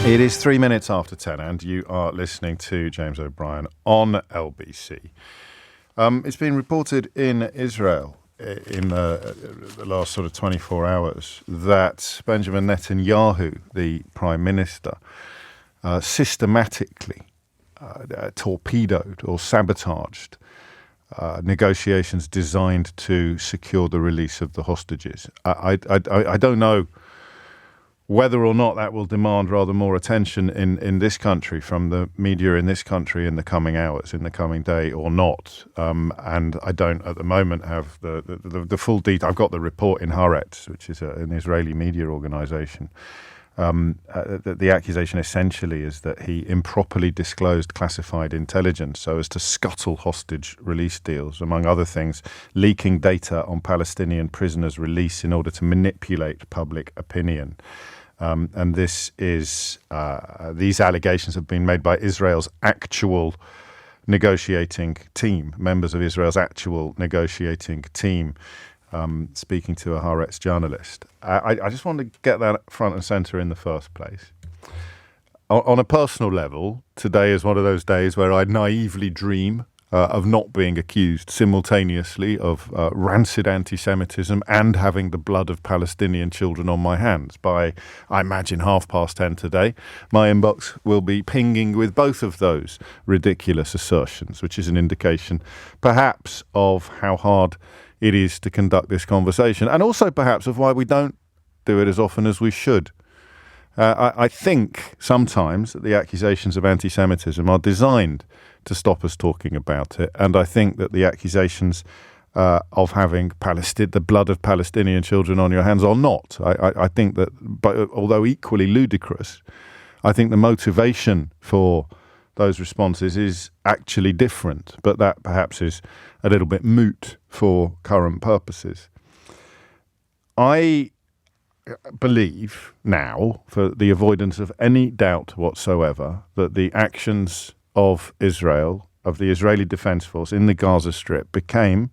It is 3 minutes after 10 and you are listening to James O'Brien on LBC. It's been reported in Israel in the last sort of 24 hours that Benjamin Netanyahu, the Prime Minister, systematically torpedoed or sabotaged negotiations designed to secure the release of the hostages. I don't know whether or not that will demand rather more attention in this country from the media in this country in the coming hours, in the coming day or not. And I don't at the moment have the full detail. I've got the report in Haaretz, which is an Israeli media organization. The accusation essentially is that he improperly disclosed classified intelligence so as to scuttle hostage release deals, among other things, leaking data on Palestinian prisoners' release in order to manipulate public opinion. And this is these allegations have been made by Israel's actual negotiating team, members of Israel's actual negotiating team, speaking to a Haaretz journalist. I just wanted to get that front and center in the first place. On a personal level, today is one of those days where I naively dream of not being accused simultaneously of rancid anti-Semitism and having the blood of Palestinian children on my hands. By, I imagine, 10:30 today, my inbox will be pinging with both of those ridiculous assertions, which is an indication perhaps of how hard it is to conduct this conversation, and also perhaps of why we don't do it as often as we should. I think sometimes that the accusations of anti-Semitism are designed to stop us talking about it, and I think that the accusations of having the blood of Palestinian children on your hands are not. I think that, but although equally ludicrous, I think the motivation for those responses is actually different, but that perhaps is a little bit moot for current purposes. I believe now, for the avoidance of any doubt whatsoever, that the actions of Israel, of the Israeli Defense Force in the Gaza Strip became,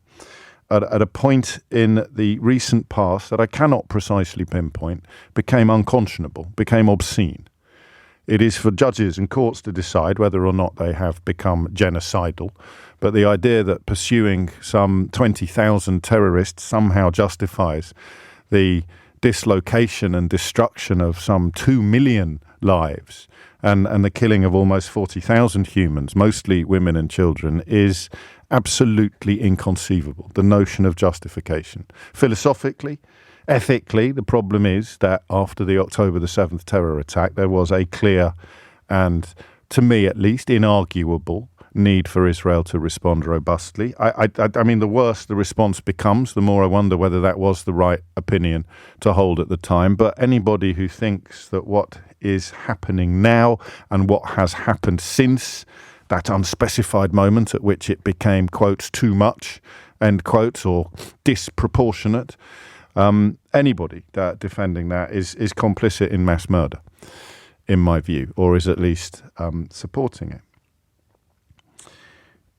at a point in the recent past that I cannot precisely pinpoint, became unconscionable, became obscene. It is for judges and courts to decide whether or not they have become genocidal, but the idea that pursuing some 20,000 terrorists somehow justifies the dislocation and destruction of some 2 million lives and the killing of almost 40,000 humans, mostly women and children, is absolutely inconceivable, the notion of justification. Philosophically, ethically, the problem is that after the October the 7th terror attack, there was a clear and, to me at least, inarguable need for Israel to respond robustly. I mean, the worse the response becomes, the more I wonder whether that was the right opinion to hold at the time. But anybody who thinks that what is happening now and what has happened since that unspecified moment at which it became, quotes, too much, end quotes, or disproportionate, anybody defending that is complicit in mass murder, in my view, or is at least supporting it.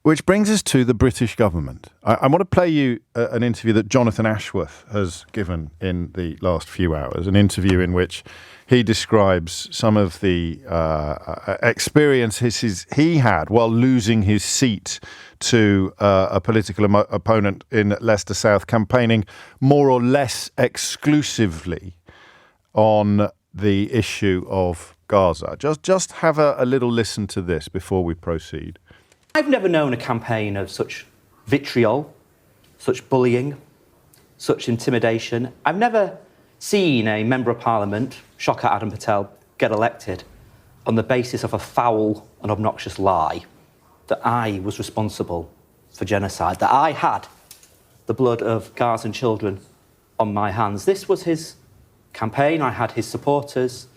Which brings us to the British government. I want to play you an interview that Jonathan Ashworth has given in the last few hours, an interview in which he describes some of the experiences he had while losing his seat to a political opponent in Leicester South, campaigning more or less exclusively on the issue of Gaza. Just have a little listen to this before we proceed. I've never known a campaign of such vitriol, such bullying, such intimidation. I've never seen a Member of Parliament, shocker Adam Patel, get elected on the basis of a foul and obnoxious lie that I was responsible for genocide, that I had the blood of Gazan children on my hands. This was his campaign. I had his supporters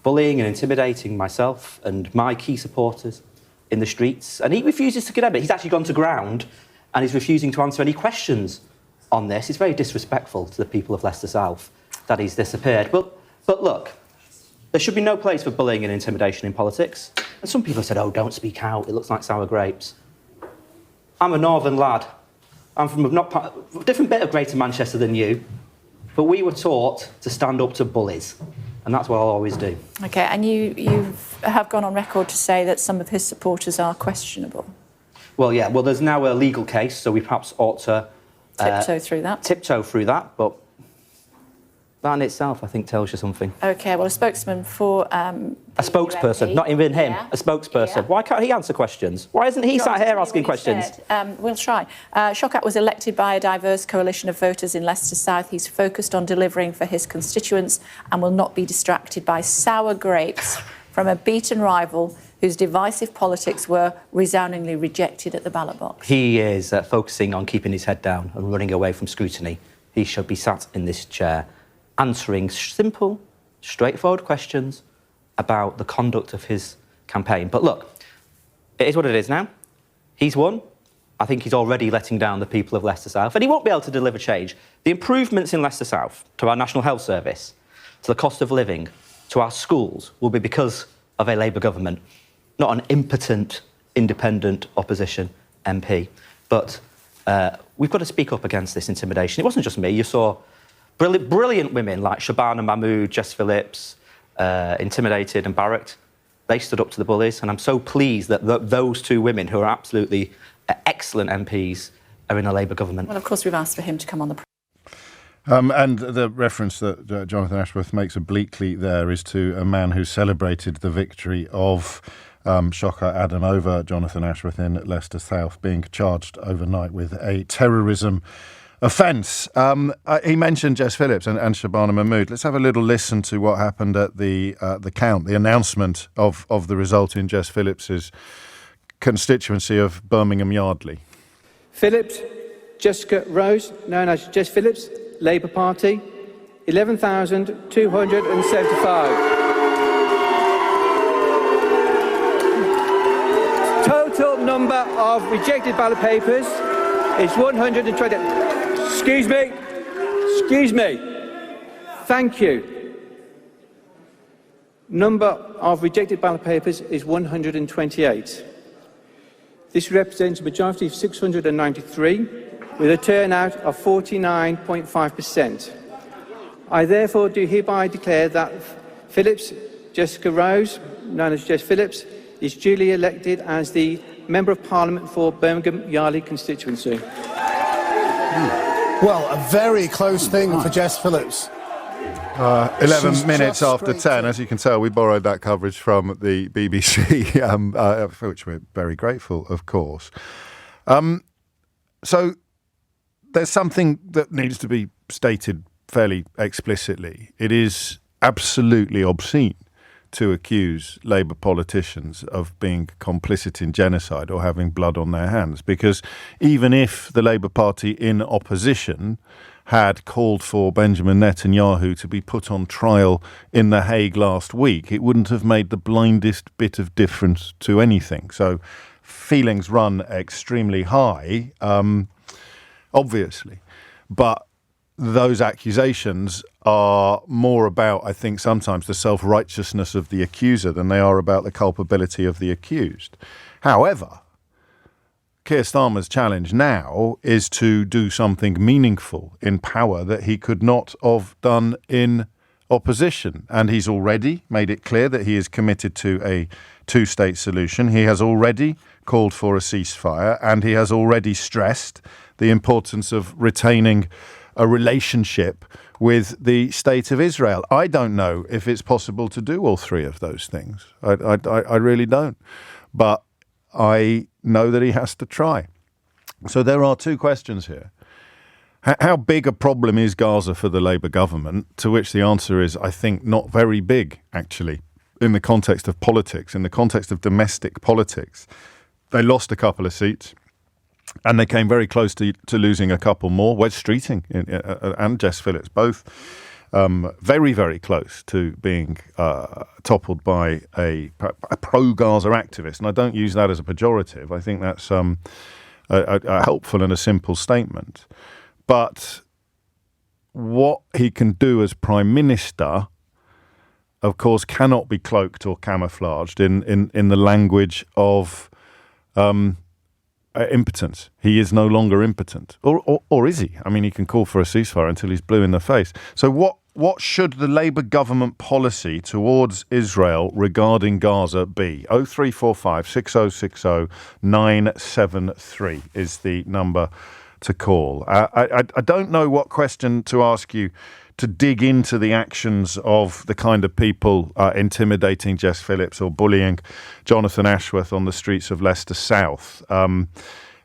bullying and intimidating myself and my key supporters in the streets, and he refuses to condemn it. He's actually gone to ground and he's refusing to answer any questions on this. It's very disrespectful to the people of Leicester South that he's disappeared. But look, there should be no place for bullying and intimidation in politics. And some people have said, oh, don't speak out, it looks like sour grapes. I'm a northern lad. I'm from a different bit of Greater Manchester than you, but we were taught to stand up to bullies And that's what I'll always do. OK, and you have gone on record to say that some of his supporters are questionable. Well, yeah, well, there's now a legal case, so we perhaps ought to... Tiptoe through that. Tiptoe through that, but that in itself, I think, tells you something. OK, well, a spokesman for... a spokesperson, not even him, a spokesperson. Yeah. Why can't he answer questions? Why isn't he sat here asking questions? We'll try. Shawkat was elected by a diverse coalition of voters in Leicester South. He's focused on delivering for his constituents and will not be distracted by sour grapes from a beaten rival whose divisive politics were resoundingly rejected at the ballot box. He is focusing on keeping his head down and running away from scrutiny. He should be sat in this chair answering simple, straightforward questions about the conduct of his campaign. But look, it is what it is now. He's won. I think he's already letting down the people of Leicester South, and he won't be able to deliver change. The improvements in Leicester South to our National Health Service, to the cost of living, to our schools, will be because of a Labour government, not an impotent, independent opposition MP. But we've got to speak up against this intimidation. It wasn't just me. You saw brilliant women like Shabana Mahmood, Jess Phillips, intimidated and barracked. They stood up to the bullies, and I'm so pleased that those two women, who are absolutely excellent MPs, are in a Labour government. Well, of course, we've asked for him to come on the... And the reference that Jonathan Ashworth makes obliquely there is to a man who celebrated the victory of Shawkat Adam over Jonathan Ashworth in Leicester South, being charged overnight with a terrorism offence. He mentioned Jess Phillips and Shabana Mahmood. Let's have a little listen to what happened at the count, the announcement of the result in Jess Phillips's constituency of Birmingham Yardley. Phillips, Jessica Rose, known as Jess Phillips, Labour Party, 11,275. Total number of rejected ballot papers is 120. Excuse me. Thank you. Number of rejected ballot papers is 128. This represents a majority of 693, with a turnout of 49.5%. I therefore do hereby declare that Phillips Jessica Rose, known as Jess Phillips, is duly elected as the Member of Parliament for Birmingham Yardley constituency. Well, a very close thing for Jess Phillips. 11 minutes after 10, as you can tell, we borrowed that coverage from the BBC, for which we're very grateful, of course. So there's something that needs to be stated fairly explicitly. It is absolutely obscene to accuse Labour politicians of being complicit in genocide or having blood on their hands, because even if the Labour Party in opposition had called for Benjamin Netanyahu to be put on trial in The Hague last week, it wouldn't have made the blindest bit of difference to anything. So feelings run extremely high, obviously. But those accusations are more about, I think, sometimes the self-righteousness of the accuser than they are about the culpability of the accused. However, Keir Starmer's challenge now is to do something meaningful in power that he could not have done in opposition. And he's already made it clear that he is committed to a two-state solution. He has already called for a ceasefire, and he has already stressed the importance of retaining a relationship with the State of Israel. I don't know if it's possible to do all three of those things. I really don't. But I know that he has to try. So there are two questions here. How big a problem is Gaza for the Labour government? To which the answer is, I think, not very big, actually, in the context of politics, in the context of domestic politics. They lost a couple of seats, and they came very close to losing a couple more. Wes Streeting and Jess Phillips, both very, very close to being toppled by a pro-Gaza activist. And I don't use that as a pejorative. I think that's a helpful and a simple statement. But what he can do as Prime Minister, of course, cannot be cloaked or camouflaged in the language of impotence. He is no longer impotent. Or is he? I mean, he can call for a ceasefire until he's blue in the face. So what what should the Labour government policy towards Israel regarding Gaza be? 0345 6060 973 is the number to call. I don't know what question to ask you to dig into the actions of the kind of people intimidating Jess Phillips or bullying Jonathan Ashworth on the streets of Leicester South.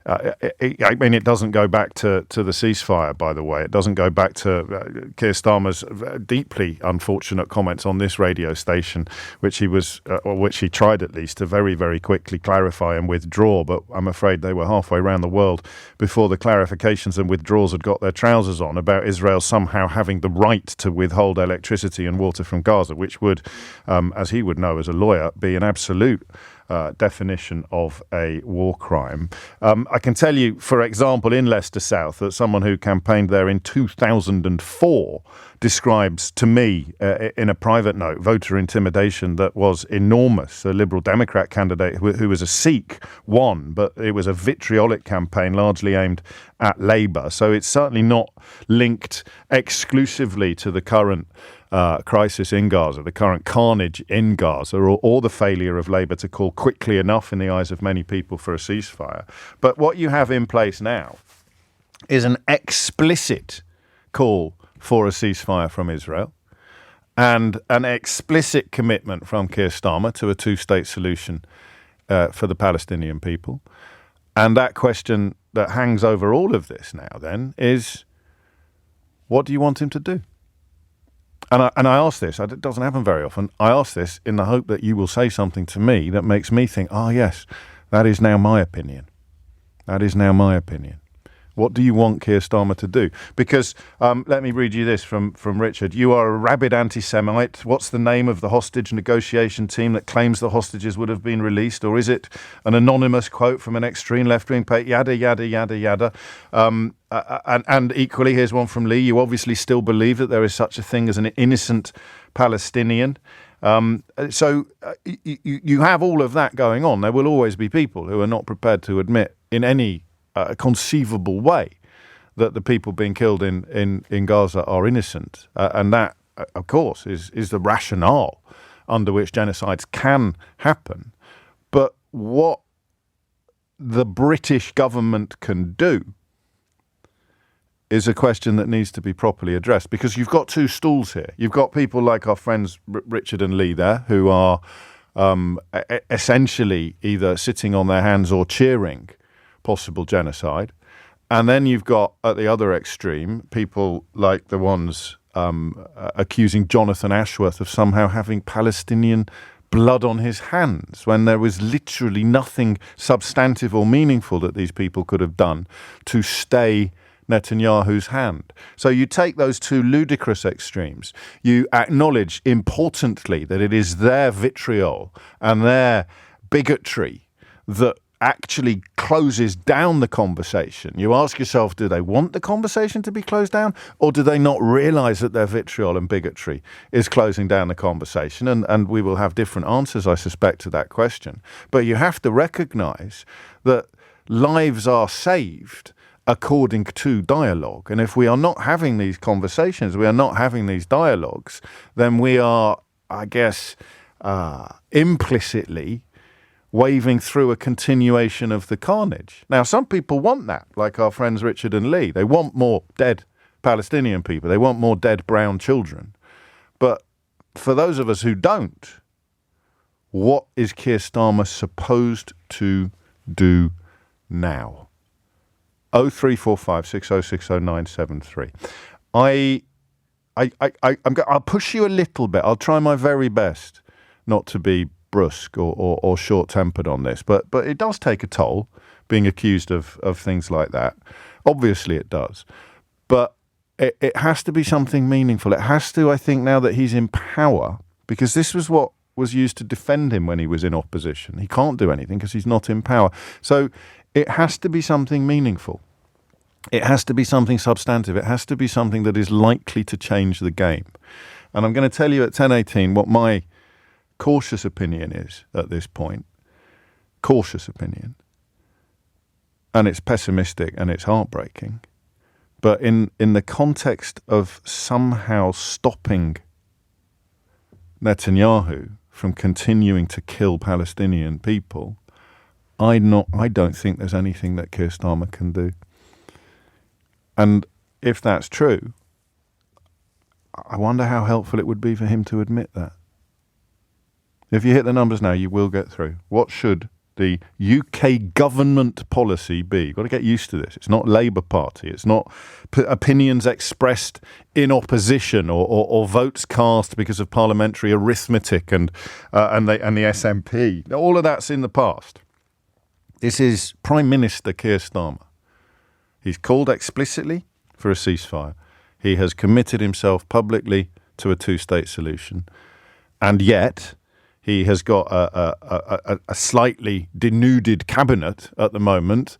I mean, it doesn't go back to the ceasefire, by the way. It doesn't go back to Keir Starmer's deeply unfortunate comments on this radio station, which he tried at least to very, very quickly clarify and withdraw. But I'm afraid they were halfway around the world before the clarifications and withdrawals had got their trousers on about Israel somehow having the right to withhold electricity and water from Gaza, which would, as he would know as a lawyer, be an absolute definition of a war crime. I can tell you, for example, in Leicester South, that someone who campaigned there in 2004 describes to me, in a private note, voter intimidation that was enormous. A Liberal Democrat candidate who was a Sikh won, but it was a vitriolic campaign largely aimed at Labour. So it's certainly not linked exclusively to the current crisis in Gaza, the current carnage in Gaza, or the failure of Labour to call quickly enough in the eyes of many people for a ceasefire. But what you have in place now is an explicit call for a ceasefire from Israel and an explicit commitment from Keir Starmer to a two-state solution for the Palestinian people. And that question that hangs over all of this now then is, what do you want him to do? And I ask this, it doesn't happen very often, I ask this in the hope that you will say something to me that makes me think, yes, that is now my opinion. That is now my opinion. What do you want Keir Starmer to do? Because, let me read you this from Richard. You are a rabid anti-Semite. What's the name of the hostage negotiation team that claims the hostages would have been released? Or is it an anonymous quote from an extreme left-wing page? Yada, yada, yada, yada. And equally, here's one from Lee. You obviously still believe that there is such a thing as an innocent Palestinian. So you have all of that going on. There will always be people who are not prepared to admit in any conceivable way that the people being killed in Gaza are innocent. And that, of course, is the rationale under which genocides can happen. But what the British government can do is a question that needs to be properly addressed, because you've got two stools here. You've got people like our friends Richard and Lee there, who are essentially either sitting on their hands or cheering possible genocide. And then you've got, at the other extreme, people like the ones accusing Jonathan Ashworth of somehow having Palestinian blood on his hands, when there was literally nothing substantive or meaningful that these people could have done to stay Netanyahu's hand. So you take those two ludicrous extremes, you acknowledge importantly that it is their vitriol and their bigotry that actually closes down the conversation. You ask yourself, do they want the conversation to be closed down, or do they not realise that their vitriol and bigotry is closing down the conversation? And we will have different answers, I suspect, to that question. But you have to recognise that lives are saved according to dialogue. And if we are not having these conversations, we are not having these dialogues, then we are, I guess, implicitly waving through a continuation of the carnage. Now, some people want that, like our friends Richard and Lee. They want more dead Palestinian people. They want more dead brown children. But for those of us who don't, what is Keir Starmer supposed to do now? 0345 6060 973. I'll push you a little bit. I'll try my very best not to be brusque or short-tempered on this, but it does take a toll being accused of things like that. Obviously it does. But it has to be something meaningful. It has to, I think, now that he's in power, because this was what was used to defend him when he was in opposition. He can't do anything because he's not in power. So it has to be something meaningful. It has to be something substantive. It has to be something that is likely to change the game. And I'm going to tell you at 10:18 what my cautious opinion is at this point. Cautious opinion. And it's pessimistic and it's heartbreaking. But in the context of somehow stopping Netanyahu from continuing to kill Palestinian people, I don't think there's anything that Keir Starmer can do. And if that's true, I wonder how helpful it would be for him to admit that. If you hit the numbers now, you will get through. What should the UK government policy be? You've got to get used to this. It's not Labour Party. It's not opinions expressed in opposition or votes cast because of parliamentary arithmetic and the SNP. All of that's in the past. This is Prime Minister Keir Starmer. He's called explicitly for a ceasefire. He has committed himself publicly to a two-state solution. And yet he has got a slightly denuded cabinet at the moment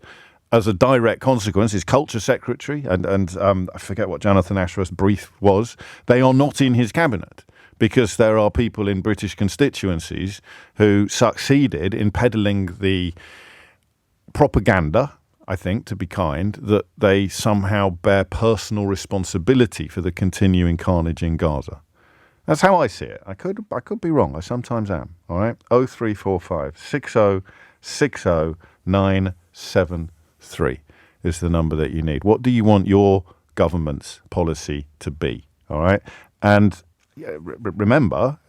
as a direct consequence. His culture secretary and I forget what Jonathan Ashworth's brief was. They are not in his cabinet because there are people in British constituencies who succeeded in peddling the propaganda, I think, to be kind, that they somehow bear personal responsibility for the continuing carnage in Gaza. That's how I see it. I could be wrong. I sometimes am. All right. 0345 6060 973 is the number that you need. What do you want your government's policy to be? All right. And remember,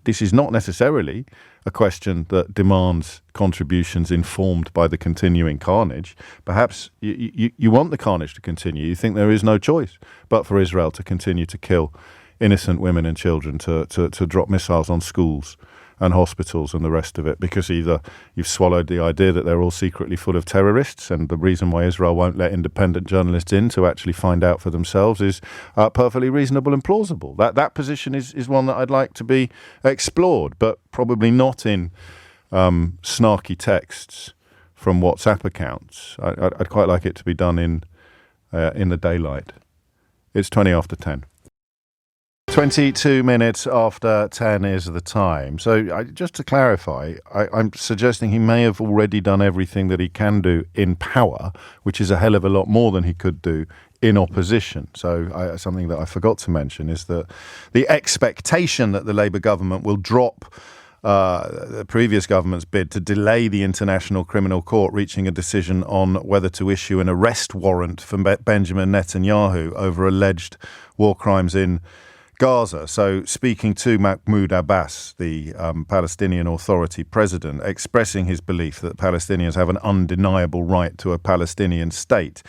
this is not necessarily a question that demands contributions informed by the continuing carnage. Perhaps you want the carnage to continue. You think there is no choice but for Israel to continue to kill innocent women and children, to drop missiles on schools and hospitals and the rest of it, because either you've swallowed the idea that they're all secretly full of terrorists, and the reason why Israel won't let independent journalists in to actually find out for themselves is perfectly reasonable and plausible. That position is one that I'd like to be explored, but probably not in snarky texts from WhatsApp accounts. I'd quite like it to be done in the daylight. It's 20 after 10. 22 minutes after 10 is the time. So just to clarify, I'm suggesting he may have already done everything that he can do in power, which is a hell of a lot more than he could do in opposition. So something that I forgot to mention is that the expectation that the Labour government will drop the previous government's bid to delay the International Criminal Court reaching a decision on whether to issue an arrest warrant for Benjamin Netanyahu over alleged war crimes in Gaza. So speaking to Mahmoud Abbas, the Palestinian Authority president, expressing his belief that Palestinians have an undeniable right to a Palestinian state,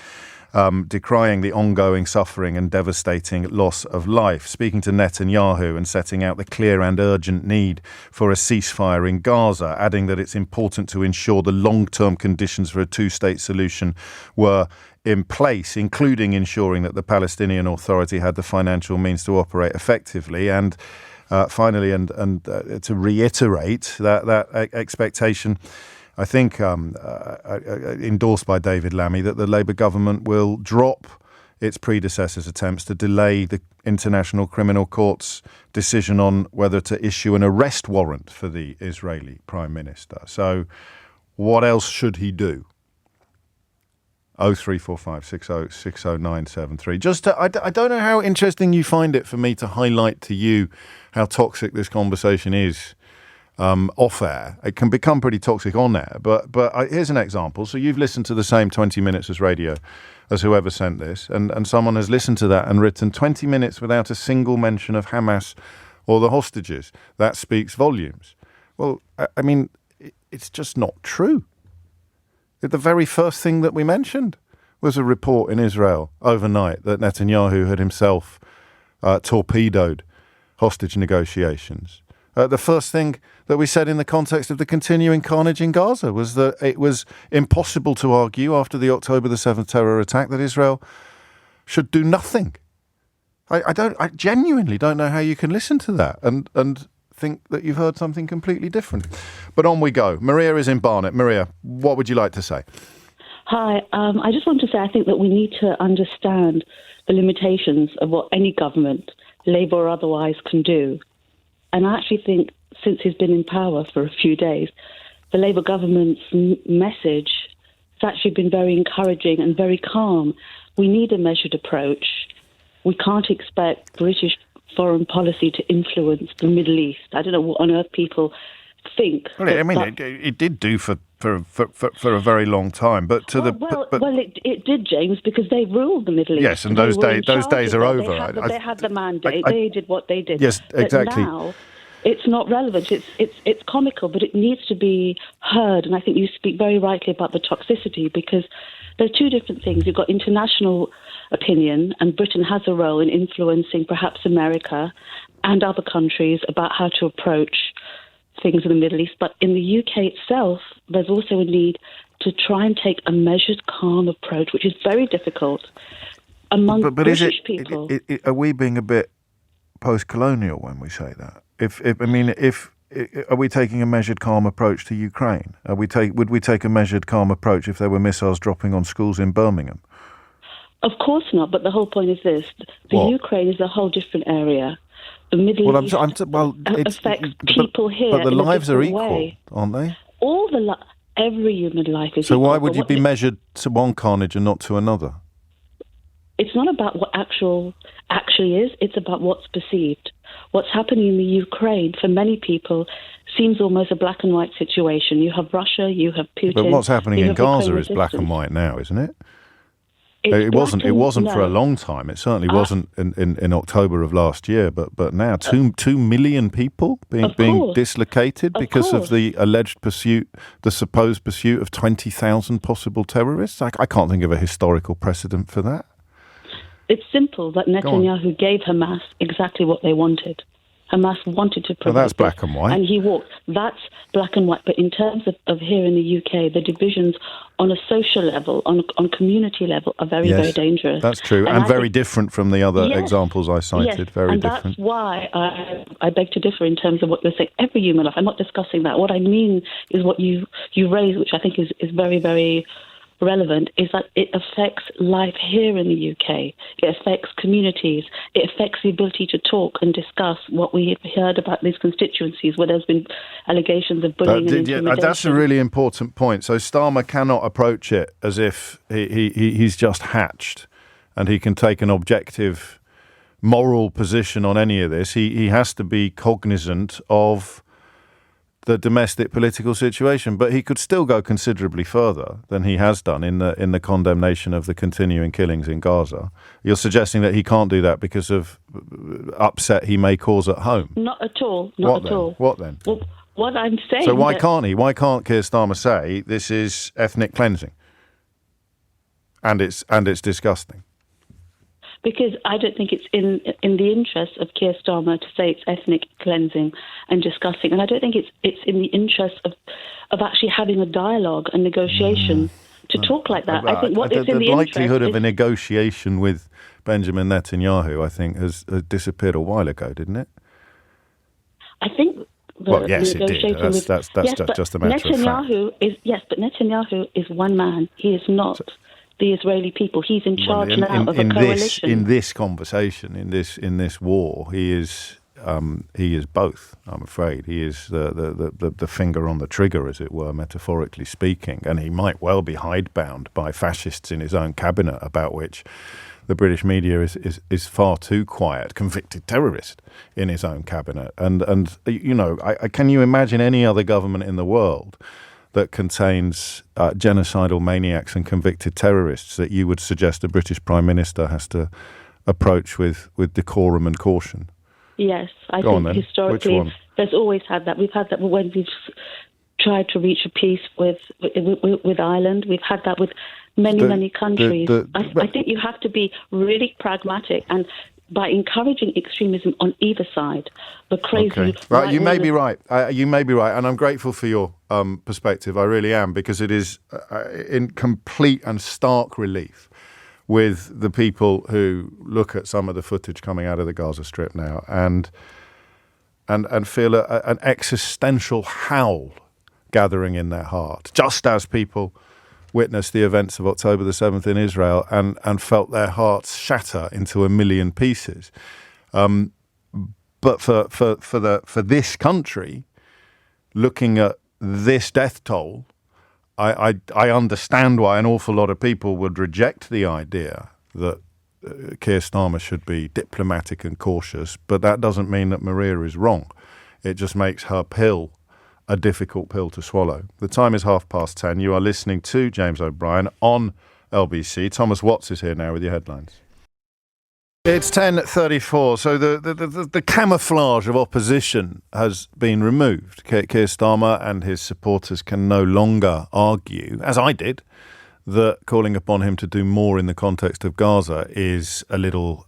decrying the ongoing suffering and devastating loss of life, speaking to Netanyahu and setting out the clear and urgent need for a ceasefire in Gaza, adding that it's important to ensure the long-term conditions for a two-state solution were in place, including ensuring that the Palestinian Authority had the financial means to operate effectively. And finally, to reiterate that expectation, I think endorsed by David Lammy, that the Labour government will drop its predecessor's attempts to delay the International Criminal Court's decision on whether to issue an arrest warrant for the Israeli Prime Minister. So what else should he do? 0345 6060 973. I don't know how interesting you find it for me to highlight to you how toxic this conversation is off air. It can become pretty toxic on air, but here's an example. So you've listened to the same 20 minutes as radio as whoever sent this, and someone has listened to that and written 20 minutes without a single mention of Hamas or the hostages. That speaks volumes. Well, I mean, it's just not true. The very first thing that we mentioned was a report in Israel overnight that Netanyahu had himself torpedoed hostage negotiations. The first thing that we said in the context of the continuing carnage in Gaza was that it was impossible to argue after the October the 7th terror attack that Israel should do nothing. I genuinely don't know how you can listen to that and think that you've heard something completely different. But on we go. Maria is in Barnet. Maria, what would you like to say? Hi. I just want to say I think that we need to understand the limitations of what any government, Labour or otherwise, can do. And I actually think since he's been in power for a few days, the Labour government's message has actually been very encouraging and very calm. we need a measured approach. We can't expect British foreign policy to influence the Middle East. I don't know what on earth people think. Well, it did do for a very long time, but it did, James, because they ruled the Middle East. Yes, and those days are over. They had the mandate. They did what they did. Yes, exactly. But now, it's not relevant. It's comical, but it needs to be heard. And I think you speak very rightly about the toxicity, because there are two different things. You've got international opinion, and Britain has a role in influencing perhaps America and other countries about how to approach things in the Middle East. But in the UK itself, there's also a need to try and take a measured, calm approach, which is very difficult among British people. Are we being a bit post-colonial when we say that? Are we taking a measured, calm approach to Ukraine? Would we take a measured, calm approach if there were missiles dropping on schools in Birmingham? Of course not, but the whole point is this. Ukraine is a whole different area. The Middle East affects people here. But the lives are equal, way. aren't they? Every human life is so equal. So why would you be measured to one carnage and not to another? It's not about what actually is, it's about what's perceived. What's happening in the Ukraine, for many people, seems almost a black and white situation. You have Russia, you have Putin. But what's happening in Gaza is black and white now, isn't it? It wasn't for a long time. It certainly wasn't in October of last year. But now 2 million people being dislocated because of the alleged pursuit, the supposed pursuit of 20,000 possible terrorists. I can't think of a historical precedent for that. It's simple that Netanyahu gave Hamas exactly what they wanted. Hamas wanted to provide that's black and white. And he walked. That's black and white. But in terms of here in the UK, the divisions on a social level, on community level, are very, very dangerous. That's true. And very different from the other examples I cited. Yes, very and different. That's why I beg to differ in terms of what you're saying. Every human life. I'm not discussing that. What I mean is what you raise, which I think is very, very relevant, is that it affects life here in the UK. It affects communities. It affects the ability to talk and discuss what we have heard about these constituencies where there's been allegations of bullying and intimidation. That's a really important point. So Starmer cannot approach it as if he's just hatched and he can take an objective moral position on any of this. He has to be cognizant of the domestic political situation, but he could still go considerably further than he has done in the condemnation of the continuing killings in Gaza. You're suggesting that he can't do that because of upset he may cause at home? Not at all. Not at all. What then? Well, what I'm saying. So why can't he? Why can't Keir Starmer say this is ethnic cleansing? And it's disgusting. Because I don't think it's in the interest of Keir Starmer to say it's ethnic cleansing and disgusting, and I don't think it's in the interest of actually having a dialogue and negotiation to talk like that. I think what is in the likelihood of a negotiation with Benjamin Netanyahu, I think, has disappeared a while ago, didn't it? I think. Yes, it did. That's just a matter of fact. But Netanyahu is one man. He is not the Israeli people. He's in charge now of a coalition. In this conversation, in this war, he is both. I'm afraid he is the finger on the trigger, as it were, metaphorically speaking, and he might well be hidebound by fascists in his own cabinet, about which the British media is far too quiet. Convicted terrorist in his own cabinet, and can you imagine any other government in the world that contains genocidal maniacs and convicted terrorists that you would suggest a British Prime Minister has to approach with decorum and caution? Yes, I think historically there's always had that. We've had that when we've tried to reach a peace with Ireland. We've had that with many countries. I think you have to be really pragmatic, and by encouraging extremism on either side, the crazy... Okay. Right, you may be right. You may be right, and I'm grateful for your perspective. I really am, because it is in complete and stark relief with the people who look at some of the footage coming out of the Gaza Strip now and feel an existential howl gathering in their heart, just as people witnessed the events of October the 7th in Israel and felt their hearts shatter into a million pieces. But for this country, looking at this death toll, I understand why an awful lot of people would reject the idea that Keir Starmer should be diplomatic and cautious, but that doesn't mean that Maria is wrong. It just makes her pill a difficult pill to swallow. The time is 10:30. You are listening to James O'Brien on LBC. Thomas Watts is here now with your headlines. It's 10:34. So the camouflage of opposition has been removed. Keir Starmer and his supporters can no longer argue, as I did, that calling upon him to do more in the context of Gaza is a little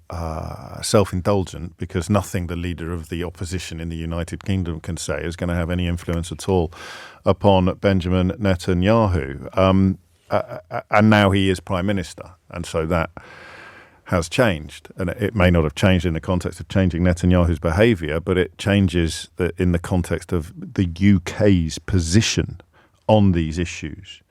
self-indulgent, because nothing the leader of the opposition in the United Kingdom can say is going to have any influence at all upon Benjamin Netanyahu. And now he is Prime Minister, and so that has changed. And it may not have changed in the context of changing Netanyahu's behaviour, but it changes in the context of the UK's position on these issues.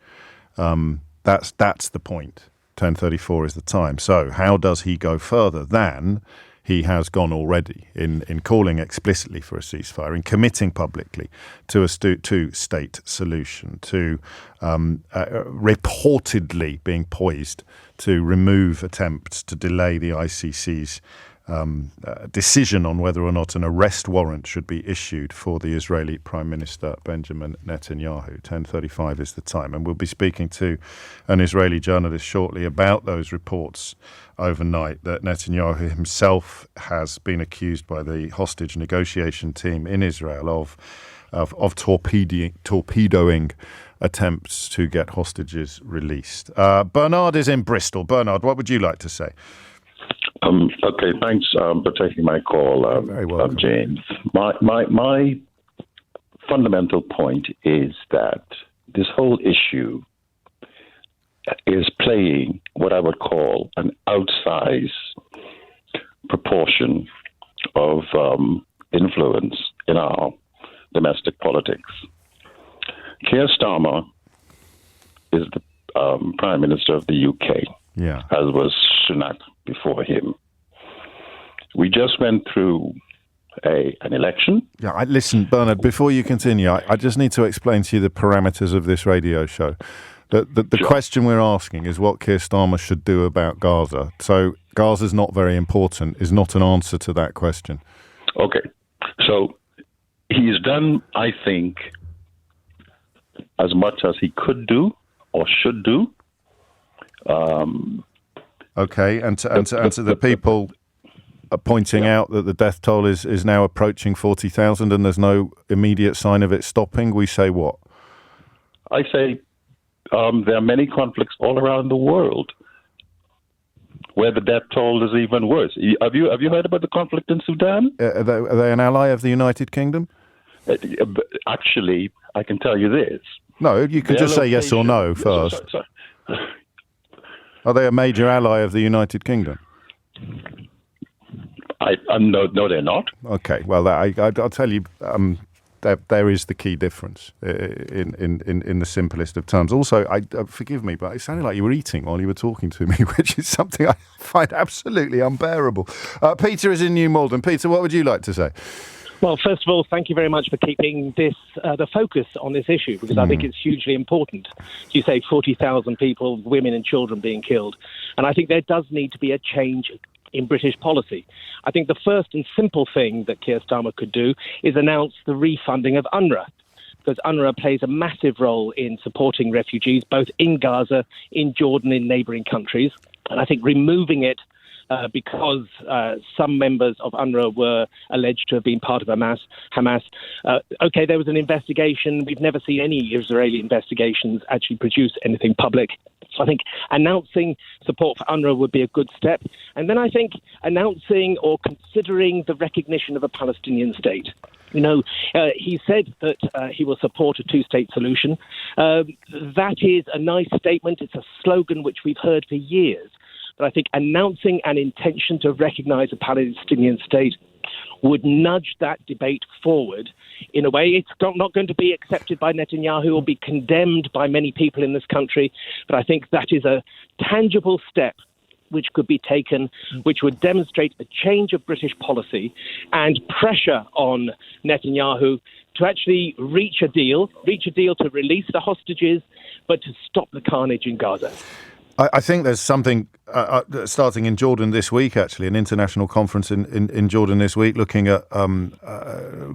That's the point. 10:34 is the time. So how does he go further than he has gone already in calling explicitly for a ceasefire, in committing publicly to a two-state solution, to reportedly being poised to remove attempts to delay the ICC's decision on whether or not an arrest warrant should be issued for the Israeli Prime Minister Benjamin Netanyahu. 10:35 is the time, and we'll be speaking to an Israeli journalist shortly about those reports overnight that Netanyahu himself has been accused by the hostage negotiation team in Israel of torpedoing attempts to get hostages released. Bernard is in Bristol. Bernard, what would you like to say? Okay, thanks for taking my call, Very welcome. James. My fundamental point is that this whole issue is playing what I would call an outsized proportion of influence in our domestic politics. Keir Starmer is the Prime Minister of the UK, as was Sunak before him. We just went through an election. Yeah, listen, Bernard, before you continue, I just need to explain to you the parameters of this radio show. The question we're asking is what Keir Starmer should do about Gaza. So Gaza's not very important is not an answer to that question. Okay. So he's done, I think, as much as he could do or should do. Okay, and to the people pointing out that the death toll is now approaching 40,000 and there's no immediate sign of it stopping, we say what? I say there are many conflicts all around the world where the death toll is even worse. Have you heard about the conflict in Sudan? Are they an ally of the United Kingdom? Actually, I can tell you this. No, you can just say yes or no first. Sorry. Are they a major ally of the United Kingdom? No, they're not. Okay, well, I'll tell you, there is the key difference in the simplest of terms. Also, forgive me, but it sounded like you were eating while you were talking to me, which is something I find absolutely unbearable. Peter is in New Malden. Peter, what would you like to say? Well, first of all, thank you very much for keeping this the focus on this issue, because I think it's hugely important. You say 40,000 people, women and children being killed. And I think there does need to be a change in British policy. I think the first and simple thing that Keir Starmer could do is announce the refunding of UNRWA, because UNRWA plays a massive role in supporting refugees, both in Gaza, in Jordan, in neighbouring countries. And I think removing it because some members of UNRWA were alleged to have been part of Hamas. Okay, there was an investigation. We've never seen any Israeli investigations actually produce anything public. So I think announcing support for UNRWA would be a good step. And then I think announcing or considering the recognition of a Palestinian state. You know, he said that he will support a two-state solution. That is a nice statement. It's a slogan which we've heard for years. But I think announcing an intention to recognize a Palestinian state would nudge that debate forward in a way. It's not going to be accepted by Netanyahu or be condemned by many people in this country. But I think that is a tangible step which could be taken, which would demonstrate a change of British policy and pressure on Netanyahu to actually reach a deal to release the hostages, but to stop the carnage in Gaza. I think there's something starting in Jordan this week, actually, an international conference in Jordan this week looking at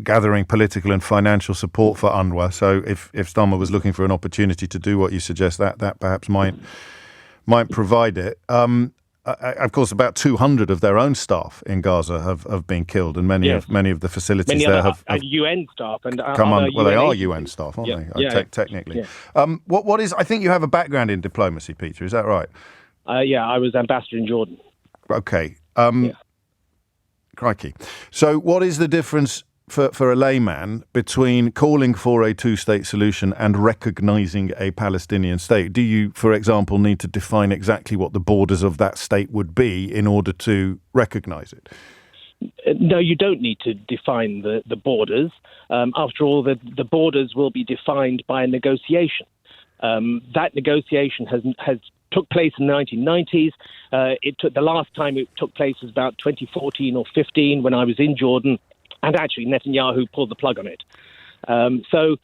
gathering political and financial support for UNRWA. So if Starmer was looking for an opportunity to do what you suggest, that perhaps might provide it. Of course, about 200 of their own staff in Gaza have been killed, and many of the facilities there have UN staff and come on. Well, they are agencies. UN staff, aren't they? Yeah. Technically. Yeah. What is? I think you have a background in diplomacy, Peter. Is that right? I was ambassador in Jordan. Okay. Crikey. So, what is the difference for a layman between calling for a two-state solution and recognising a Palestinian state? Do you, for example, need to define exactly what the borders of that state would be in order to recognise it? No, you don't need to define the borders. After all, the borders will be defined by a negotiation. That negotiation has took place in the 1990s. The last time it took place was about 2014 or 15 when I was in Jordan. And actually, Netanyahu pulled the plug on it. So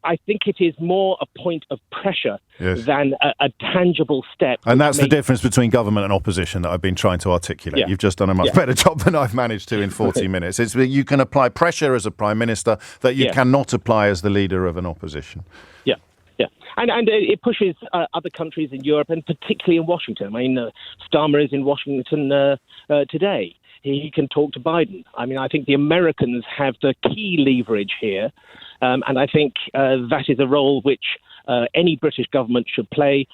I think it is more a point of pressure than a tangible step. And that's the difference between government and opposition that I've been trying to articulate. Yeah. You've just done a much better job than I've managed to in 40 minutes. It's that you can apply pressure as a prime minister that you cannot apply as the leader of an opposition. Yeah. Yeah, and it pushes other countries in Europe, and particularly in Washington. I mean, Starmer is in Washington today. He can talk to Biden. I mean, I think the Americans have the key leverage here, and I think that is a role which any British government should play.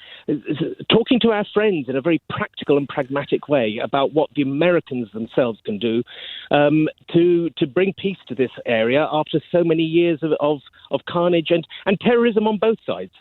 Talking to our friends in a very practical and pragmatic way about what the Americans themselves can do to bring peace to this area after so many years of carnage and terrorism on both sides.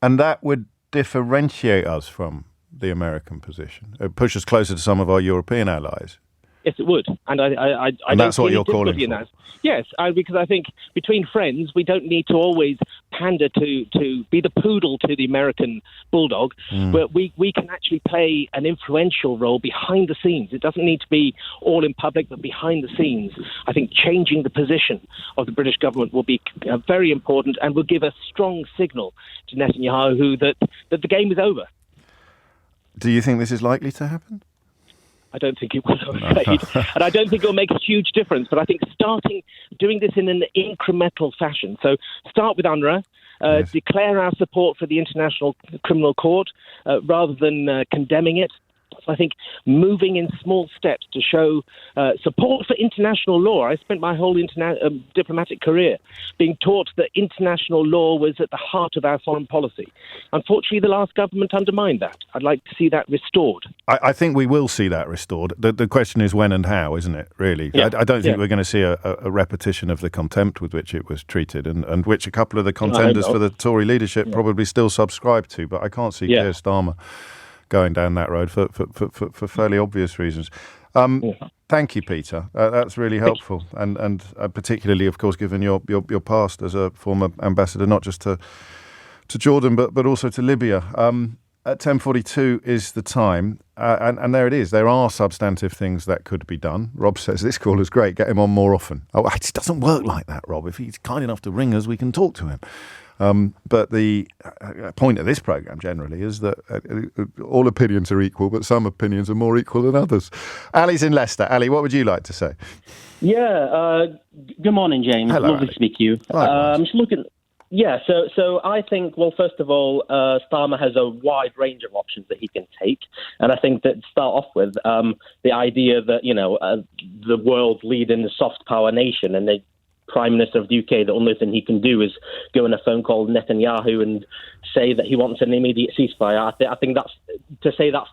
And that would differentiate us from the American position. It pushes us closer to some of our European allies. Yes, it would, and I and that's what you're calling for. That. Yes, because I think between friends we don't need to always pander to be the poodle to the American bulldog, but we can actually play an influential role behind the scenes. It doesn't need to be all in public, but behind the scenes. I think changing the position of the British government will be very important and will give a strong signal to Netanyahu that the game is over. Do you think this is likely to happen? I don't think it will, I'm afraid. And I don't think it will make a huge difference. But I think doing this in an incremental fashion. So start with UNRWA, declare our support for the International Criminal Court rather than condemning it. So I think moving in small steps to show support for international law. I spent my whole diplomatic career being taught that international law was at the heart of our foreign policy. Unfortunately, the last government undermined that. I'd like to see that restored. I think we will see that restored. The question is when and how, isn't it, really? Yeah. I don't think we're going to see a repetition of the contempt with which it was treated and which a couple of the contenders for the Tory leadership probably still subscribe to. But I can't see Keir Starmer going down that road for fairly obvious reasons. Thank you, Peter. That's really helpful, and particularly, of course, given your past as a former ambassador, not just to Jordan, but also to Libya. At 10:42 is the time, and there it is. There are substantive things that could be done. Rob says this call is great. Get him on more often. Oh, it doesn't work like that, Rob. If he's kind enough to ring us, we can talk to him. But the point of this programme generally is that all opinions are equal, but some opinions are more equal than others. Ali's in Leicester. Ali, what would you like to say? Yeah, good morning, James. Hello, lovely Ali. to speak to you. I'm just looking. Yeah, so I think, well, first of all, Starmer has a wide range of options that he can take. And I think that to start off with, the idea that, the world's leading soft power nation and the Prime Minister of the UK, the only thing he can do is go on a phone call with Netanyahu and say that he wants an immediate ceasefire. I think that's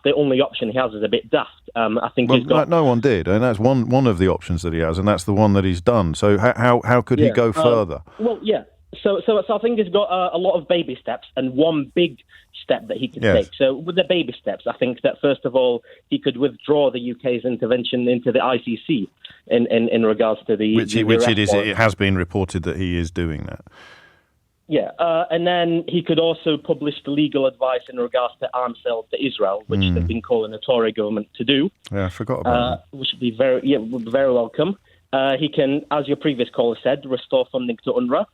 the only option he has is a bit daft. I think he's got... No one did, and that's one of the options that he has, and that's the one that he's done. So how could he go further? Well, yeah. So I think he's got a lot of baby steps and one big step that he could take. So with the baby steps, I think that first of all, he could withdraw the UK's intervention into the ICC in regards to the... It has been reported that he is doing that. Yeah, and then he could also publish the legal advice in regards to arms sales to Israel, which they've been calling the Tory government to do. Yeah, I forgot about that. Which would be very welcome. He can, as your previous caller said, restore funding to UNRWA.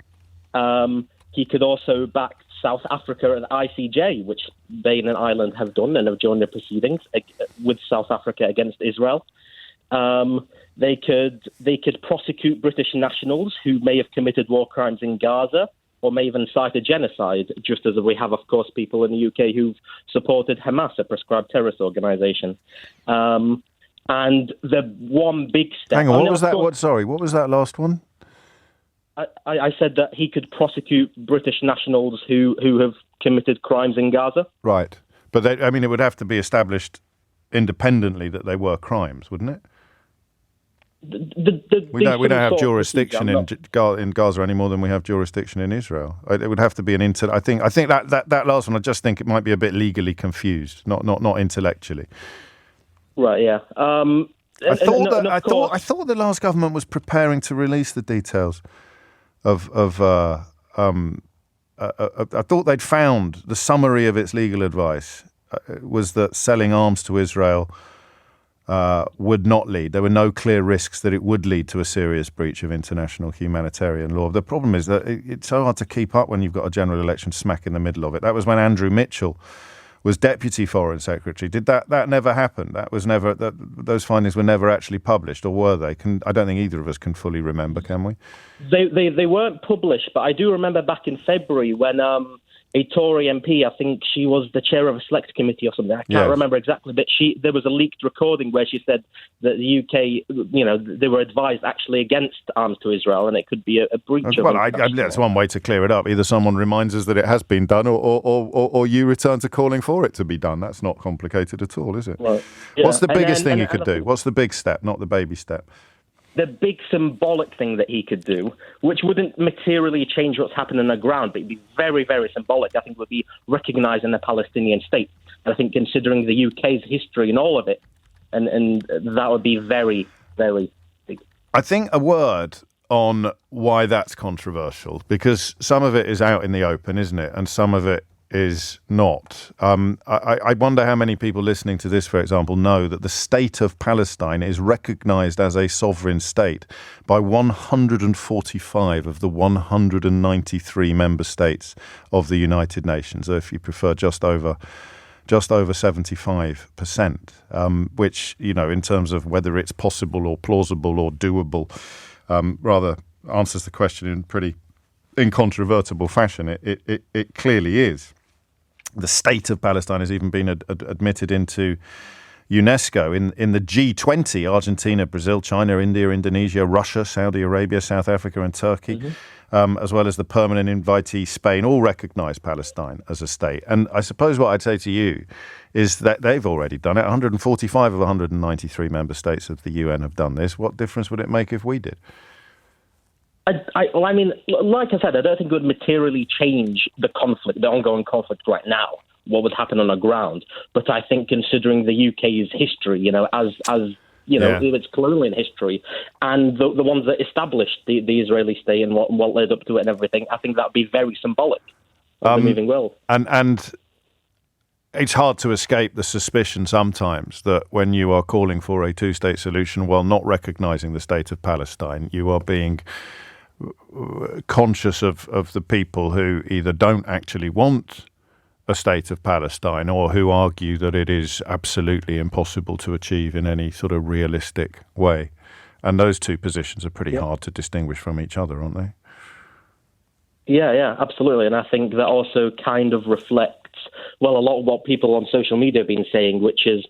He could also back South Africa and ICJ, which Spain and Ireland have done and have joined the proceedings with South Africa against Israel. They could prosecute British nationals who may have committed war crimes in Gaza or may even cite a genocide, just as we have, of course, people in the UK who've supported Hamas, a prescribed terrorist organisation. And the one big step... Hang on, what was that? What was that last one? I said that he could prosecute British nationals who have committed crimes in Gaza. Right. But, it would have to be established independently that they were crimes, wouldn't it? We don't have jurisdiction in Gaza any more than we have jurisdiction in Israel. It would have to be an I think that last one. I just think it might be a bit legally confused, not intellectually. Right. Yeah. I thought the last government was preparing to release the details of. I thought they'd found the summary of its legal advice was that selling arms to Israel would not lead. There were no clear risks that it would lead to a serious breach of international humanitarian law. The problem is that it's so hard to keep up when you've got a general election smack in the middle of it. That was when Andrew Mitchell was Deputy Foreign Secretary. Did that never happen? That was never. Those findings were never actually published, or were they? I don't think either of us can fully remember, can we? They weren't published, but I do remember back in February when a Tory MP, I think she was the chair of a select committee or something. I can't remember exactly, but there was a leaked recording where she said that the UK, they were advised actually against arms to Israel, and it could be a breach of. Well, that's one way to clear it up. Either someone reminds us that it has been done, or you return to calling for it to be done. That's not complicated at all, is it? Right. Yeah. What's the biggest thing you could do? What's the big step, not the baby step? The big symbolic thing that he could do, which wouldn't materially change what's happening on the ground, but it'd be very, very symbolic, I think, would be recognising the Palestinian state. And I think considering the UK's history and all of it, and that would be very, very big. I think a word on why that's controversial, because some of it is out in the open, isn't it? And some of it is not. I wonder how many people listening to this, for example, know that the state of Palestine is recognised as a sovereign state by 145 of the 193 member states of the United Nations, or if you prefer, just over 75%, which, in terms of whether it's possible or plausible or doable, rather answers the question in pretty incontrovertible fashion. It clearly is. The state of Palestine has even been admitted into UNESCO in the G20, Argentina, Brazil, China, India, Indonesia, Russia, Saudi Arabia, South Africa and Turkey, as well as the permanent invitee Spain, all recognise Palestine as a state. And I suppose what I'd say to you is that they've already done it. 145 of 193 member states of the UN have done this. What difference would it make if we did? Like I said, I don't think it would materially change the conflict, the ongoing conflict right now, what would happen on the ground. But I think considering the UK's history, its colonial history, and the ones that established the Israeli state and what led up to it and everything, I think that would be very symbolic of the moving world. And it's hard to escape the suspicion sometimes that when you are calling for a two-state solution while not recognising the state of Palestine, you are being conscious of the people who either don't actually want a state of Palestine or who argue that it is absolutely impossible to achieve in any sort of realistic way. And those two positions are pretty hard to distinguish from each other, aren't they? Yeah, absolutely. And I think that also kind of reflects, a lot of what people on social media have been saying, which is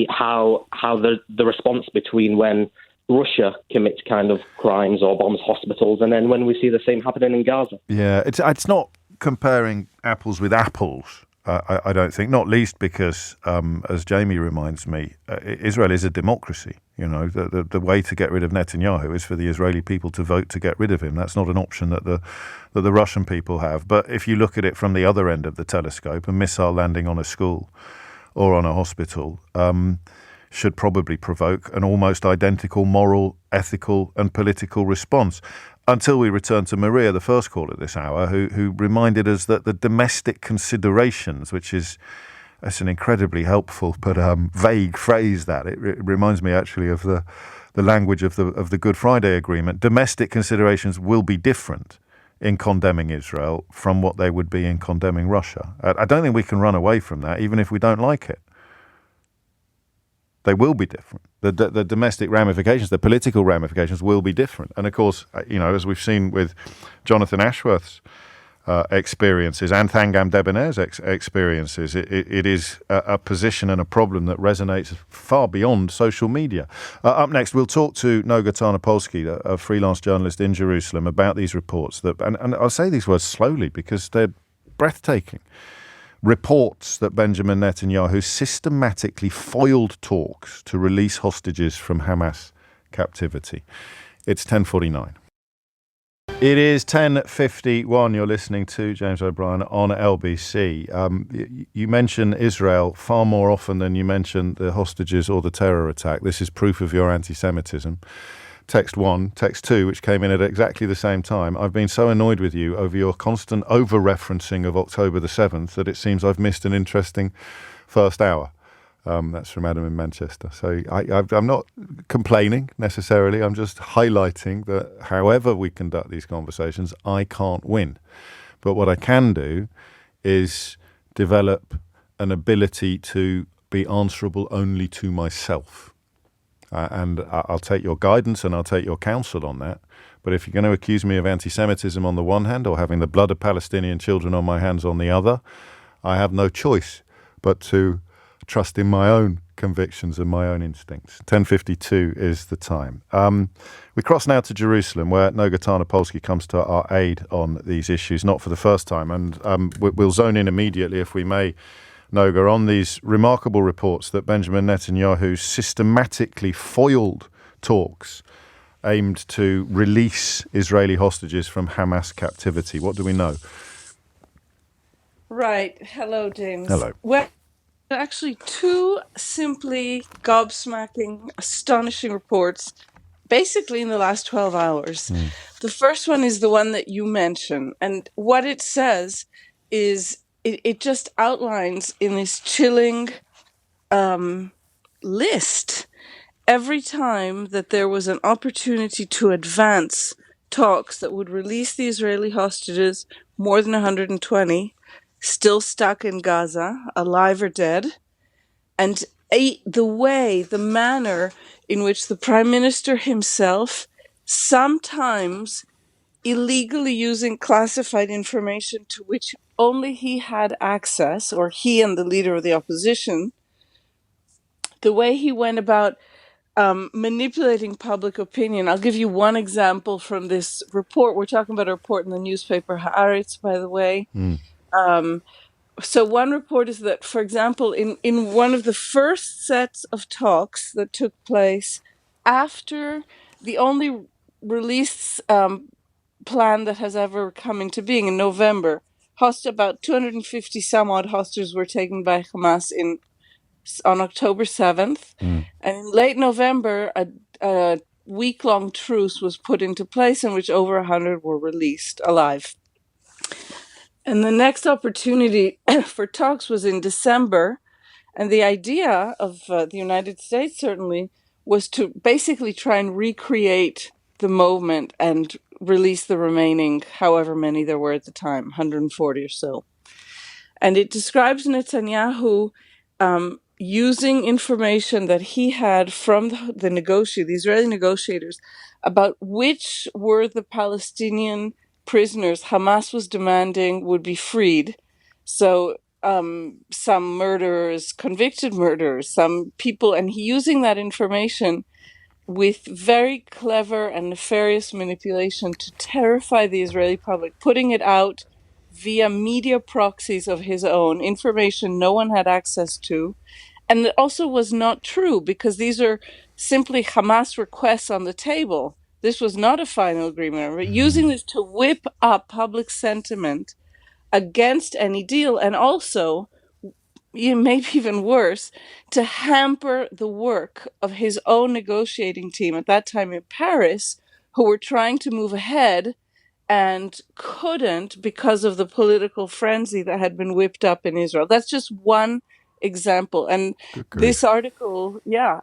how the response between when Russia commits kind of crimes or bombs hospitals, and then when we see the same happening in Gaza. Yeah, it's not comparing apples with apples, I don't think, not least because, as Jamie reminds me, Israel is a democracy. The way to get rid of Netanyahu is for the Israeli people to vote to get rid of him. That's not an option that the Russian people have. But if you look at it from the other end of the telescope, a missile landing on a school or on a hospital should probably provoke an almost identical moral, ethical and political response. Until we return to Maria, the first caller this hour, who reminded us that the domestic considerations, which is that's an incredibly helpful but vague phrase, that it reminds me actually of the language of the Good Friday Agreement. Domestic considerations will be different in condemning Israel from what they would be in condemning Russia. I don't think we can run away from that, even if we don't like it. They will be different. The domestic ramifications, the political ramifications will be different. And of course, as we've seen with Jonathan Ashworth's experiences and Thangam Debonair's experiences, it is a position and a problem that resonates far beyond social media. Up next, we'll talk to Noga Tarnopolsky, a freelance journalist in Jerusalem, about these reports. And I'll say these words slowly because they're breathtaking. Reports that Benjamin Netanyahu systematically foiled talks to release hostages from Hamas captivity. It's 10:49. It is 10:51. You're listening to James O'Brien on LBC. You mention Israel far more often than you mention the hostages or the terror attack. This is proof of your anti-Semitism. Text 1, text 2, which came in at exactly the same time. I've been so annoyed with you over your constant over-referencing of October the 7th that it seems I've missed an interesting first hour. That's from Adam in Manchester. So I'm not complaining necessarily. I'm just highlighting that however we conduct these conversations, I can't win. But what I can do is develop an ability to be answerable only to myself. And I'll take your guidance and I'll take your counsel on that. But if you're going to accuse me of anti-Semitism on the one hand or having the blood of Palestinian children on my hands on the other, I have no choice but to trust in my own convictions and my own instincts. 10:52 is the time. We cross now to Jerusalem, where Noga Tarnopolsky comes to our aid on these issues, not for the first time. And we'll zone in immediately, if we may, Noga, on these remarkable reports that Benjamin Netanyahu systematically foiled talks aimed to release Israeli hostages from Hamas captivity. What do we know? Right. Hello, James. Hello. Well, actually, two simply gobsmacking, astonishing reports, basically in the last 12 hours. The first one is the one that you mentioned. And what it says is it just outlines in this chilling list every time that there was an opportunity to advance talks that would release the Israeli hostages, more than 120, still stuck in Gaza, alive or dead, and the manner in which the Prime Minister himself, sometimes illegally using classified information to which only he had access, or he and the leader of the opposition, the way he went about manipulating public opinion. I'll give you one example from this report. We're talking about a report in the newspaper Haaretz, by the way. So one report is that, for example, in one of the first sets of talks that took place after the only release plan that has ever come into being in November, about 250 some odd hostages were taken by Hamas on October 7th. And in late November, a week-long truce was put into place in which over 100 were released alive. And the next opportunity for talks was in December. And the idea of the United States, certainly, was to basically try and recreate the moment and release the remaining, however many there were at the time, 140 or so. And it describes Netanyahu using information that he had from the Israeli negotiators about which were the Palestinian prisoners Hamas was demanding would be freed. So some murderers, convicted murderers, some people, and he using that information with very clever and nefarious manipulation to terrify the Israeli public, putting it out via media proxies of his own, information no one had access to. And it also was not true, because these are simply Hamas requests on the table. This was not a final agreement. Using this to whip up public sentiment against any deal, and also, maybe even worse, to hamper the work of his own negotiating team at that time in Paris, who were trying to move ahead and couldn't because of the political frenzy that had been whipped up in Israel. That's just one example. And this article,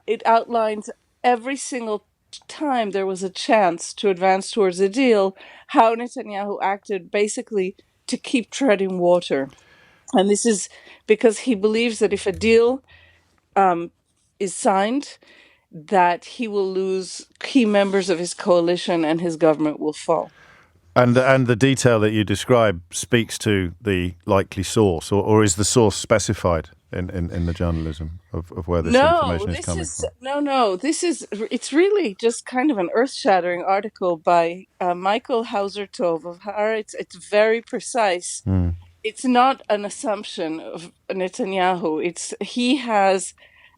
it outlines every single time there was a chance to advance towards a deal, how Netanyahu acted basically to keep treading water. And this is because he believes that if a deal is signed, that he will lose key members of his coalition and his government will fall. And the detail that you describe speaks to the likely source, or is the source specified in the journalism of where this information is coming from? It's really just kind of an earth-shattering article by Michael Hauser-Tov of Haaretz. It's very precise. It's not an assumption of Netanyahu. He has,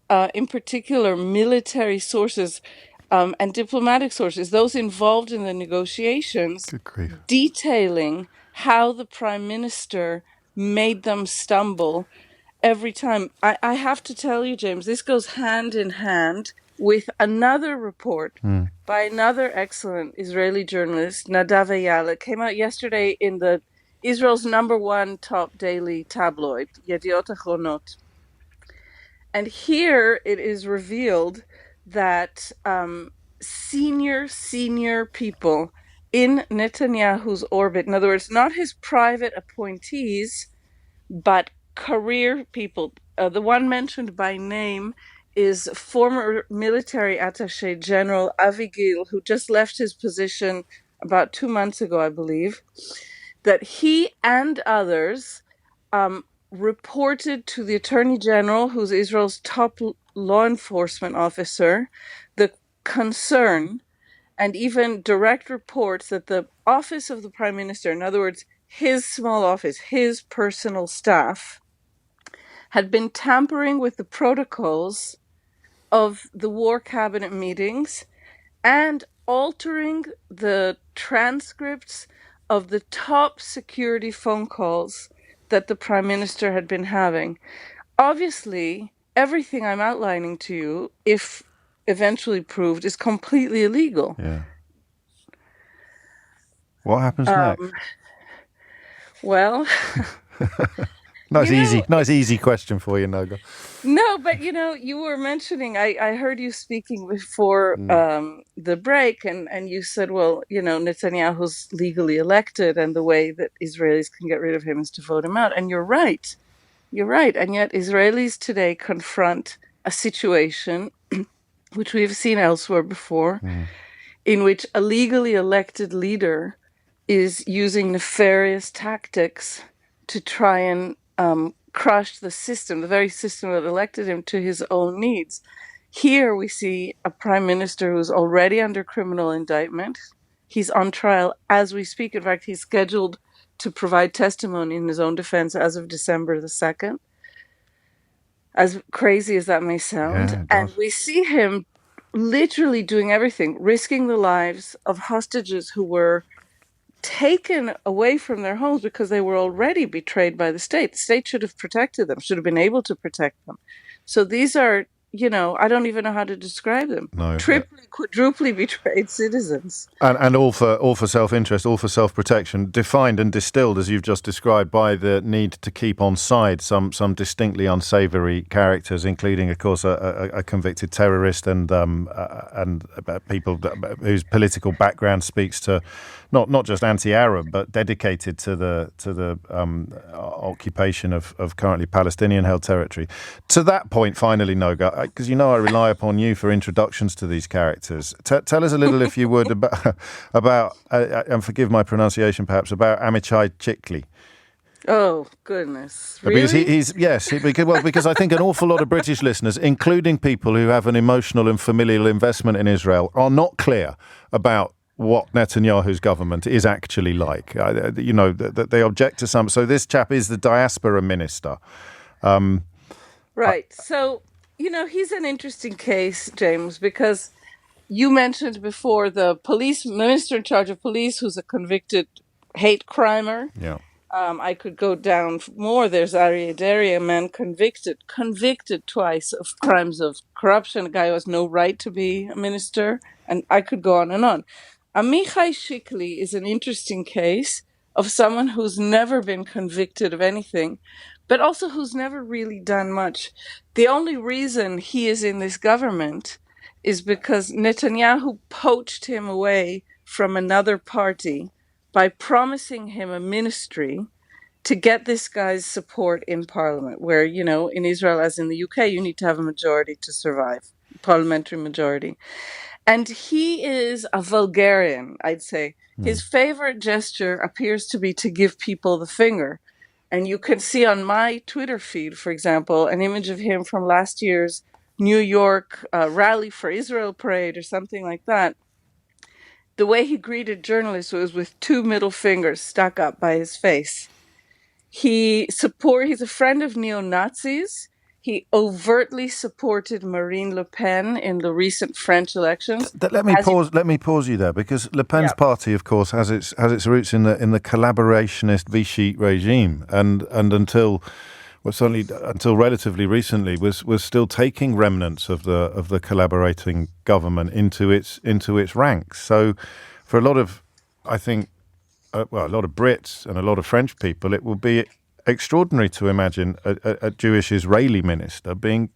in particular, military sources and diplomatic sources, those involved in the negotiations, detailing how the prime minister made them stumble every time. I have to tell you, James, this goes hand in hand with another report by another excellent Israeli journalist, Nadav Eyal. It came out yesterday in Israel's #1 top daily tabloid, Yediot Achronot. And here it is revealed that senior people in Netanyahu's orbit, in other words, not his private appointees, but career people. The one mentioned by name is former military attaché General Avigil, who just left his position about 2 months ago, I believe, that he and others reported to the Attorney General, who's Israel's top law enforcement officer, the concern and even direct reports that the office of the Prime Minister, in other words, his small office, his personal staff, had been tampering with the protocols of the war cabinet meetings and altering the transcripts of the top security phone calls that the Prime Minister had been having. Obviously, everything I'm outlining to you, if eventually proved, is completely illegal. Yeah. What happens next? Well... Nice easy question for you, Noga. No, but you were mentioning, I heard you speaking before the break, and you said, well, Netanyahu's legally elected, and the way that Israelis can get rid of him is to vote him out. And you're right. And yet Israelis today confront a situation, which we've seen elsewhere before, in which a legally elected leader is using nefarious tactics to try and crush the system, the very system that elected him, to his own needs. Here we see a prime minister who's already under criminal indictment. He's on trial as we speak. In fact, he's scheduled to provide testimony in his own defense as of December the 2nd. As crazy as that may sound. Yeah, and we see him literally doing everything, risking the lives of hostages who were taken away from their homes because they were already betrayed by the state. The state should have protected them, should have been able to protect them. So these are, I don't even know how to describe them. No, triply, quadruply betrayed citizens. And all for self-interest, all for self-protection, defined and distilled, as you've just described, by the need to keep on side some distinctly unsavoury characters, including, of course, a convicted terrorist and people whose political background speaks to not just anti-Arab, but dedicated to the occupation of currently Palestinian-held territory. To that point, finally, Noga, because I rely upon you for introductions to these characters. Tell us a little, if you would, about and forgive my pronunciation, perhaps, about Amichai Chikli. Oh, goodness. Really? Because I think an awful lot of British listeners, including people who have an emotional and familial investment in Israel, are not clear about what Netanyahu's government is actually like. They object to some. So this chap is the diaspora minister. Right. So, he's an interesting case, James, because you mentioned before the minister in charge of police, who's a convicted hate crimer. Yeah. I could go down more. There's Aryeh Deri, a man convicted twice of crimes of corruption, a guy who has no right to be a minister, and I could go on and on. Amichai Chikli is an interesting case of someone who's never been convicted of anything, but also who's never really done much. The only reason he is in this government is because Netanyahu poached him away from another party by promising him a ministry to get this guy's support in parliament, where, in Israel, as in the UK, you need to have a majority to survive, parliamentary majority. And he is a vulgarian, I'd say. His favorite gesture appears to be to give people the finger. And you can see on my Twitter feed, for example, an image of him from last year's New York Rally for Israel parade or something like that. The way he greeted journalists was with two middle fingers stuck up by his face. He's a friend of neo-Nazis. He overtly supported Marine Le Pen in the recent French elections. Let me pause you there, because Le Pen's party, of course, has its roots in the collaborationist Vichy regime, and until relatively recently was still taking remnants of the collaborating government into its ranks. So, for a lot of, I think, a lot of Brits and a lot of French people, it will be extraordinary to imagine a Jewish Israeli minister being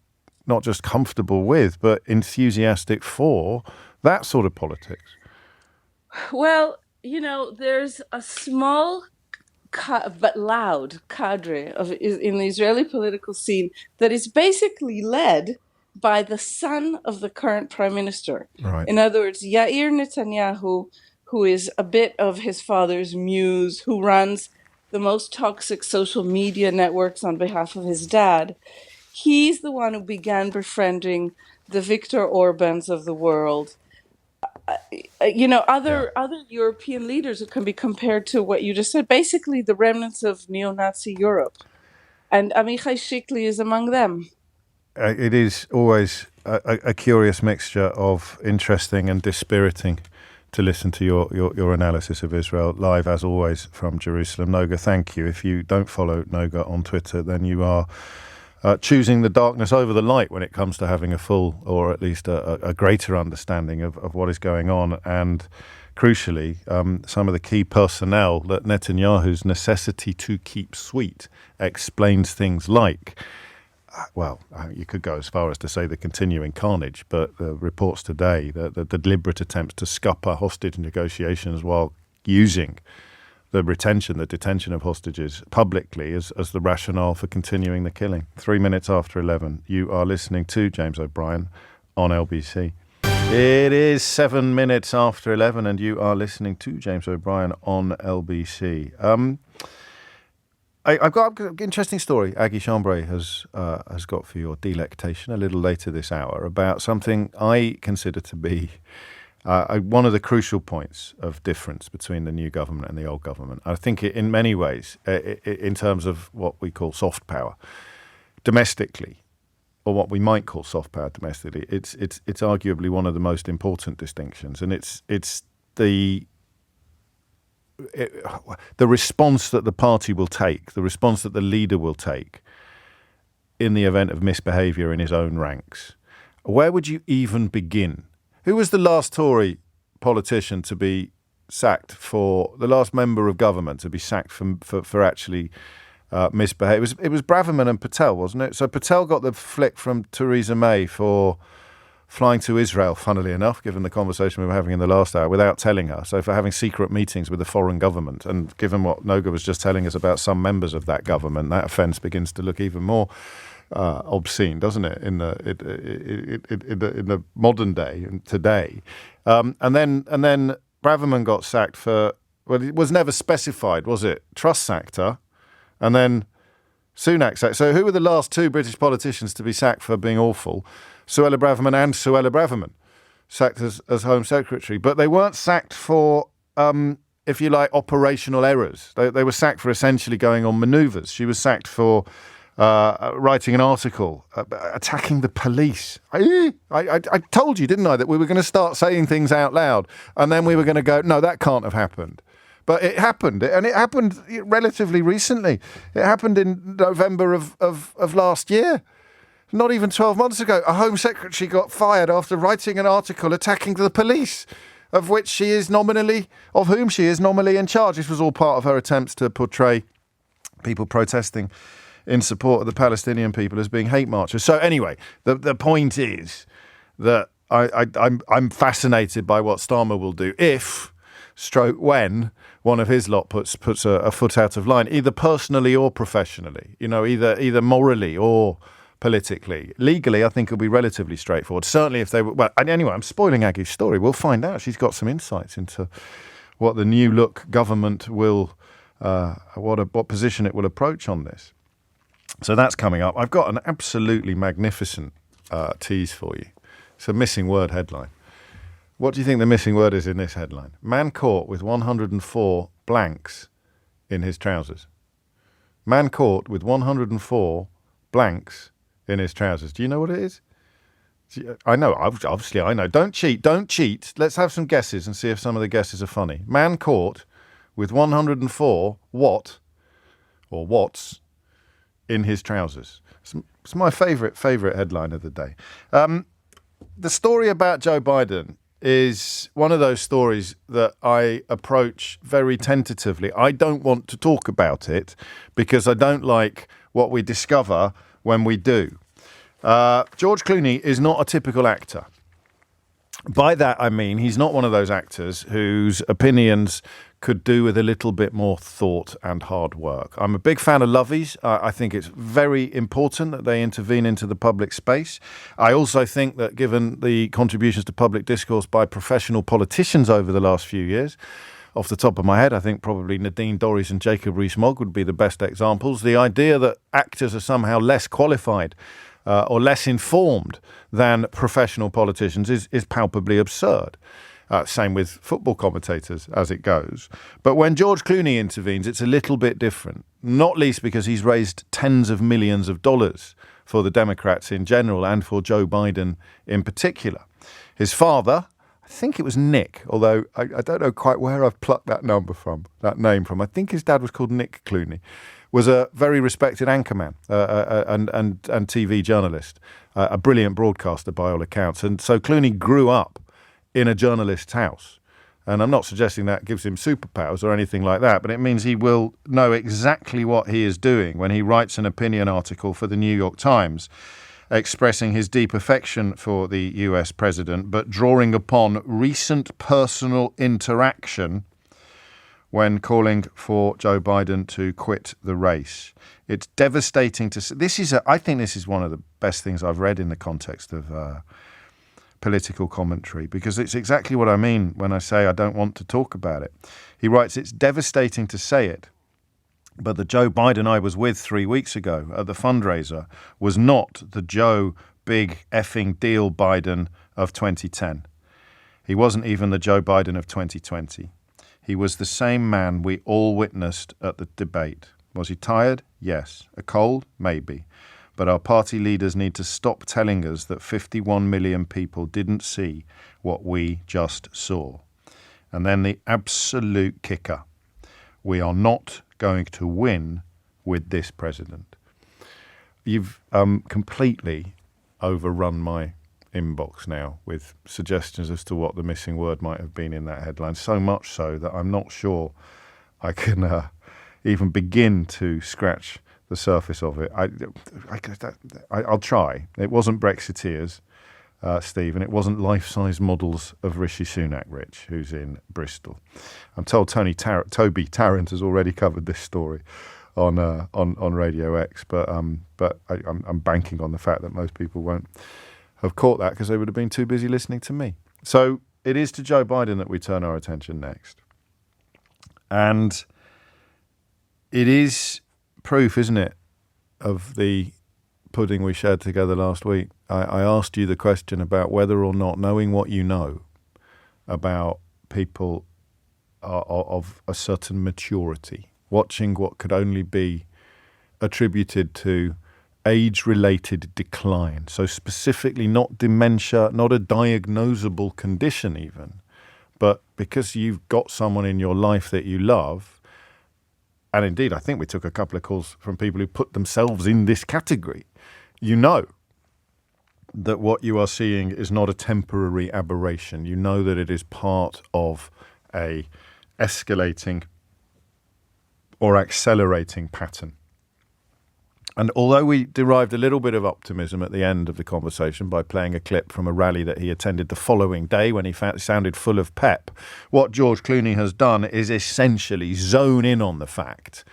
not just comfortable with, but enthusiastic for that sort of politics. Well, there's a small but loud cadre in the Israeli political scene that is basically led by the son of the current prime minister. Right. In other words, Yair Netanyahu, who is a bit of his father's muse, who runs the most toxic social media networks on behalf of his dad. He's the one who began befriending the Viktor Orbans of the world. Other European leaders who can be compared to what you just said, basically the remnants of neo-Nazi Europe. And Amichai Shikli is among them. It is always a curious mixture of interesting and dispiriting to listen to your analysis of Israel live, as always, from Jerusalem. Noga, thank you. If you don't follow Noga on Twitter, then you are choosing the darkness over the light when it comes to having a full, or at least a greater understanding of what is going on. And crucially, some of the key personnel that Netanyahu's necessity to keep sweet explains things like, you could go as far as to say the continuing carnage, but the reports today, the deliberate attempts to scupper hostage negotiations while using the detention of hostages publicly as the rationale for continuing the killing. 3 minutes after 11, you are listening to James O'Brien on LBC. It is 7 minutes after 11, and you are listening to James O'Brien on LBC. I've got an interesting story Aggie Chambray has got for your delectation a little later this hour about something I consider to be one of the crucial points of difference between the new government and the old government. I think in many ways, in terms of what we call soft power domestically, or what we might call soft power domestically, it's arguably one of the most important distinctions, and it's the response that the party will take, the response that the leader will take in the event of misbehaviour in his own ranks. Where would you even begin? Who was the last Tory politician to be sacked the last member of government to be sacked for actually misbehaving? It was Braverman and Patel, wasn't it? So Patel got the flick from Theresa May for flying to Israel, funnily enough, given the conversation we were having in the last hour, without telling her. So for having secret meetings with the foreign government, and given what Noga was just telling us about some members of that government, that offence begins to look even more obscene, doesn't it, in the modern day and today. And then Braverman got sacked for, it was never specified, was it? Truss sacked her, and then Sunak sacked. So who were the last two British politicians to be sacked for being awful? Suella Braverman and Suella Braverman, sacked as Home Secretary. But they weren't sacked for, if you like, operational errors. They were sacked for essentially going on manoeuvres. She was sacked for writing an article, attacking the police. I told you, didn't I, that we were going to start saying things out loud, and then we were going to go, no, that can't have happened. But it happened, and it happened relatively recently. It happened in November of last year. Not even 12 months ago, a Home Secretary got fired after writing an article attacking the police, of whom she is nominally in charge. This was all part of her attempts to portray people protesting in support of the Palestinian people as being hate marchers. So anyway, the point is that I'm fascinated by what Starmer will do if, when one of his lot puts a foot out of line, either personally or professionally. Either morally or politically. Legally, I think it'll be relatively straightforward. Certainly, if they were. Well, anyway, I'm spoiling Aggie's story. We'll find out. She's got some insights into what the new look government will, what position it will approach on this. So that's coming up. I've got an absolutely magnificent tease for you. It's a missing word headline. What do you think the missing word is in this headline? Man caught with 104 blanks in his trousers. Man caught with 104 blanks in his trousers. Do you know what it is? I know, obviously I know. Don't cheat. Let's have some guesses and see if some of the guesses are funny. Man caught with 104 what's in his trousers. It's my favourite headline of the day. The story about Joe Biden is one of those stories that I approach very tentatively. I don't want to talk about it because I don't like what we discover when we do. George Clooney is not a typical actor. By that, I mean he's not one of those actors whose opinions could do with a little bit more thought and hard work. I'm a big fan of lovies. I think it's very important that they intervene into the public space. I also think that given the contributions to public discourse by professional politicians over the last few years, off the top of my head, I think probably Nadine Dorries and Jacob Rees-Mogg would be the best examples. The idea that actors are somehow less qualified or less informed than professional politicians is palpably absurd. Same with football commentators as it goes. But when George Clooney intervenes, it's a little bit different, not least because he's raised tens of millions of dollars for the Democrats in general and for Joe Biden in particular. His father, I think it was Nick, although I don't know quite where I've plucked that name from. I think his dad was called Nick Clooney, was a very respected anchorman and TV journalist, a brilliant broadcaster by all accounts. And so Clooney grew up in a journalist's house. And I'm not suggesting that gives him superpowers or anything like that, but it means he will know exactly what he is doing when he writes an opinion article for the New York Times expressing his deep affection for the US president, but drawing upon recent personal interaction when calling for Joe Biden to quit the race. It's devastating to see. I think this is one of the best things I've read in the context of political commentary, because it's exactly what I mean when I say I don't want to talk about it. He writes, it's devastating to say it, but the Joe Biden I was with 3 weeks ago at the fundraiser was not the Joe big effing deal Biden of 2010. He wasn't even the Joe Biden of 2020. He was the same man we all witnessed at the debate. Was he tired? Yes. A cold? Maybe. But our party leaders need to stop telling us that 51 million people didn't see what we just saw. And then the absolute kicker. We are not going to win with this president. You've completely overrun my inbox now with suggestions as to what the missing word might have been in that headline. So much so that I'm not sure I can even begin to scratch the surface of it. I'll try. It wasn't Brexiteers, Steve, and it wasn't life-size models of Rishi Sunak, Rich, who's in Bristol. I'm told Toby Tarrant has already covered this story on Radio X, but I'm banking on the fact that most people won't have caught that because they would have been too busy listening to me. So it is to Joe Biden that we turn our attention next. And it is proof, isn't it, of the pudding we shared together last week. I asked you the question about whether or not, knowing what you know about people of a certain maturity, watching what could only be attributed to age-related decline, so specifically not dementia, not a diagnosable condition even, but because you've got someone in your life that you love. And indeed, I think we took a couple of calls from people who put themselves in this category. You know that what you are seeing is not a temporary aberration. You know that it is part of a escalating or accelerating pattern. And although we derived a little bit of optimism at the end of the conversation by playing a clip from a rally that he attended the following day when he sounded full of pep, what George Clooney has done is essentially zone in on the fact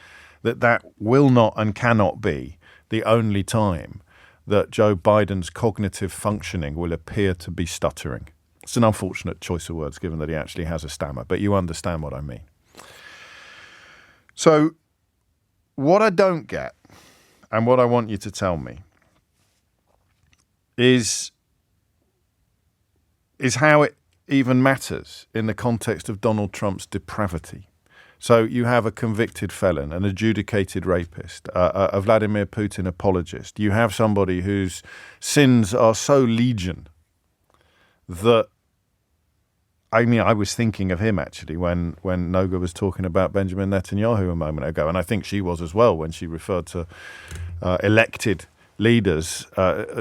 that that will not and cannot be the only time that Joe Biden's cognitive functioning will appear to be stuttering. It's an unfortunate choice of words given that he actually has a stammer, but you understand what I mean. So what I don't get, and what I want you to tell me, is how it even matters in the context of Donald Trump's depravity. So you have a convicted felon, an adjudicated rapist, a Vladimir Putin apologist. You have somebody whose sins are so legion that, I mean, I was thinking of him actually when Noga was talking about Benjamin Netanyahu a moment ago, and I think she was as well when she referred to elected leaders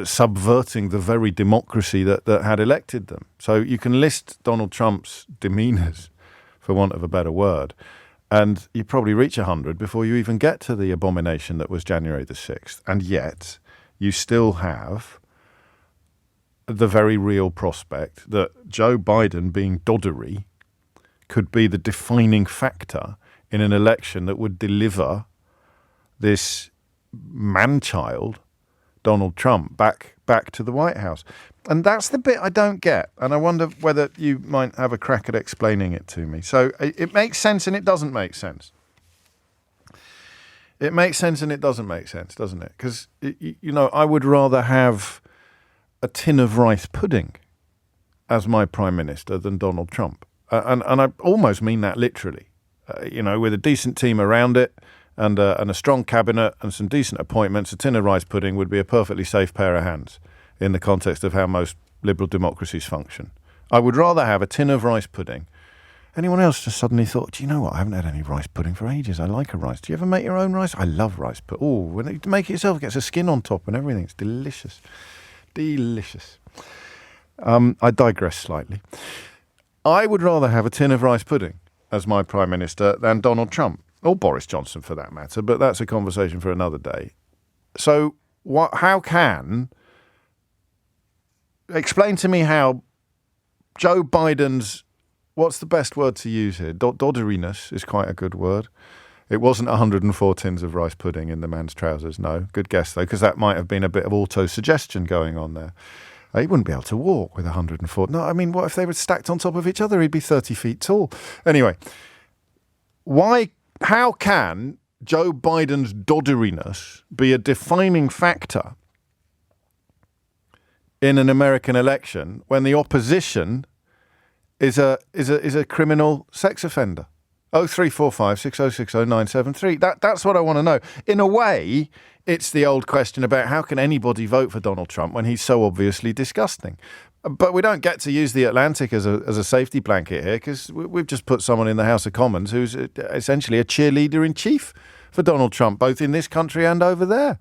subverting the very democracy that had elected them. So you can list Donald Trump's demeanours, for want of a better word, and you probably reach 100 before you even get to the abomination that was January the 6th. And yet you still have the very real prospect that Joe Biden being doddery could be the defining factor in an election that would deliver this man-child, Donald Trump, back to the White House. And that's the bit I don't get. And I wonder whether you might have a crack at explaining it to me. So it makes sense and it doesn't make sense. It makes sense and it doesn't make sense, doesn't it? Because, you know, I would rather have a tin of rice pudding as my prime minister than Donald Trump. And I almost mean that literally. You know, with a decent team around it and a strong cabinet and some decent appointments, a tin of rice pudding would be a perfectly safe pair of hands in the context of how most liberal democracies function. I would rather have a tin of rice pudding. Anyone else just suddenly thought, do you know what? I haven't had any rice pudding for ages. I like a rice. Do you ever make your own rice? I love rice pudding. Oh, when you make it yourself, it gets a skin on top and everything. It's delicious. Delicious. I digress slightly. I would rather have a tin of rice pudding as my prime minister than Donald Trump, or Boris Johnson for that matter, but that's a conversation for another day. So how can... Explain to me how Joe Biden's, what's the best word to use here? Dodderiness is quite a good word. It wasn't 104 tins of rice pudding in the man's trousers, no. Good guess, though, because that might have been a bit of auto-suggestion going on there. He wouldn't be able to walk with 104. No, I mean, what if they were stacked on top of each other? He'd be 30 feet tall. Anyway, how can Joe Biden's dodderiness be a defining factor in an American election when the opposition is a criminal sex offender? 0345 6060 973. That's what I want to know. In a way, it's the old question about how can anybody vote for Donald Trump when he's so obviously disgusting. But we don't get to use the Atlantic as a safety blanket here because we've just put someone in the House of Commons who's essentially a cheerleader in chief for Donald Trump, both in this country and over there.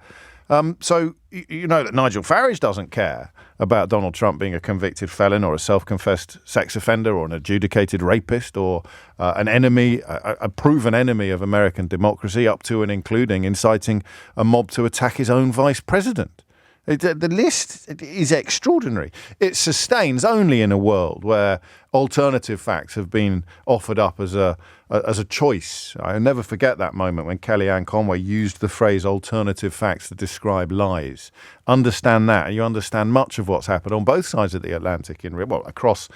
So you know that Nigel Farage doesn't care about Donald Trump being a convicted felon or a self-confessed sex offender or an adjudicated rapist or an enemy, a proven enemy of American democracy, up to and including inciting a mob to attack his own vice president. The list is extraordinary. It sustains only in a world where alternative facts have been offered up as a choice. I'll never forget that moment when Kellyanne Conway used the phrase alternative facts to describe lies. Understand that, and you understand much of what's happened on both sides of the Atlantic, across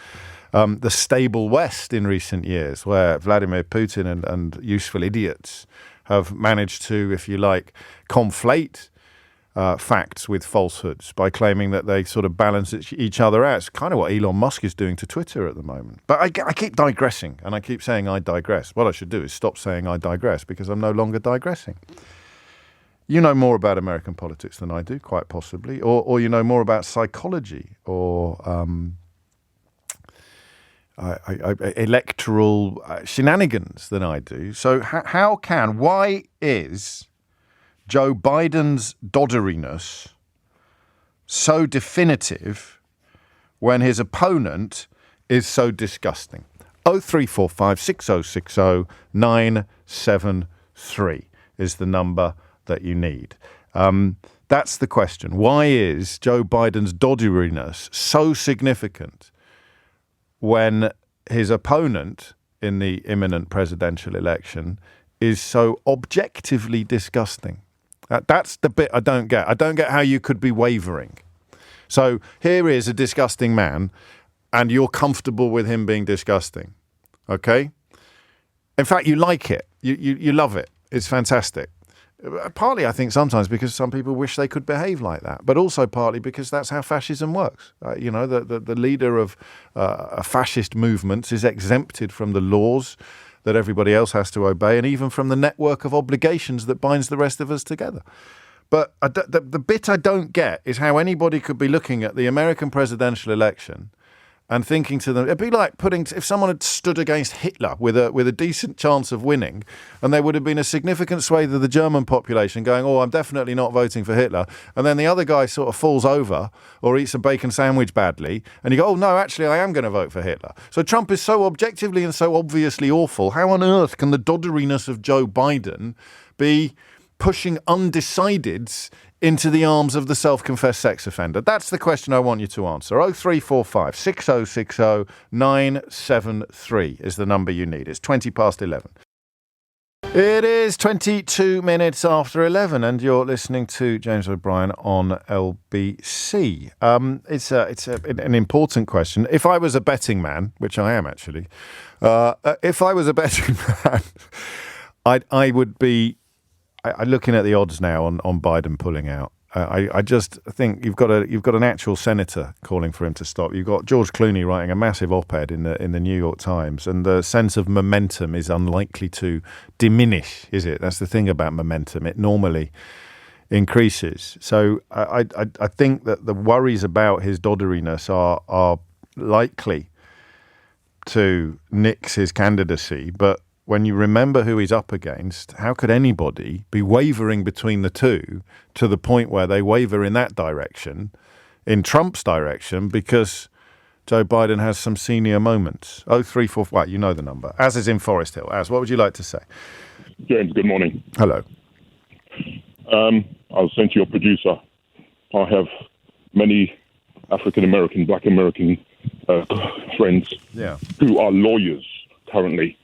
the stable West in recent years, where Vladimir Putin and useful idiots have managed to, if you like, conflate facts with falsehoods by claiming that they sort of balance each other out. It's kind of what Elon Musk is doing to Twitter at the moment. But I keep digressing, and I keep saying I digress. What I should do is stop saying I digress because I'm no longer digressing. You know more about American politics than I do, quite possibly, or you know more about psychology or electoral shenanigans than I do. So why is Joe Biden's dodderiness so definitive when his opponent is so disgusting? 0345 6060 973 is the number that you need. That's the question. Why is Joe Biden's dodderiness so significant when his opponent in the imminent presidential election is so objectively disgusting? That's the bit I don't get. I don't get how you could be wavering. So here is a disgusting man, and you're comfortable with him being disgusting. Okay? In fact, you like it. You love it. It's fantastic. Partly, I think, sometimes because some people wish they could behave like that, but also partly because that's how fascism works. The leader of a fascist movement is exempted from the laws that everybody else has to obey, and even from the network of obligations that binds the rest of us together. But the bit I don't get is how anybody could be looking at the American presidential election and thinking to them, it'd be like if someone had stood against Hitler with a decent chance of winning, and there would have been a significant swathe of the German population going, oh, I'm definitely not voting for Hitler. And then the other guy sort of falls over or eats a bacon sandwich badly. And you go, oh, no, actually, I am going to vote for Hitler. So Trump is so objectively and so obviously awful. How on earth can the dodderiness of Joe Biden be pushing undecideds into the arms of the self-confessed sex offender? That's the question I want you to answer. 0345 6060 973 is the number you need. It's 20 past 11. It is 22 minutes after 11, and you're listening to James O'Brien on LBC. It's an important question. If I was a betting man, which I am actually, if I was a betting man, I would be looking at the odds now on Biden pulling out. I just think you've got an actual senator calling for him to stop. You've got George Clooney writing a massive op-ed in the New York Times, and the sense of momentum is unlikely to diminish, is it? That's the thing about momentum; it normally increases. So I think that the worries about his dodderiness are likely to nix his candidacy, but when you remember who he's up against, how could anybody be wavering between the two to the point where they waver in that direction, in Trump's direction, because Joe Biden has some senior moments? 0344, well, you know the number. Az is in Forest Hill. Az, what would you like to say? James, good morning. Hello. I was saying to your producer, I have many African-American, Black American friends who are lawyers currently.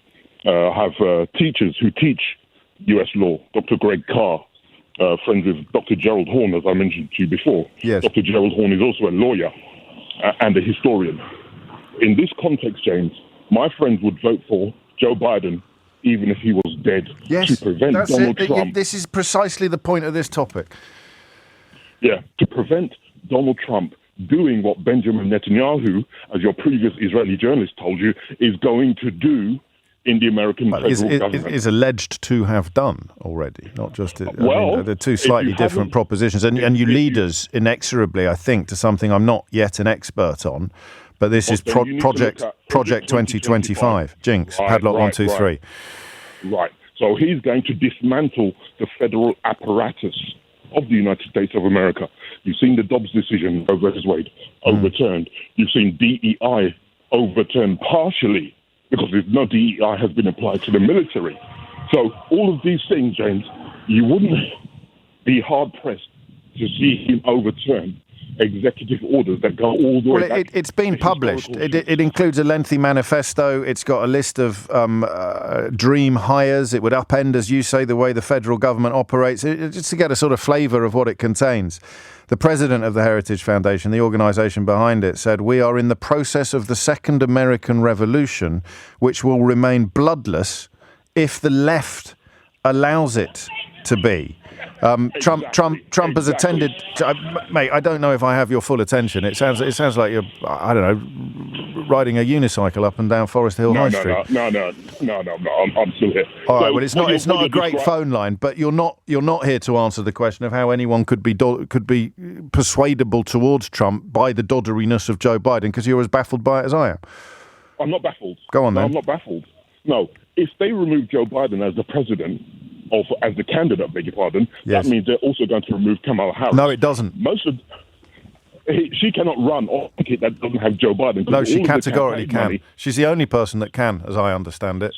Have teachers who teach U.S. law. Dr. Greg Carr, friends with Dr. Gerald Horne, as I mentioned to you before. Yes. Dr. Gerald Horne is also a lawyer and a historian. In this context, James, my friends would vote for Joe Biden even if he was dead to prevent Donald Trump. This is precisely the point of this topic. Yeah, to prevent Donald Trump doing what Benjamin Netanyahu, as your previous Israeli journalist told you, is going to do in the American federal government. Is alleged to have done already, not just... they're two slightly different propositions. And you lead us inexorably, I think, to something I'm not yet an expert on, but this is Project 2025. Jinx, Padlock 123. Right. So he's going to dismantle the federal apparatus of the United States of America. You've seen the Dobbs decision over Roe v. Wade overturned. You've seen DEI overturned partially, because no DEI has been applied to the military. So all of these things, James, you wouldn't be hard-pressed to see him overturn executive orders that go all the way back. It's been published. It includes a lengthy manifesto. It's got a list of dream hires. It would upend, as you say, the way the federal government operates, just to get a sort of flavour of what it contains. The president of the Heritage Foundation, the organisation behind it, said, "We are in the process of the Second American Revolution, which will remain bloodless if the left allows it to be." Trump has attended. Mate, I don't know if I have your full attention. It sounds like you're, I don't know, riding a unicycle up and down Forest Hill High Street. No, I'm still here. All right. Well, it's not a great phone line, but you're not here to answer the question of how anyone could be persuadable towards Trump by the dodderiness of Joe Biden, because you're as baffled by it as I am. I'm not baffled. Go on then. I'm not baffled. No, if they remove Joe Biden as the president, or as the candidate, beg your pardon, that means they're also going to remove Kamala Harris. No, it doesn't. She cannot run or ticket that doesn't have Joe Biden. No, she categorically can. She's the only person that can, as I understand it.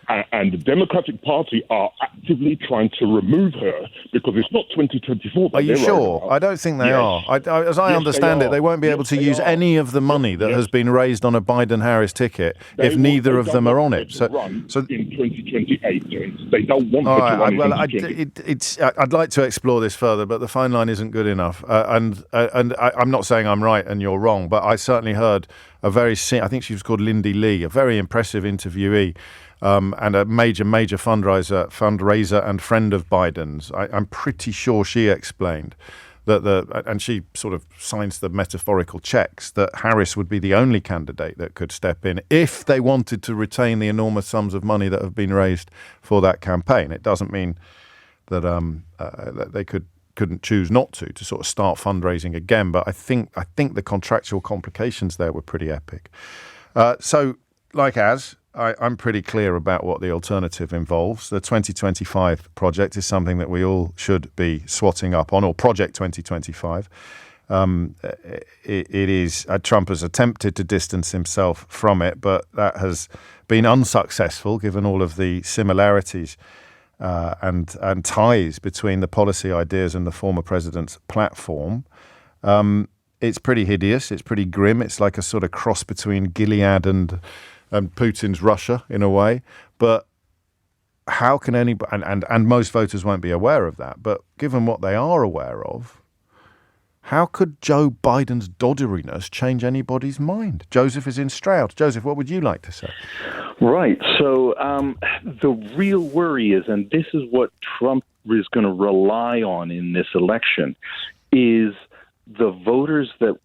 And the Democratic Party are actively trying to remove her because it's not 2024. Are you sure? I don't think they are. As I understand it, they won't be able to use any of the money that has been raised on a Biden-Harris ticket if neither of them are on it. So in 2028, they don't want her to run in 2028. I'd like to explore this further, but the phone line isn't good enough. And I'm not saying I'm right and you're wrong, but I certainly heard I think she was called Lindy Lee, a very impressive interviewee. And a major fundraiser and friend of Biden's. I'm pretty sure she explained that and she sort of signs the metaphorical checks, that Harris would be the only candidate that could step in if they wanted to retain the enormous sums of money that have been raised for that campaign. It doesn't mean that that they couldn't choose not to sort of start fundraising again, but I think the contractual complications there were pretty epic. So, I'm pretty clear about what the alternative involves. The 2025 project is something that we all should be swatting up on, or Project 2025. It is Trump has attempted to distance himself from it, but that has been unsuccessful given all of the similarities and ties between the policy ideas and the former president's platform. It's pretty hideous. It's pretty grim. It's like a sort of cross between Gilead and Putin's Russia in a way. But how can anybody, and most voters won't be aware of that, but given what they are aware of, how could Joe Biden's dodderiness change anybody's mind? Joseph is in Stroud. Joseph, what would you like to say? Right. So the real worry is, and this is what Trump is going to rely on in this election, is the voters that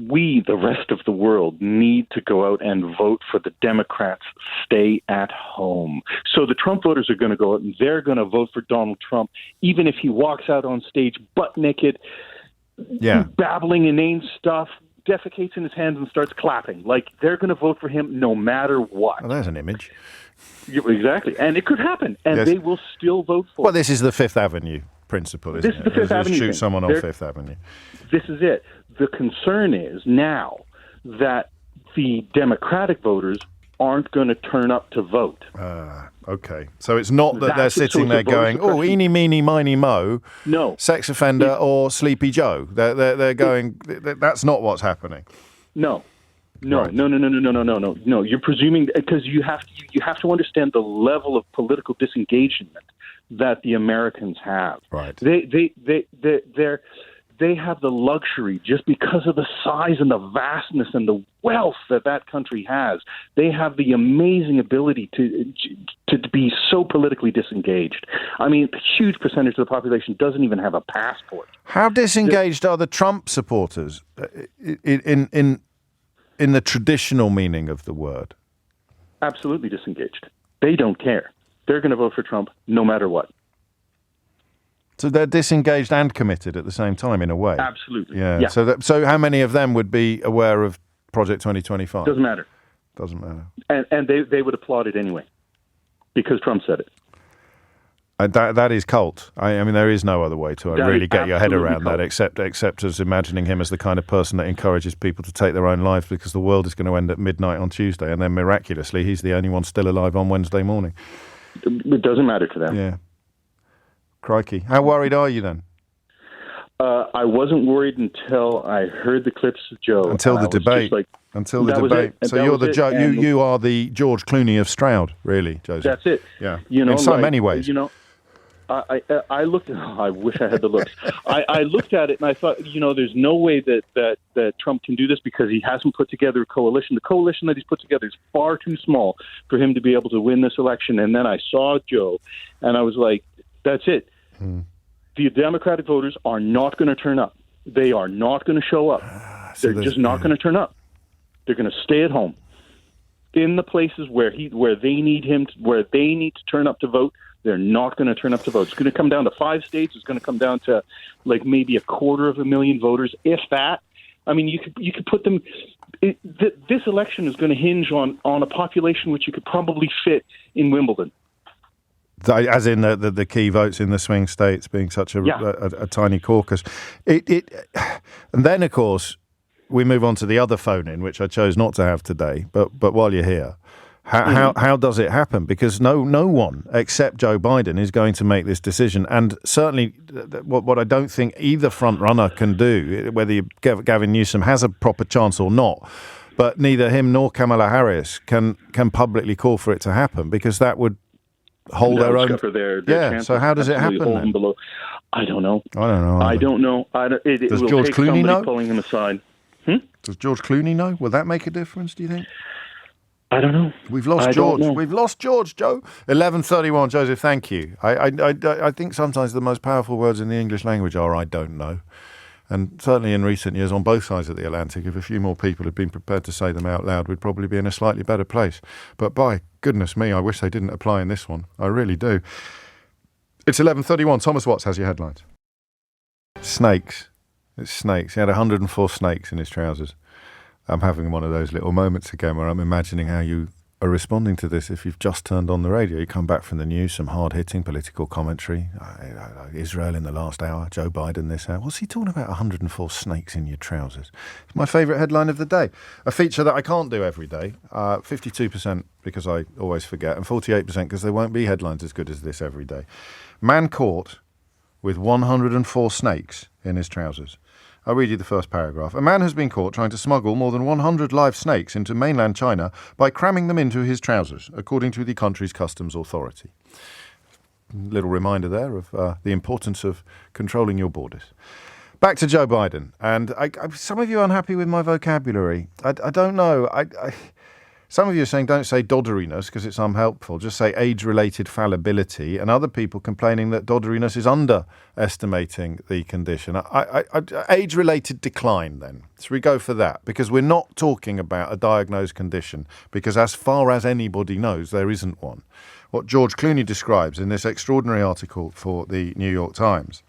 we, the rest of the world, need to go out and vote for the Democrats stay at home. So the Trump voters are going to go out and they're going to vote for Donald Trump, even if he walks out on stage butt naked, babbling inane stuff, defecates in his hands and starts clapping. Like, they're going to vote for him no matter what. Well, there's an image. Exactly. And it could happen. And they will still vote for him. Well, this is the Fifth Avenue principle, isn't it? This is the Fifth Avenue shoot thing. someone on Fifth Avenue. This is it. The concern is now that the Democratic voters aren't going to turn up to vote. Okay. So it's not that they're sitting there going, oh, eeny, meeny, miny, mo, no, sex offender or Sleepy Joe. They're going, that's not what's happening. No. No. You're presuming, because you have to understand the level of political disengagement that the Americans have. Right. They have the luxury, just because of the size and the vastness and the wealth that country has. They have the amazing ability to be so politically disengaged. I mean, a huge percentage of the population doesn't even have a passport. How disengaged are the Trump supporters in the traditional meaning of the word? Absolutely disengaged. They don't care. They're going to vote for Trump no matter what. So they're disengaged and committed at the same time, in a way. Absolutely. Yeah. So how many of them would be aware of Project 2025? Doesn't matter. Doesn't matter. And they would applaud it anyway, because Trump said it. That is cult. I mean, there is no other way to really get your head around cult. that, except as imagining him as the kind of person that encourages people to take their own lives because the world is going to end at midnight on Tuesday, and then miraculously he's the only one still alive on Wednesday morning. It doesn't matter to them. Yeah. Crikey. How worried are you then? I wasn't worried until I heard the clips of Joe. Until the debate. Until the debate. So you're the Joe. You are the George Clooney of Stroud, really, Joseph. That's it. Yeah. In so many ways. I looked at. I wish I had the looks. I looked at it and I thought, there's no way that Trump can do this, because he hasn't put together a coalition. The coalition that he's put together is far too small for him to be able to win this election. And then I saw Joe, and I was like, that's it. The Democratic voters are not going to turn up. They are not going to show up. They're just not going to turn up. They're going to stay at home in the places where they need to turn up to vote. They're not going to turn up to vote. It's going to come down to 5 states. It's going to come down to like maybe 250,000 voters, if that. I mean, you could put them. This election is going to hinge on a population which you could probably fit in Wimbledon. As in the key votes in the swing states being such a tiny caucus. And then, of course, we move on to the other phone-in, which I chose not to have today. But while you're here, How does it happen? Because no one except Joe Biden is going to make this decision. And certainly what I don't think either front runner can do, whether Gavin Newsom has a proper chance or not, but neither him nor Kamala Harris can publicly call for it to happen, because that would hold their own. So how does it happen then? I don't know. I don't know. Does George Clooney know? Pulling him aside. Does George Clooney know? Will that make a difference, do you think? I don't know. We've lost George. We've lost George, Joe. 11:31, Joseph, thank you. I think sometimes the most powerful words in the English language are "I don't know." And certainly in recent years, on both sides of the Atlantic, if a few more people had been prepared to say them out loud, we'd probably be in a slightly better place. But by goodness me, I wish they didn't apply in this one. I really do. It's 11:31. Thomas Watts has your headlines. Snakes. It's snakes. He had 104 snakes in his trousers. I'm having one of those little moments again where I'm imagining how you are responding to this if you've just turned on the radio. You come back from the news, some hard-hitting political commentary. Israel in the last hour, Joe Biden this hour. What's he talking about 104 snakes in your trousers? It's my favourite headline of the day. A feature that I can't do every day. 52% because I always forget, and 48% because there won't be headlines as good as this every day. Man caught with 104 snakes in his trousers. I'll read you the first paragraph. A man has been caught trying to smuggle more than 100 live snakes into mainland China by cramming them into his trousers, according to the country's customs authority. Little reminder there of the importance of controlling your borders. Back to Joe Biden. And some of you are unhappy with my vocabulary. I don't know. Some of you are saying don't say dodderiness because it's unhelpful. Just say age-related fallibility, and other people complaining that dodderiness is underestimating the condition. Age-related decline, then. So we go for that, because we're not talking about a diagnosed condition, because as far as anybody knows, there isn't one. What George Clooney describes in this extraordinary article for the New York Times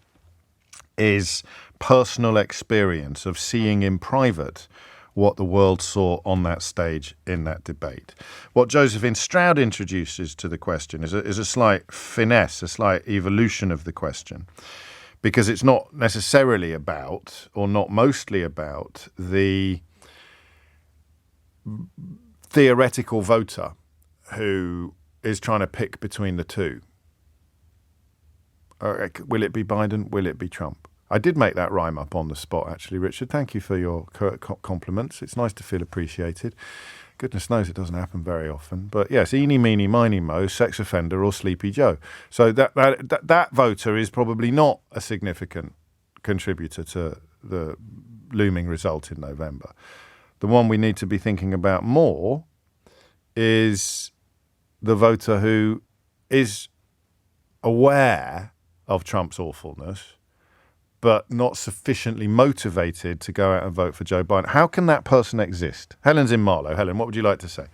is personal experience of seeing in private what the world saw on that stage in that debate. What Josephine Stroud introduces to the question is a slight finesse, a slight evolution of the question, because it's not necessarily about, or not mostly about, the theoretical voter who is trying to pick between the two. Will it be Biden? Will it be Trump? I did make that rhyme up on the spot, actually, Richard. Thank you for your compliments. It's nice to feel appreciated. Goodness knows it doesn't happen very often. But yes, eeny, meeny, miny, mo, sex offender or Sleepy Joe. So that voter is probably not a significant contributor to the looming result in November. The one we need to be thinking about more is the voter who is aware of Trump's awfulness, but not sufficiently motivated to go out and vote for Joe Biden. How can that person exist? Helen's in Marlow. Helen, what would you like to say?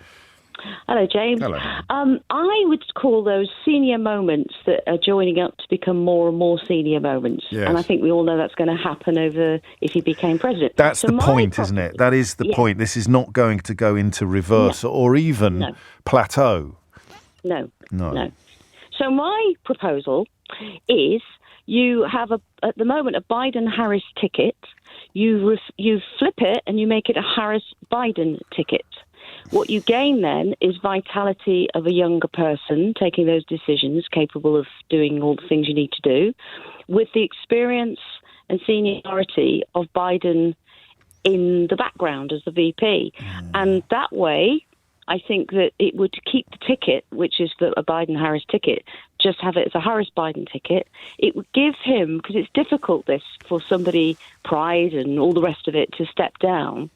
Hello, James. Hello. I would call those senior moments that are joining up to become more and more senior moments. Yes. And I think we all know that's going to happen over if he became president. That's the point, isn't it? That is the point. This is not going to go into reverse or even plateau. No. So my proposal is you have, at the moment, a Biden-Harris ticket. You flip it and you make it a Harris-Biden ticket. What you gain then is vitality of a younger person taking those decisions, capable of doing all the things you need to do, with the experience and seniority of Biden in the background as the VP. And that way, I think that it would keep the ticket, which is a Biden-Harris ticket, just have it as a Harris-Biden ticket. It would give him, because it's difficult for somebody, pride and all the rest of it, to step down,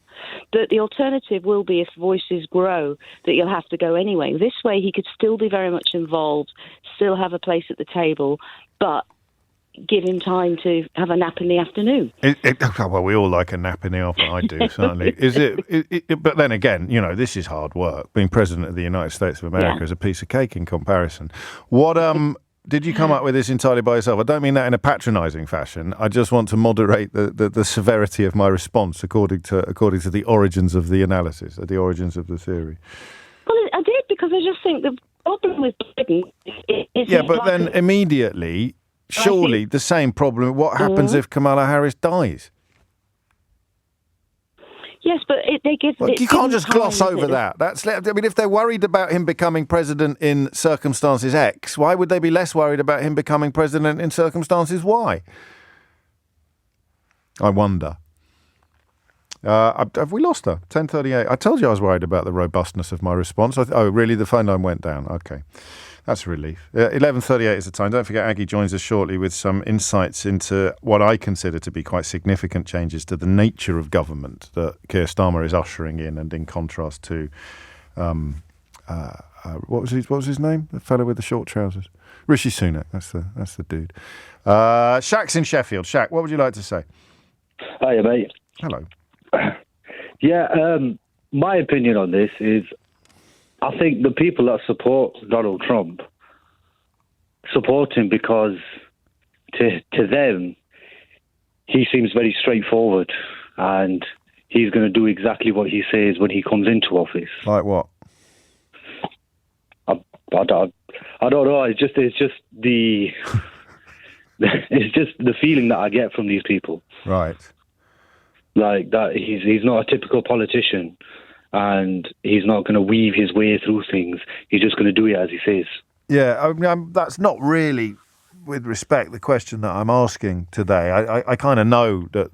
that the alternative will be, if voices grow, that you'll have to go anyway. This way he could still be very much involved, still have a place at the table, but give him time to have a nap in the afternoon. Well, we all like a nap in the afternoon. I do, certainly. But then again, this is hard work. Being president of the United States of America is a piece of cake in comparison. What did you come up with this entirely by yourself? I don't mean that in a patronising fashion. I just want to moderate the severity of my response according to the origins of the analysis, the origins of the theory. Well, I did, because I just think the problem with Biden is... Yeah, but then immediately... Surely the same problem. What happens if Kamala Harris dies? Yes, but they give. Well, you can't just gloss over that. I mean, if they're worried about him becoming president in circumstances X, why would they be less worried about him becoming president in circumstances Y? I wonder. Have we lost her? 10:38. I told you I was worried about the robustness of my response. Oh, really? The phone line went down. Okay. That's a relief. 11:38 is the time. Don't forget, Aggie joins us shortly with some insights into what I consider to be quite significant changes to the nature of government that Keir Starmer is ushering in, and in contrast to what was his name? The fellow with the short trousers, Rishi Sunak. That's the dude. Shaq's in Sheffield. Shaq, what would you like to say? Hiya, mate. Hello. Yeah, my opinion on this is, I think the people that support Donald Trump support him because to them he seems very straightforward, and he's going to do exactly what he says when he comes into office. Like what? I don't know. It's just the it's just the feeling that I get from these people. Right. Like that he's not a typical politician, and he's not going to weave his way through things. He's just going to do it as he says. Yeah, I mean, that's not really, with respect, the question that I'm asking today. I kind of know that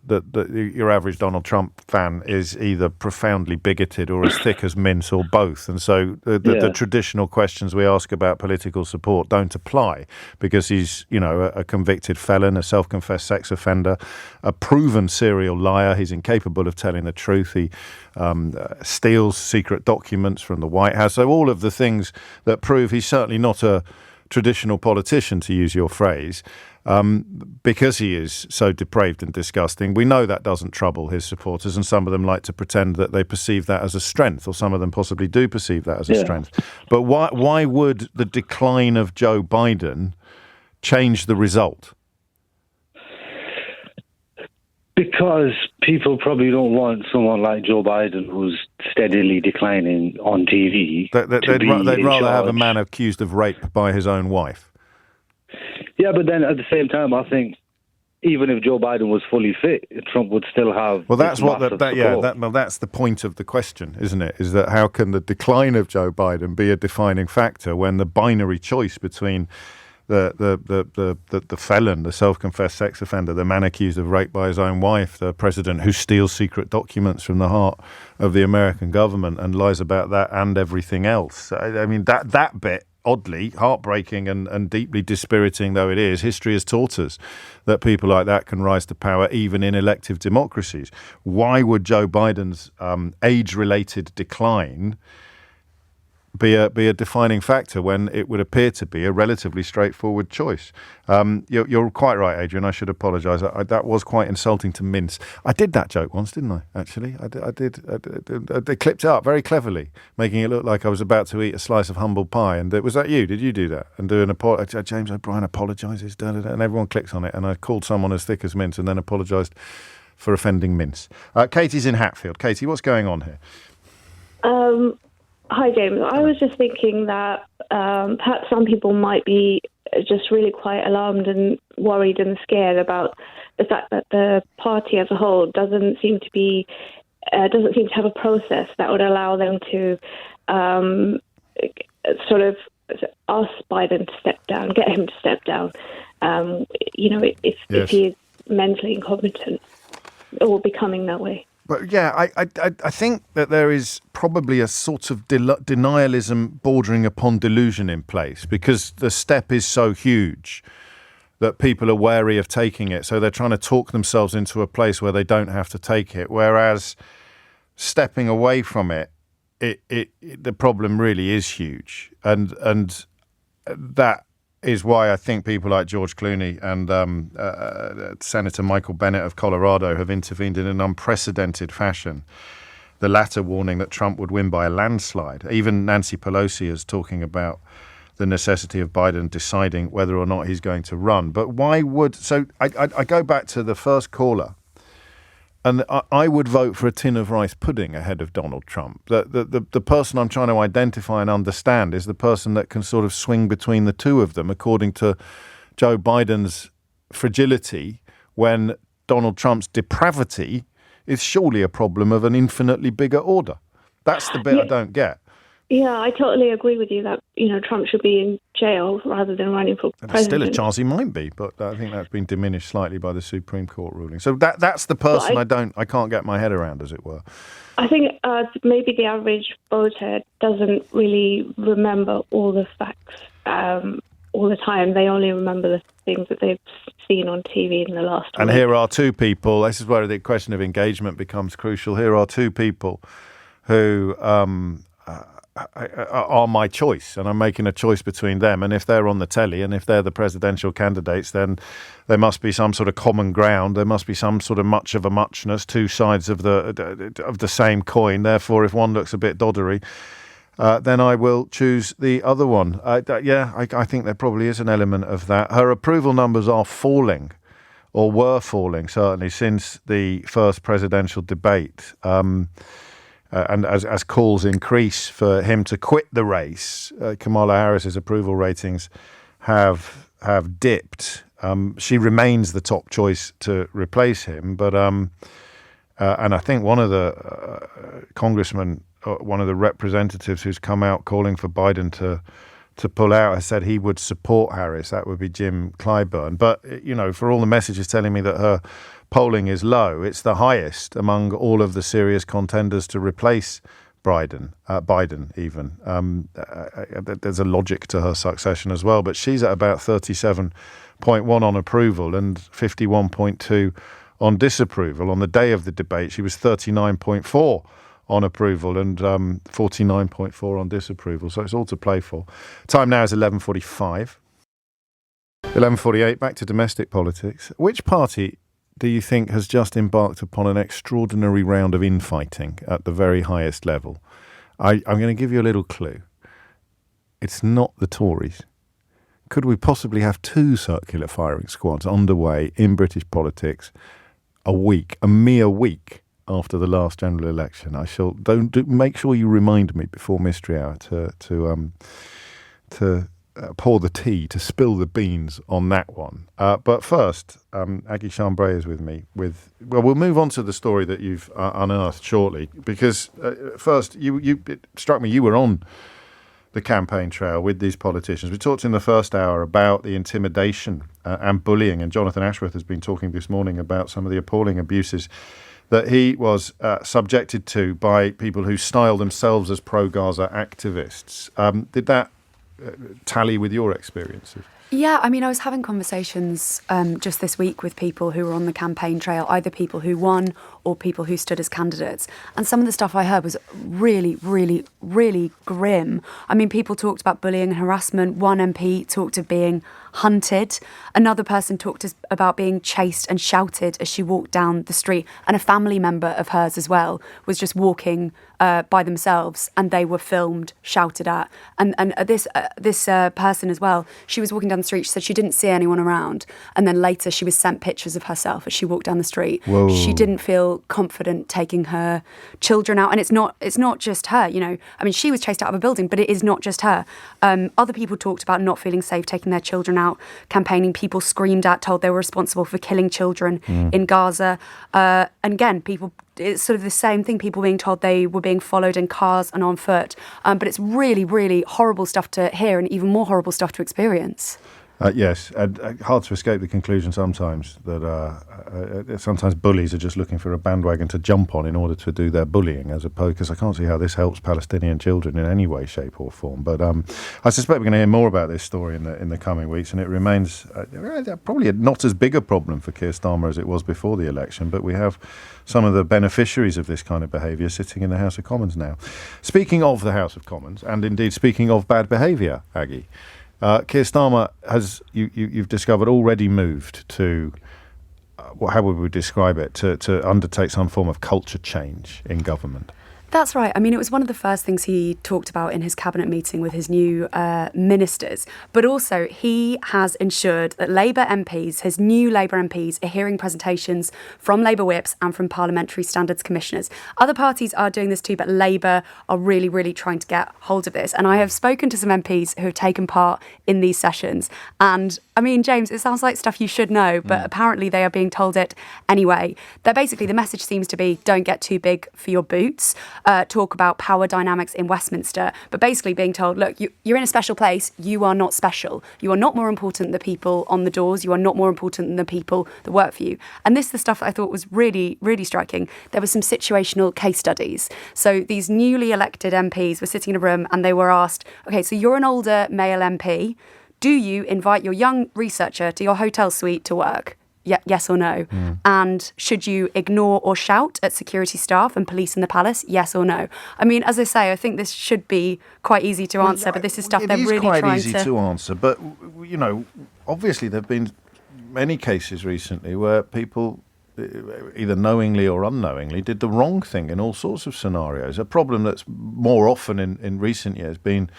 your average Donald Trump fan is either profoundly bigoted or as thick as mince, or both. And so the traditional questions we ask about political support don't apply, because he's, a convicted felon, a self-confessed sex offender, a proven serial liar. He's incapable of telling the truth. He steals secret documents from the White House. So all of the things that prove he's certainly not a traditional politician, to use your phrase, because he is so depraved and disgusting. We know that doesn't trouble his supporters, and some of them like to pretend that they perceive that as a strength, or some of them possibly do perceive that as a strength. But why would the decline of Joe Biden change the result? Because people probably don't want someone like Joe Biden, who's steadily declining on TV. They'd rather have a man accused of rape by his own wife. Yeah, but then at the same time, I think even if Joe Biden was fully fit, Trump would still have. Well, that's that's the point of the question, isn't it? Is that how can the decline of Joe Biden be a defining factor when the binary choice between the felon, the self-confessed sex offender, the man accused of rape by his own wife, the president who steals secret documents from the heart of the American government and lies about that and everything else. I mean, that bit, oddly, heartbreaking and deeply dispiriting though it is, history has taught us that people like that can rise to power even in elective democracies. Why would Joe Biden's age-related decline be a defining factor when it would appear to be a relatively straightforward choice? You're quite right, Adrian. I should apologise. That was quite insulting to mince. I did that joke once, didn't I? Actually, I did. They clipped it up very cleverly, making it look like I was about to eat a slice of humble pie. And was that you? Did you do that? And do an James O'Brien apologises, and everyone clicks on it. And I called someone as thick as mince, and then apologised for offending mince. Katie's in Hatfield. Katie, what's going on here? Hi, James. I was just thinking that perhaps some people might be just really quite alarmed and worried and scared about the fact that the party as a whole doesn't seem to have a process that would allow them to sort of ask Biden to step down, get him to step down. If he is mentally incompetent or becoming that way. But yeah, I think that there is probably a sort of denialism bordering upon delusion in place, because the step is so huge that people are wary of taking it. So they're trying to talk themselves into a place where they don't have to take it. Whereas stepping away from it, the problem really is huge. And that is why I think people like George Clooney and Senator Michael Bennet of Colorado have intervened in an unprecedented fashion. The latter warning that Trump would win by a landslide. Even Nancy Pelosi is talking about the necessity of Biden deciding whether or not he's going to run. But why would... So I go back to the first caller, and I would vote for a tin of rice pudding ahead of Donald Trump. The person I'm trying to identify and understand is the person that can sort of swing between the two of them, according to Joe Biden's fragility, when Donald Trump's depravity is surely a problem of an infinitely bigger order. That's the bit I don't get. Yeah, I totally agree with you that, Trump should be in jail rather than running for president. There's still a chance he might be, but I think that's been diminished slightly by the Supreme Court ruling. So that's the person I can't get my head around, as it were. I think maybe the average voter doesn't really remember all the facts all the time. They only remember the things that they've seen on TV in the last week. And here are two people, this is where the question of engagement becomes crucial. Here are two people who are my choice, and I'm making a choice between them. And if they're on the telly and if they're the presidential candidates, then there must be some sort of common ground. There must be some sort of much of a muchness, two sides of the same coin. Therefore, if one looks a bit doddery, then I will choose the other one. I think there probably is an element of that. Her approval numbers are falling, or were falling, certainly, since the first presidential debate. And as calls increase for him to quit the race, Kamala Harris's approval ratings have dipped. She remains the top choice to replace him, but and I think one of the congressmen, one of the representatives who's come out calling for Biden to pull out, has said he would support Harris. That would be Jim Clyburn. But for all the messages telling me that her polling is low, it's the highest among all of the serious contenders to replace Biden even. There's a logic to her succession as well, but she's at about 37.1 on approval and 51.2 on disapproval. On the day of the debate, she was 39.4 on approval and 49.4 on disapproval. So it's all to play for. Time now is 11:45. 11:48, back to domestic politics. Which party do you think has just embarked upon an extraordinary round of infighting at the very highest level? I'm going to give you a little clue. It's not the Tories. Could we possibly have two circular firing squads underway in British politics a mere week after the last general election? I shall make sure you remind me before Mystery Hour to pour the tea, to spill the beans on that one. But first, Aggie Chambray is with me. We'll move on to the story that you've unearthed shortly, because first, it struck me you were on the campaign trail with these politicians. We talked in the first hour about the intimidation and bullying, and Jonathan Ashworth has been talking this morning about some of the appalling abuses that he was subjected to by people who style themselves as pro-Gaza activists. Did that tally with your experiences? Yeah, I mean, I was having conversations just this week with people who were on the campaign trail, either people who won or people who stood as candidates. And some of the stuff I heard was really, really, really grim. I mean, people talked about bullying and harassment. One MP talked of being hunted. Another person talked about being chased and shouted as she walked down the street. And a family member of hers as well was just walking by themselves, and they were filmed, shouted at. And this person as well, she was walking down the street. She said she didn't see anyone around. And then later she was sent pictures of herself as she walked down the street. Whoa. She didn't feel confident taking her children out. And it's not just her, I mean, she was chased out of a building, but it is not just her. Other people talked about not feeling safe taking their children out, campaigning. People screamed at, told they were responsible for killing children in Gaza. And again, it's sort of the same thing, people being told they were being followed in cars and on foot. But it's really, really horrible stuff to hear, and even more horrible stuff to experience. Yes, and hard to escape the conclusion sometimes that sometimes bullies are just looking for a bandwagon to jump on in order to do their bullying, as opposed, because I can't see how this helps Palestinian children in any way, shape or form. But I suspect we're going to hear more about this story in the coming weeks, and it remains probably not as big a problem for Keir Starmer as it was before the election, but we have some of the beneficiaries of this kind of behaviour sitting in the House of Commons now. Speaking of the House of Commons, and indeed speaking of bad behaviour, Aggie, Keir Starmer has, you've discovered, already moved to, how would we describe it, to undertake some form of culture change in government. That's right. I mean, it was one of the first things he talked about in his cabinet meeting with his new ministers. But also, he has ensured that Labour MPs, his new Labour MPs, are hearing presentations from Labour whips and from parliamentary standards commissioners. Other parties are doing this too, but Labour are really, really trying to get hold of this. And I have spoken to some MPs who have taken part in these sessions. And I mean, James, it sounds like stuff you should know, but apparently they are being told it anyway. They're basically, the message seems to be, don't get too big for your boots. Talk about power dynamics in Westminster, but basically being told, look, you're in a special place. You are not special. You are not more important than the people on the doors. You are not more important than the people that work for you. And this is the stuff that I thought was really, really striking. There were some situational case studies. So these newly elected MPs were sitting in a room and they were asked, okay, so you're an older male MP. Do you invite your young researcher to your hotel suite to work? Yes or no? And should you ignore or shout at security staff and police in the palace? Yes or no? I mean, as I say, I think this should be quite easy to answer, but this is stuff they're really trying to... It is quite easy to answer, but, you know, obviously there have been many cases recently where people, either knowingly or unknowingly, did the wrong thing in all sorts of scenarios. A problem that's more often in recent years been...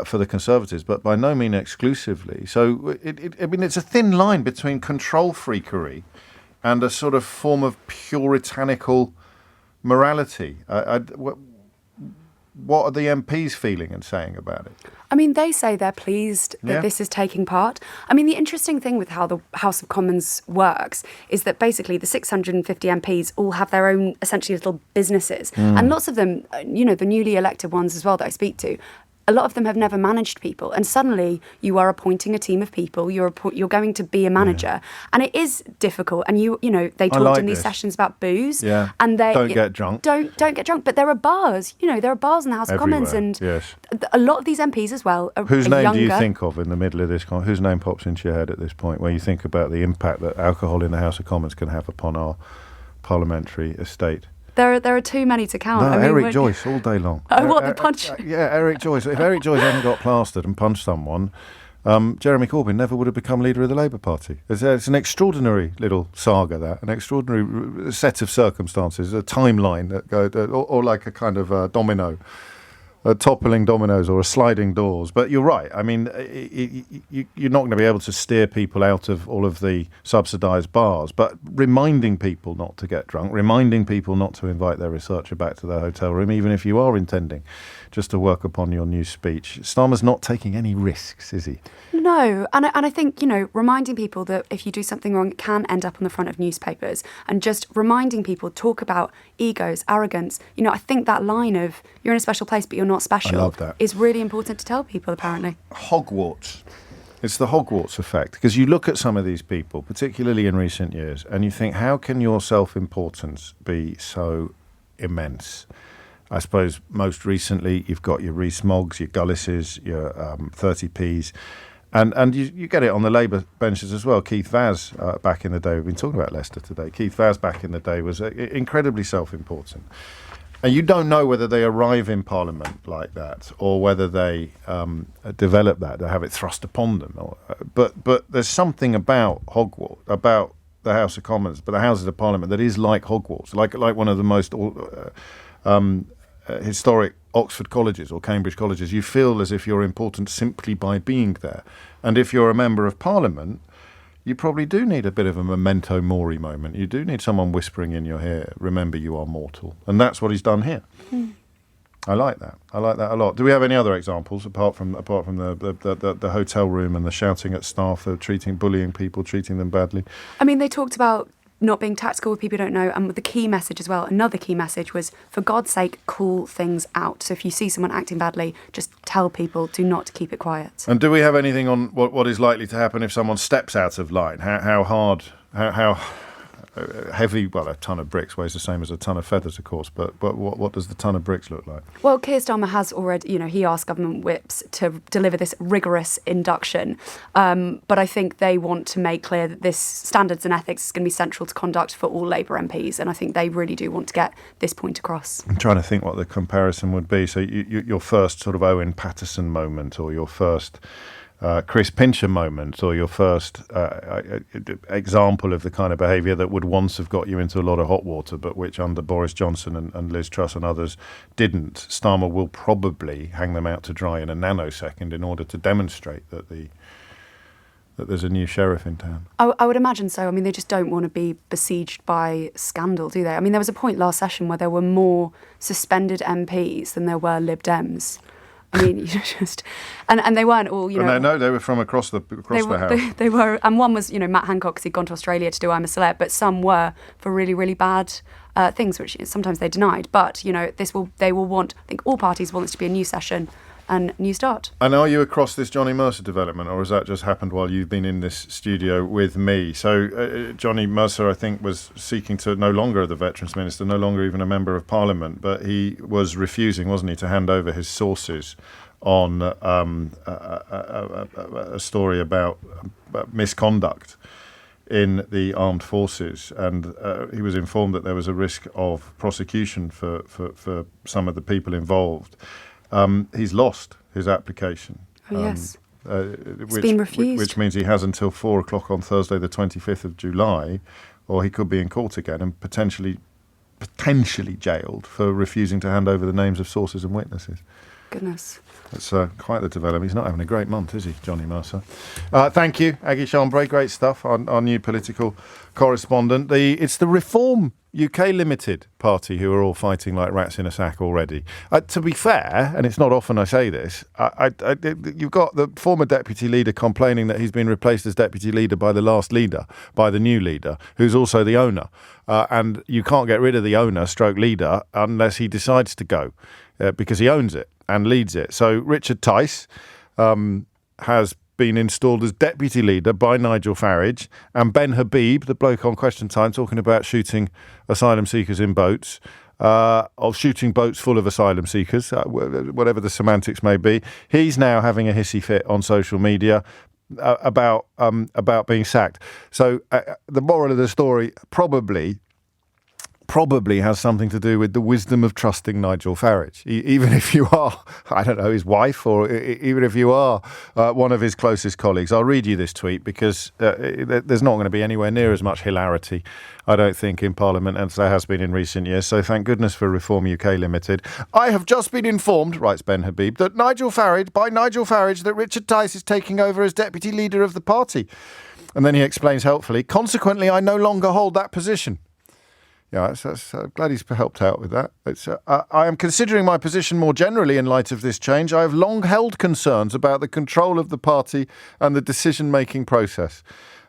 for the Conservatives, but by no means exclusively. So, I mean, it's a thin line between control freakery and a sort of form of puritanical morality. What are the MPs feeling and saying about it? I mean, they say they're pleased that this is taking part. I mean, the interesting thing with how the House of Commons works is that basically the 650 MPs all have their own, essentially, little businesses. And lots of them, you know, the newly elected ones as well that I speak to, a lot of them have never managed people, and suddenly you are appointing a team of people. You're going to be a manager, and it is difficult. And you know, they talked in these sessions about booze, and they don't get drunk. Don't get drunk. But there are bars. You know, there are bars in the House of Commons, and a lot of these MPs as well. Whose name do you think of in the middle of this? Whose name pops into your head at this point, where you think about the impact that alcohol in the House of Commons can have upon our parliamentary estate? There are too many to count. No, I mean, Eric Joyce all day long. Oh, what, the punch? Yeah, Eric Joyce. If Eric Joyce hadn't got plastered and punched someone, Jeremy Corbyn never would have become leader of the Labour Party. It's an extraordinary little saga, that, an extraordinary set of circumstances, a timeline that go, or like a kind of domino. Toppling dominoes or a sliding doors. But you're right. I mean, you're not going to be able to steer people out of all of the subsidised bars, but reminding people not to get drunk, reminding people not to invite their researcher back to their hotel room, even if you are intending just to work upon your new speech. Starmer's not taking any risks, is he? No. And I think, you know, reminding people that if you do something wrong, it can end up on the front of newspapers, and just reminding people, talk about egos, arrogance. You know, I think that line of, you're in a special place, but you're not special, I love that, is really important to tell people, apparently. Hogwarts. It's the Hogwarts effect, because you look at some of these people, particularly in recent years, and you think, how can your self-importance be so immense? I suppose most recently you've got your Rees-Moggs, your Gullises, your 30Ps, and you get it on the Labour benches as well. Keith Vaz, back in the day, we've been talking about Leicester today, Keith Vaz back in the day was incredibly self-important. And you don't know whether they arrive in Parliament like that or whether they develop that, they have it thrust upon them. But there's something about Hogwarts, about the House of Commons, but the Houses of Parliament, that is like Hogwarts, like one of the most historic Oxford colleges or Cambridge colleges. You feel as if you're important simply by being there. And if you're a member of Parliament, you probably do need a bit of a memento mori moment. You do need someone whispering in your ear, remember you are mortal. And that's what he's done here. I like that. I like that a lot. Do we have any other examples apart from the hotel room and the shouting at staff, the bullying people, treating them badly? I mean, they talked about not being tactical with people who don't know, and the key message as well, another key message was, for God's sake, call things out. So if you see someone acting badly, just tell people, do not keep it quiet. And do we have anything on what is likely to happen if someone steps out of line? How hard, how heavy, well, a ton of bricks weighs the same as a ton of feathers, of course, but what does the ton of bricks look like? Well, Keir Starmer has already, you know, he asked government whips to deliver this rigorous induction, but I think they want to make clear that this standards and ethics is going to be central to conduct for all Labour MPs, and I think they really do want to get this point across. I'm trying to think what the comparison would be. So your first sort of Owen Paterson moment, or your first Chris Pincher moment, or your first example of the kind of behaviour that would once have got you into a lot of hot water, but which under Boris Johnson and Liz Truss and others didn't. Starmer will probably hang them out to dry in a nanosecond in order to demonstrate that there's a new sheriff in town. I would imagine so. I mean, they just don't want to be besieged by scandal, do they? I mean, there was a point last session where there were more suspended MPs than there were Lib Dems. I mean, just... And they weren't all, No, they were from across the house. They were, and one was, Matt Hancock, because he'd gone to Australia to do I'm a Celeb, but some were for really, really bad things, which sometimes they denied. But, they will want, I think all parties want this to be a new session and new start. And are you across this Johnny Mercer development, or has that just happened while you've been in this studio with me? So Johnny Mercer, I think, was seeking to no longer the Veterans Minister, no longer even a Member of Parliament, but he was refusing, wasn't he, to hand over his sources on a story about misconduct in the armed forces, and he was informed that there was a risk of prosecution for some of the people involved. He's lost his application. Oh, yes. It's been refused. Which means he has until 4 o'clock on Thursday, the 25th of July, or he could be in court again and potentially jailed for refusing to hand over the names of sources and witnesses. Goodness. That's quite the development. He's not having a great month, is he, Johnny Mercer? Thank you, Aggie Chambray. Great stuff. Our new political correspondent. It's the Reform UK Limited party who are all fighting like rats in a sack already. To be fair, and it's not often I say this, you've got the former deputy leader complaining that he's been replaced as deputy leader by the last leader, by the new leader, who's also the owner. And you can't get rid of the owner, stroke leader, unless he decides to go, because he owns it and leads it. So Richard Tice has been installed as deputy leader by Nigel Farage, and Ben Habib, the bloke on Question Time, talking about shooting asylum seekers in boats, of shooting boats full of asylum seekers, whatever the semantics may be. He's now having a hissy fit on social media about being sacked. So the moral of the story probably has something to do with the wisdom of trusting Nigel Farage. Even if you are, I don't know, his wife, or even if you are one of his closest colleagues. I'll read you this tweet because there's not going to be anywhere near as much hilarity, I don't think, in Parliament as there has been in recent years. So thank goodness for Reform UK Limited. I have just been informed, writes Ben Habib, that Nigel Farage, that Richard Tice is taking over as deputy leader of the party. And then he explains helpfully, consequently, I no longer hold that position. Yeah, I'm glad he's helped out with that. I am considering my position more generally in light of this change. I have long held concerns about the control of the party and the decision-making process.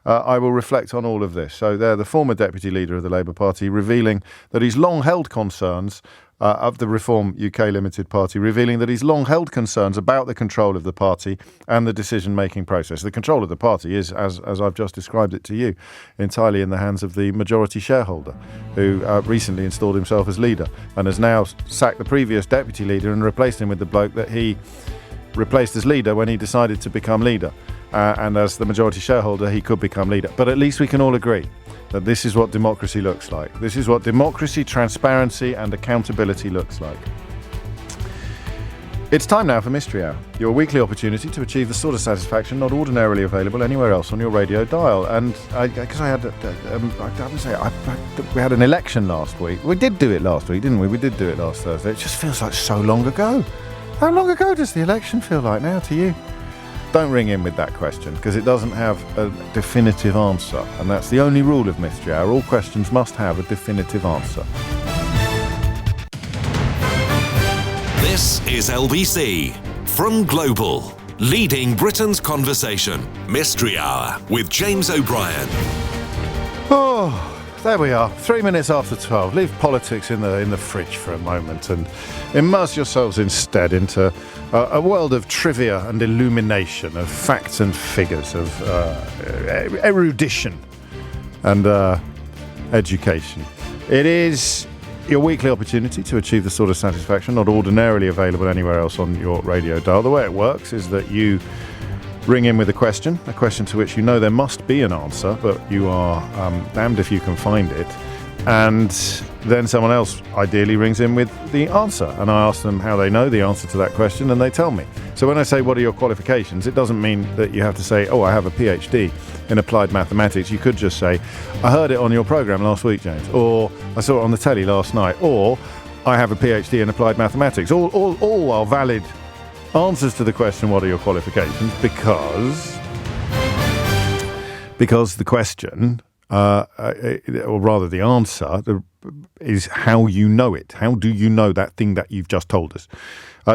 I will reflect on all of this. So there, the former deputy leader of the Labour Party revealing that he's long held concerns of the Reform UK Limited Party, revealing that he's long held concerns about the control of the party and the decision-making process. The control of the party is, as I've just described it to you, entirely in the hands of the majority shareholder, who recently installed himself as leader and has now sacked the previous deputy leader and replaced him with the bloke that he replaced as leader when he decided to become leader. And as the majority shareholder, he could become leader. But at least we can all agree that this is what democracy looks like. This is what democracy, transparency and accountability looks like. It's time now for Mystery Hour, your weekly opportunity to achieve the sort of satisfaction not ordinarily available anywhere else on your radio dial. And because we had an election last week. We did do it last week, didn't we? We did do it last Thursday. It just feels like so long ago. How long ago does the election feel like now to you? Don't ring in with that question, because it doesn't have a definitive answer. And that's the only rule of Mystery Hour. All questions must have a definitive answer. This is LBC from Global, leading Britain's conversation. Mystery Hour with James O'Brien. Oh, there we are. 3 minutes after 12. Leave politics in the fridge for a moment and immerse yourselves instead into a world of trivia and illumination, of facts and figures, of erudition and education. It is your weekly opportunity to achieve the sort of satisfaction not ordinarily available anywhere else on your radio dial. The way it works is that you ring in with a question to which you know there must be an answer, but you are damned if you can find it. And then someone else ideally rings in with the answer, and I ask them how they know the answer to that question, and they tell me. So when I say, what are your qualifications, it doesn't mean that you have to say, oh, I have a PhD in applied mathematics. You could just say, I heard it on your programme last week, James, or I saw it on the telly last night, or I have a PhD in applied mathematics. All are valid answers to the question, what are your qualifications, because the question... or rather the answer is how you know it. How do you know that thing that you've just told us?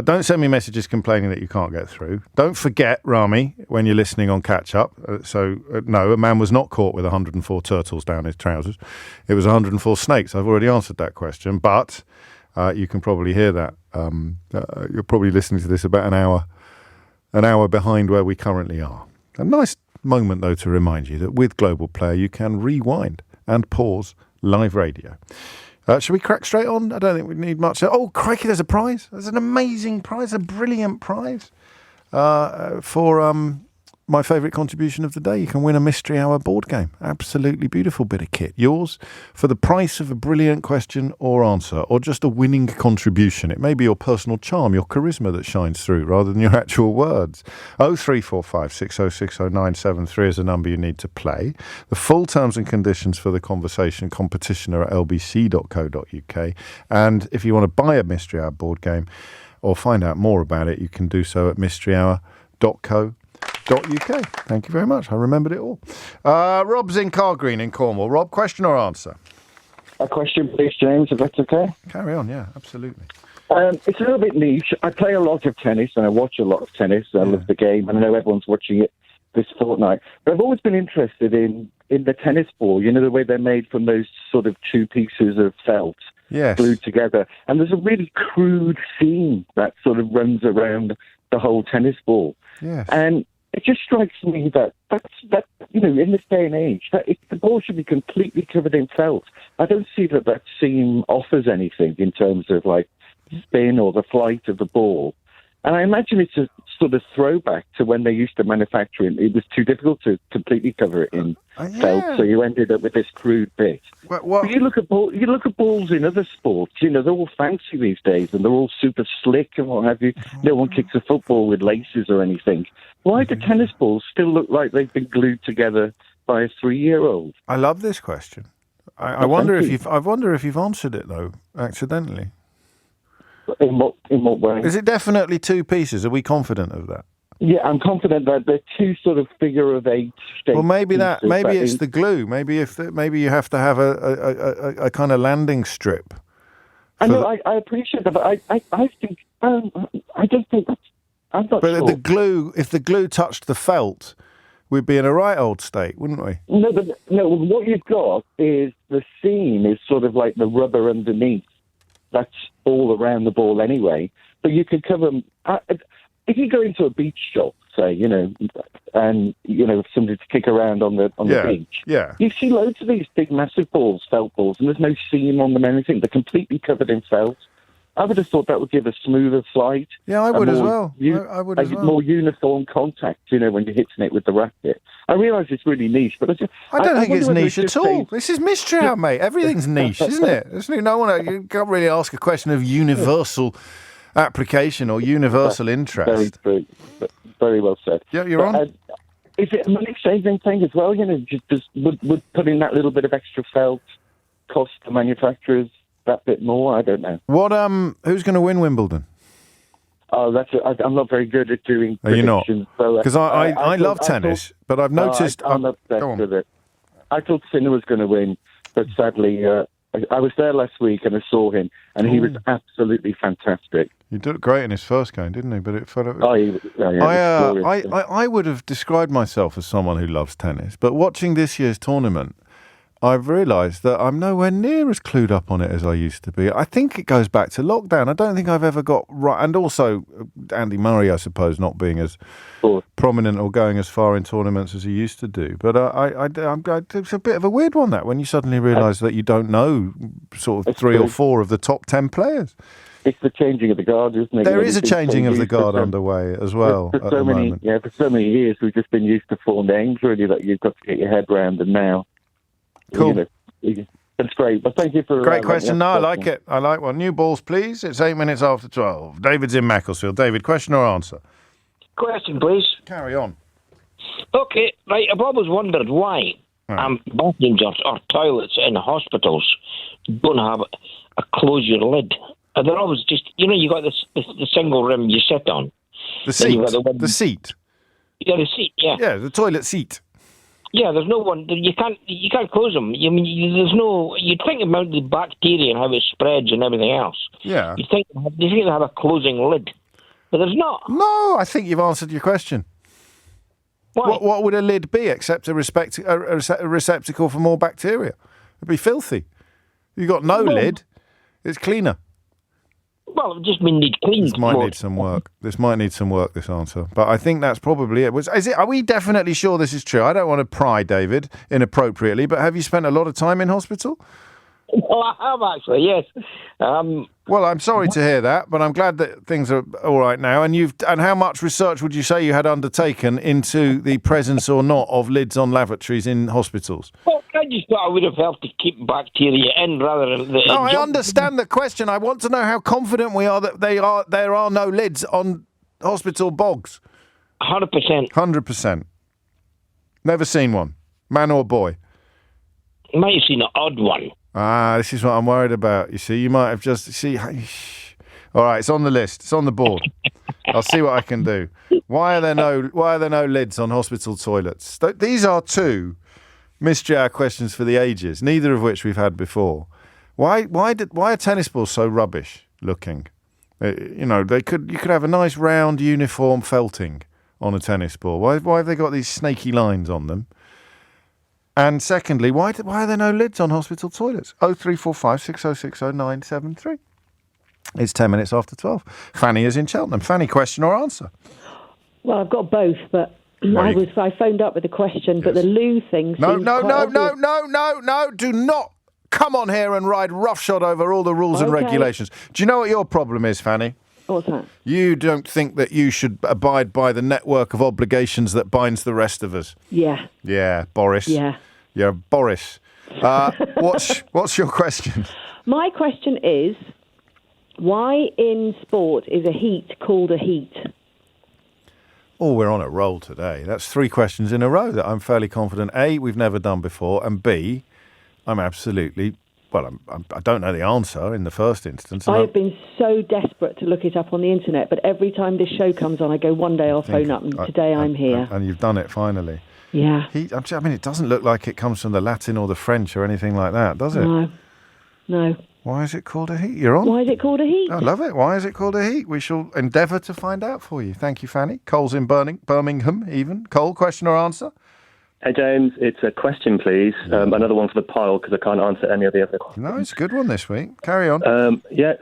Don't send me messages complaining that you can't get through. Don't forget, Rami, when you're listening on Catch Up. No, a man was not caught with 104 turtles down his trousers. It was 104 snakes. I've already answered that question, but you can probably hear that. You're probably listening to this about an hour behind where we currently are. A nice moment, though, to remind you that with Global Player you can rewind and pause live radio. Should we crack straight on? I don't think we need much. Oh, crikey, there's a prize. There's an amazing prize, a brilliant prize for my favourite contribution of the day. You can win a Mystery Hour board game. Absolutely beautiful bit of kit. Yours for the price of a brilliant question or answer, or just a winning contribution. It may be your personal charm, your charisma that shines through rather than your actual words. 0345 6060 973 is the number you need to play. The full terms and conditions for the conversation competition are at lbc.co.uk. And if you want to buy a Mystery Hour board game or find out more about it, you can do so at mysteryhour.co.uk. Thank you very much. I remembered it all. Rob's in Cargreen in Cornwall. Rob, question or answer? A question, please, James, if that's okay. Carry on, yeah, absolutely. It's a little bit niche. I play a lot of tennis, and I watch a lot of tennis. I love the game, and I know everyone's watching it this fortnight. But I've always been interested in the tennis ball, you know, the way they're made from those sort of two pieces of felt glued together. And there's a really crude seam that sort of runs around the whole tennis ball. Yes. And it just strikes me that you know, in this day and age, the ball should be completely covered in felt. I don't see that seam offers anything in terms of like spin or the flight of the ball. And I imagine it's a sort of throwback to when they used to manufacture it. It was too difficult to completely cover it in felt, so you ended up with this crude bit. But you look at balls in other sports. You know, they're all fancy these days, and they're all super slick and what have you. No one kicks a football with laces or anything. Why do tennis balls still look like they've been glued together by a 3-year-old? I love this question. I wonder if you've answered it though, accidentally. In what way? Is it definitely two pieces? Are we confident of that? Yeah, I'm confident that they're two sort of figure-of-8 shapes. Well, maybe it's the glue. Maybe you have to have a kind of landing strip. I know. I appreciate that, but I think I don't think that's. I'm not sure. But if the glue touched the felt, we'd be in a right old state, wouldn't we? No. What you've got is the seam is sort of like the rubber underneath. That's all around the ball anyway. But you could cover them. If you go into a beach shop, say, you know, and, you know, somebody to kick around on the beach, you see loads of these big, massive balls, felt balls, and there's no seam on them, anything. They're completely covered in felt. I would have thought that would give a smoother flight. Yeah, I would as well. I would as well. More uniform contact, you know, when you're hitting it with the racket. I realise it's really niche, but I don't think it's niche at all. This is Mystery Hour, mate. Everything's niche, isn't it? You can't really ask a question of universal application or universal interest. Very well said. Yeah, you're on. Is it a money-saving thing as well? You know, just would putting that little bit of extra felt cost the manufacturers that bit more? I don't know. Who's going to win Wimbledon? Oh, I'm not very good at doing predictions. Are you not? Because I love tennis, but I've noticed... I'm obsessed with it. I thought Sinner was going to win, but sadly, I was there last week and I saw him, and he was absolutely fantastic. He did great in his first game, didn't he? But it felt... I would have described myself as someone who loves tennis, but watching this year's tournament, I've realised that I'm nowhere near as clued up on it as I used to be. I think it goes back to lockdown. I don't think I've ever got right. And also Andy Murray, I suppose, not being as prominent or going as far in tournaments as he used to do. But it's a bit of a weird one, that, when you suddenly realise that you don't know sort of 3 or 4 of the top 10 players. It's the changing of the guard, isn't it? There is a changing of the guard underway as well at the moment. Yeah, for so many years, we've just been used to 4 names, really, that you've got to get your head round, and now... Cool. You That's great. But thank you for... Great question. No, I like it. I like one. New balls, please. It's 8 minutes after 12. David's in Macclesfield. David, question or answer? Question, please. Carry on. Okay, right. I've always wondered why bathrooms or toilets in hospitals don't have a closure lid. They're always just, you got the single rim you sit on. The seat. The seat. Yeah, the seat. Yeah. Yeah, the toilet seat. Yeah, there's no one. You can't close them. There's no. You'd think about the bacteria and how it spreads and everything else. Yeah. You think they have a closing lid, but there's not. No, I think you've answered your question. Why? What would a lid be except a receptacle for more bacteria? It'd be filthy. You've got no lid. It's cleaner. Well, it just need cleaned. This might need some work. This answer. But I think that's probably it. Are we definitely sure this is true? I don't want to pry, David, inappropriately, but have you spent a lot of time in hospital? Well, I have actually, yes. Well, I'm sorry to hear that, but I'm glad that things are all right now. And how much research would you say you had undertaken into the presence or not of lids on lavatories in hospitals? Well, I just thought I would have helped to keep bacteria in rather than... No, I understand the question. I want to know how confident we are that there are no lids on hospital bogs. 100%. 100%. Never seen one. Man or boy? You might have seen an odd one. This is what I'm worried about. You see, you might have just... All right, it's on the list. It's on the board. I'll see what I can do. Why are there no lids on hospital toilets? These are two mystery hour questions for the ages, neither of which we've had before. Why are tennis balls so rubbish looking? You could have a nice round uniform felting on a tennis ball. Why have they got these snaky lines on them? And secondly, why are there no lids on hospital toilets? 0345 6060 973. It's 10 minutes after 12. Fanny is in Cheltenham. Fanny, question or answer? Well, I've got both, but I phoned up with a question, but the loo thing... No. Do not come on here and ride roughshod over all the rules and regulations. Do you know what your problem is, Fanny? What's that? You don't think that you should abide by the network of obligations that binds the rest of us. Yeah. Yeah, Boris. Yeah. Yeah, Boris. What's your question? My question is, why in sport is a heat called a heat? Oh, we're on a roll today. That's 3 questions in a row that I'm fairly confident, A, we've never done before, and B, I'm absolutely... Well, I don't know the answer in the first instance. I have been so desperate to look it up on the internet, but every time this show comes on, I go, one day I'll phone up, and today I'm here. And you've done it finally. Yeah. It doesn't look like it comes from the Latin or the French or anything like that, does it? No. Why is it called a heat? You're on. Why is it called a heat? I love it. Why is it called a heat? We shall endeavour to find out for you. Thank you, Fanny. Cole's in Birmingham, even. Cole, question or answer? Hey, James, it's a question, please. Another one for the pile, because I can't answer any of the other questions. No, it's a good one this week. Carry on.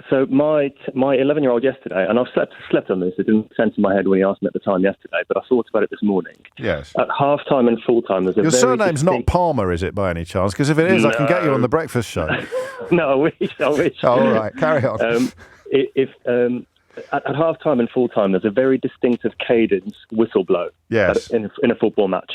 So my 11-year-old yesterday, and I've slept on this, it didn't sense in my head when he asked me at the time yesterday, but I thought about it this morning. Yes. At half-time and full-time, there's a Your very surname's not Palmer, is it, by any chance? Because if it is, I can get you on the breakfast show. No, I wish. Oh, all right, carry on. At half-time and full-time, there's a very distinctive cadence whistle blow. Yes. In a football match.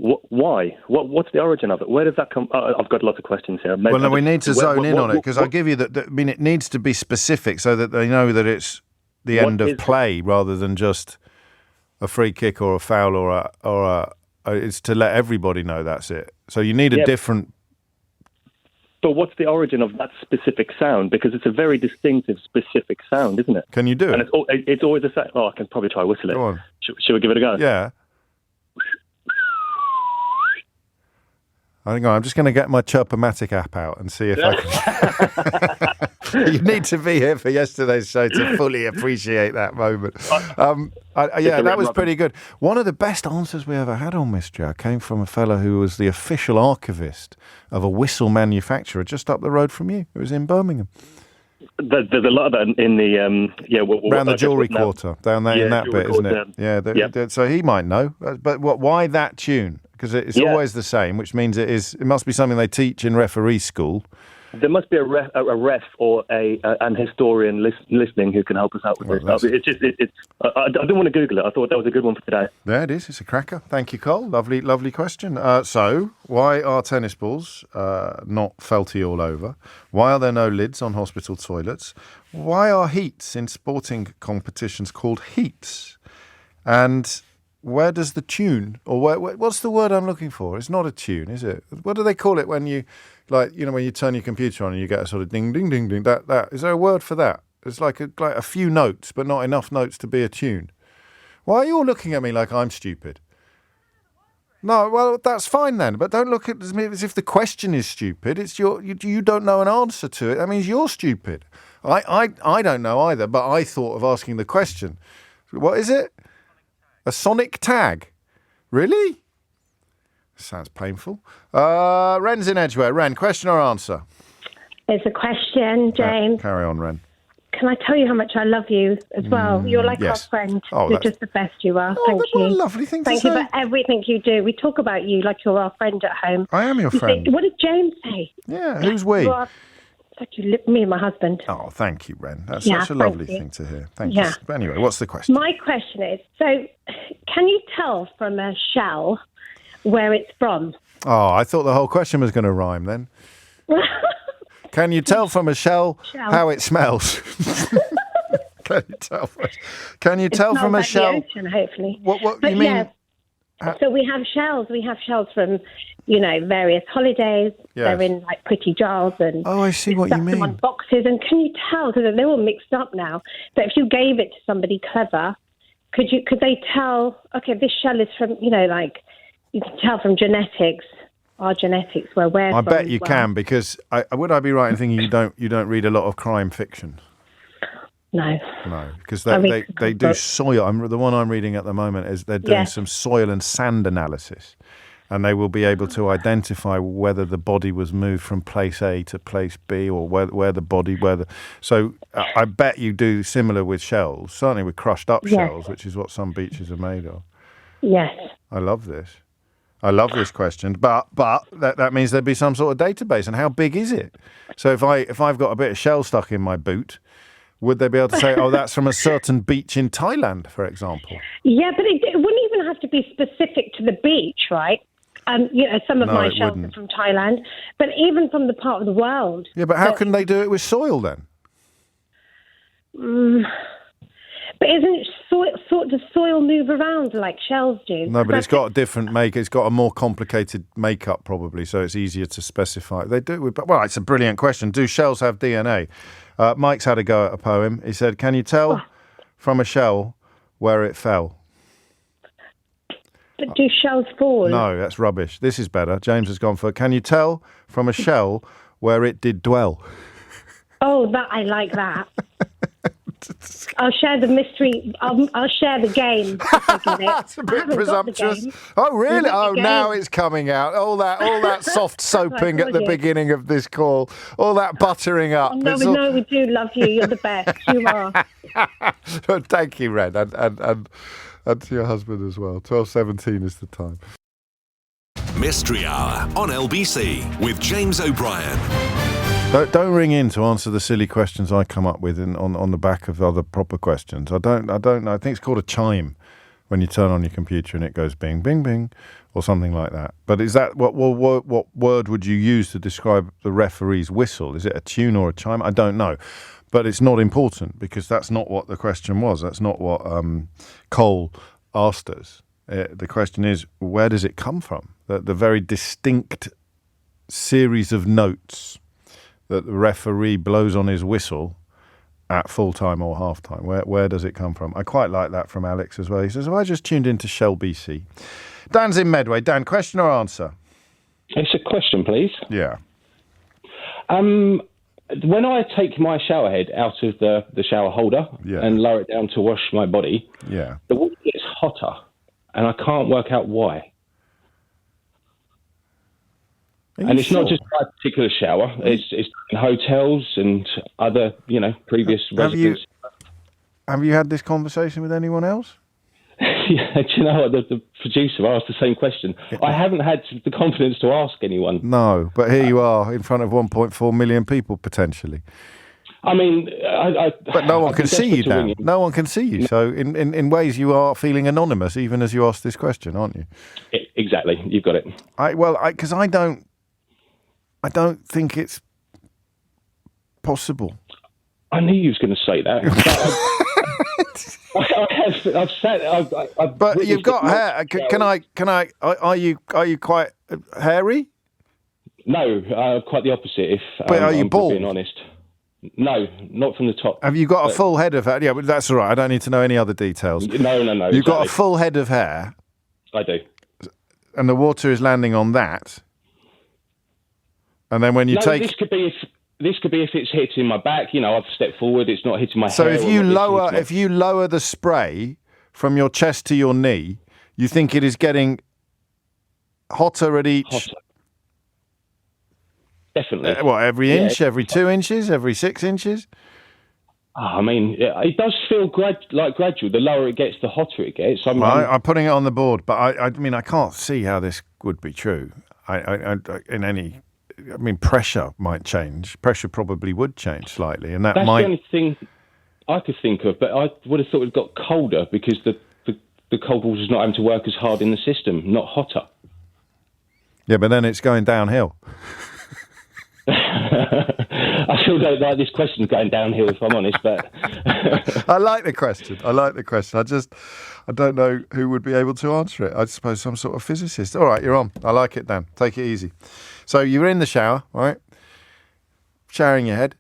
Why? What's the origin of it? Where does that come? I've got lots of questions here. Well, no, we need to zone in on it, because I'll give you that. I mean, it needs to be specific so that they know that it's the end of play rather than just a free kick or a foul or it's to let everybody know that's it. So you need a different. But what's the origin of that specific sound? Because it's a very distinctive, specific sound, isn't it? Can you do it? And it's always the same. Oh, I can probably try whistle it. Go on. Should we give it a go? Yeah. I'm just going to get my Chirpomatic app out and see if I can. You need to be here for yesterday's show to fully appreciate that moment. That was pretty good. One of the best answers we ever had on Mystery Hour came from a fellow who was the official archivist of a whistle manufacturer just up the road from you. It was in Birmingham. There's a lot of that in the around the jewellery quarter down there in that bit, isn't it? So he might know. But why that tune? Because it's always the same, which means it must be something they teach in referee school. There must be a ref or an historian listening who can help us out with this. I didn't want to Google it. I thought that was a good one for today. There it is. It's a cracker. Thank you, Cole. Lovely question. So, why are tennis balls not felty all over? Why are there no lids on hospital toilets? Why are heats in sporting competitions called heats? And where does the tune, or what's the word I'm looking for? It's not a tune, is it? What do they call it when you, when you turn your computer on and you get a sort of ding, ding, ding, ding? That is there a word for that? It's like a few notes, but not enough notes to be a tune. Why are you all looking at me like I'm stupid? No, well, that's fine then, but don't look at me as if the question is stupid. It's you don't know an answer to it. That means you're stupid. I don't know either, but I thought of asking the question. What is it? A sonic tag? Really? Sounds painful. Ren's in Edgware. Ren, question or answer? It's a question, James. Carry on, Ren. Can I tell you how much I love you as well? You're like yes. our friend. Oh, you're just the best you are. Thank you. What a lovely thing to say. Thank you for everything you do. We talk about you like you're our friend at home. I am your friend. What did James say? Yeah, who's we? Me and my husband. Oh, thank you, Ren. That's such a lovely thing to hear. Thank you. But anyway, what's the question? My question is, so can you tell from a shell where it's from? Oh, I thought the whole question was going to rhyme then. Can you tell from a shell how it smells? Can you tell from a shell? The ocean, hopefully. What you mean? Yeah. So we have shells. We have shells from, various holidays. Yes. They're in like pretty jars and. Oh, I see what you mean. Them on boxes, and can you tell? Because they're all mixed up now. But if you gave it to somebody clever, could they tell? Okay, this shell is from. You can tell from genetics. Our genetics where we're. I bet you can, because would I be right in thinking you don't read a lot of crime fiction? No, because they do soil. The one I'm reading at the moment is they're doing some soil and sand analysis, and they will be able to identify whether the body was moved from place A to place B, or where the body. So I bet you do similar with shells, certainly with crushed up shells, which is what some beaches are made of. Yes, I love this. I love this question, but that means there'd be some sort of database. And how big is it? So if I've got a bit of shell stuck in my boot, would they be able to say, oh, that's from a certain beach in Thailand, for example? Yeah, but it wouldn't even have to be specific to the beach, right? Some of my shells are from Thailand, but even from the part of the world. Yeah, but how can they do it with soil then? But isn't it does soil move around like shells do? No, but it's got a different it's got a more complicated makeup probably, so it's easier to specify. They do it, well, it's a brilliant question. Do shells have DNA? Mike's had a go at a poem. He said, can you tell from a shell where it fell? But do shells fall? No, that's rubbish. This is better. James has gone for, can you tell from a shell where it did dwell? Oh, I like that. I'll share the mystery. I'll share the game. That's a bit presumptuous. Oh, really? Oh, now it's coming out. All that soft soaping at the beginning of this call. All that buttering up. No, we do love you. You're the best. You are. Thank you, Red, and to your husband as well. 12:17 is the time. Mystery Hour on LBC with James O'Brien. Don't ring in to answer the silly questions I come up with on the back of other proper questions. I don't know. I think it's called a chime when you turn on your computer and it goes bing, bing, bing, or something like that. But is that what word would you use to describe the referee's whistle? Is it a tune or a chime? I don't know. But it's not important, because that's not what the question was. That's not what Cole asked us. The question is, where does it come from? The very distinct series of notes that the referee blows on his whistle at full-time or half-time. Where does it come from? I quite like that from Alex as well. He says, I just tuned into Shell BC. Dan's in Medway. Dan, question or answer? It's a question, please. Yeah. When I take my shower head out of the shower holder and lower it down to wash my body, the water gets hotter, and I can't work out why. And it's not just my particular shower. It's in hotels and other, previous residents. Have you had this conversation with anyone else? Yeah, do you know what? The producer asked the same question. I haven't had the confidence to ask anyone. No, but here you are in front of 1.4 million people potentially. I mean, but no one can see you, Dan. No one can see you. So in ways you are feeling anonymous, even as you ask this question, aren't you? Exactly. You've got it. Because I don't think it's possible. I knew you was going to say that. But you've got hair. Can I? Are you quite hairy? No, quite the opposite. If but are you bald? Being honest. No, not from the top. Have you got a full head of hair? Yeah, but that's all right. I don't need to know any other details. No. You've got a full head of hair. I do. And the water is landing on that. And then when you take... This could be if it's hitting my back. You know, I've stepped forward. It's not hitting my so hair. So if you lower the spray from your chest to your knee, you think it is getting hotter at each... Hotter. Definitely. Every inch, every 2 inches, every 6 inches? I mean, it does feel gradual. The lower it gets, the hotter it gets. I'm putting it on the board, but I mean, I can't see how this would be true. Pressure might change. Pressure probably would change slightly, and that's the only thing I could think of. But I would have thought it got colder because the cold water's not having to work as hard in the system, not hotter. Yeah, but then it's going downhill. I still don't like this question going downhill, if I'm honest, but... I like the question. I don't know who would be able to answer it. I suppose some sort of physicist. All right, you're on. I like it, Dan. Take it easy. So you're in the shower, right? Showering your head.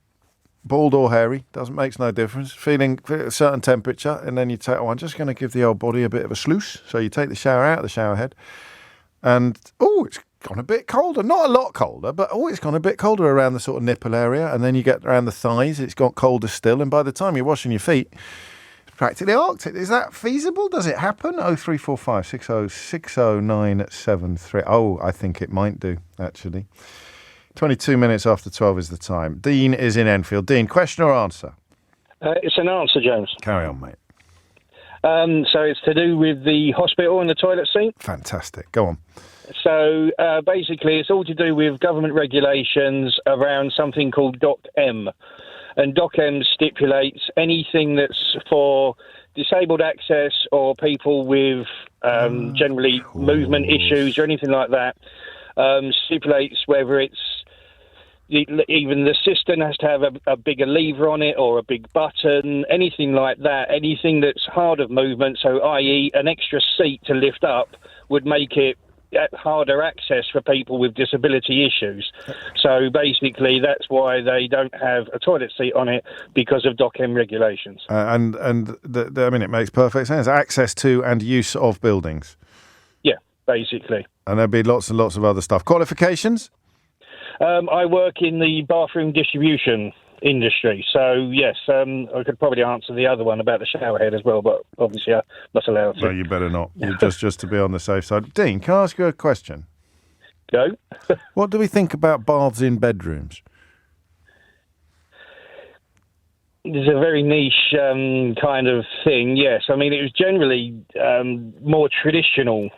Bald or hairy, makes no difference. Feeling a certain temperature, and then you take, I'm just going to give the old body a bit of a sluice. So you take the shower out of the shower head, and, it's gone a bit colder. Not a lot colder, but it's gone a bit colder around the sort of nipple area, and then you get around the thighs, it's got colder still, and by the time you're washing your feet, it's practically Arctic. Is that feasible? Does it happen? 0345 60 60973. I think it might do, actually. 22 minutes after 12 is the time. Dean is in Enfield. Dean, question or answer? It's an answer, James. Carry on, mate. So it's to do with the hospital and the toilet seat. Fantastic. Go on. So basically, it's all to do with government regulations around something called Doc M. And Doc M stipulates anything that's for disabled access or people with generally movement issues or anything like that, stipulates whether it's even the cistern has to have a bigger lever on it or a big button, anything like that, anything that's hard of movement, so i.e. an extra seat to lift up would make it harder access for people with disability issues. So basically that's why they don't have a toilet seat on it, because of Doc M regulations. It makes perfect sense. Access to and use of buildings. Yeah, basically. And there'd be lots and lots of other stuff. Qualifications? I work in the bathroom distribution industry, so yes, I could probably answer the other one about the shower head as well, but obviously I'm not allowed to. No, you better not. just to be on the safe side. Dean, can I ask you a question? Go. What do we think about baths in bedrooms? It's a very niche kind of thing, yes. I mean, it was generally more traditional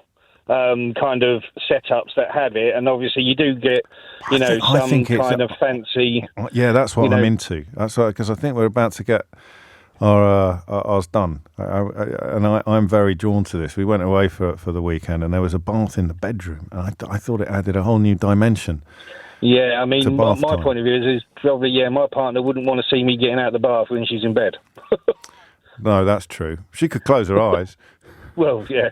kind of setups that have it, and obviously you do get, some kind of fancy. Yeah, that's what I'm into. That's right, because I think we're about to get ours done, I'm very drawn to this. We went away for the weekend, and there was a bath in the bedroom, and I thought it added a whole new dimension. Yeah, I mean, my point of view is probably, my partner wouldn't want to see me getting out of the bath when she's in bed. No, that's true. She could close her eyes. Well, yeah.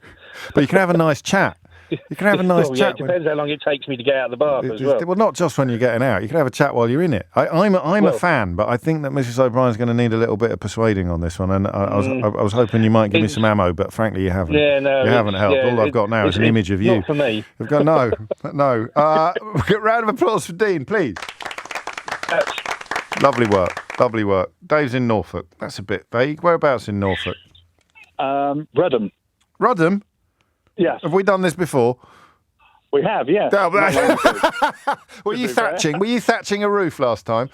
But you can have a nice chat. You can have a nice chat. Yeah, it depends how long it takes me to get out of the bath as well. Well, not just when you're getting out. You can have a chat while you're in it. I'm a fan, but I think that Mrs. O'Brien's going to need a little bit of persuading on this one. And I was hoping you might give me some ammo, but frankly, you haven't. Yeah, no, you haven't helped. All I've got now is an image of you. Not for me. I've got no. Round of applause for Dean, please. Lovely work. Dave's in Norfolk. That's a bit vague. Whereabouts in Norfolk? Rudham. Rudham? Yes. Have we done this before? We have, yes. Were you thatching? Were you thatching a roof last time?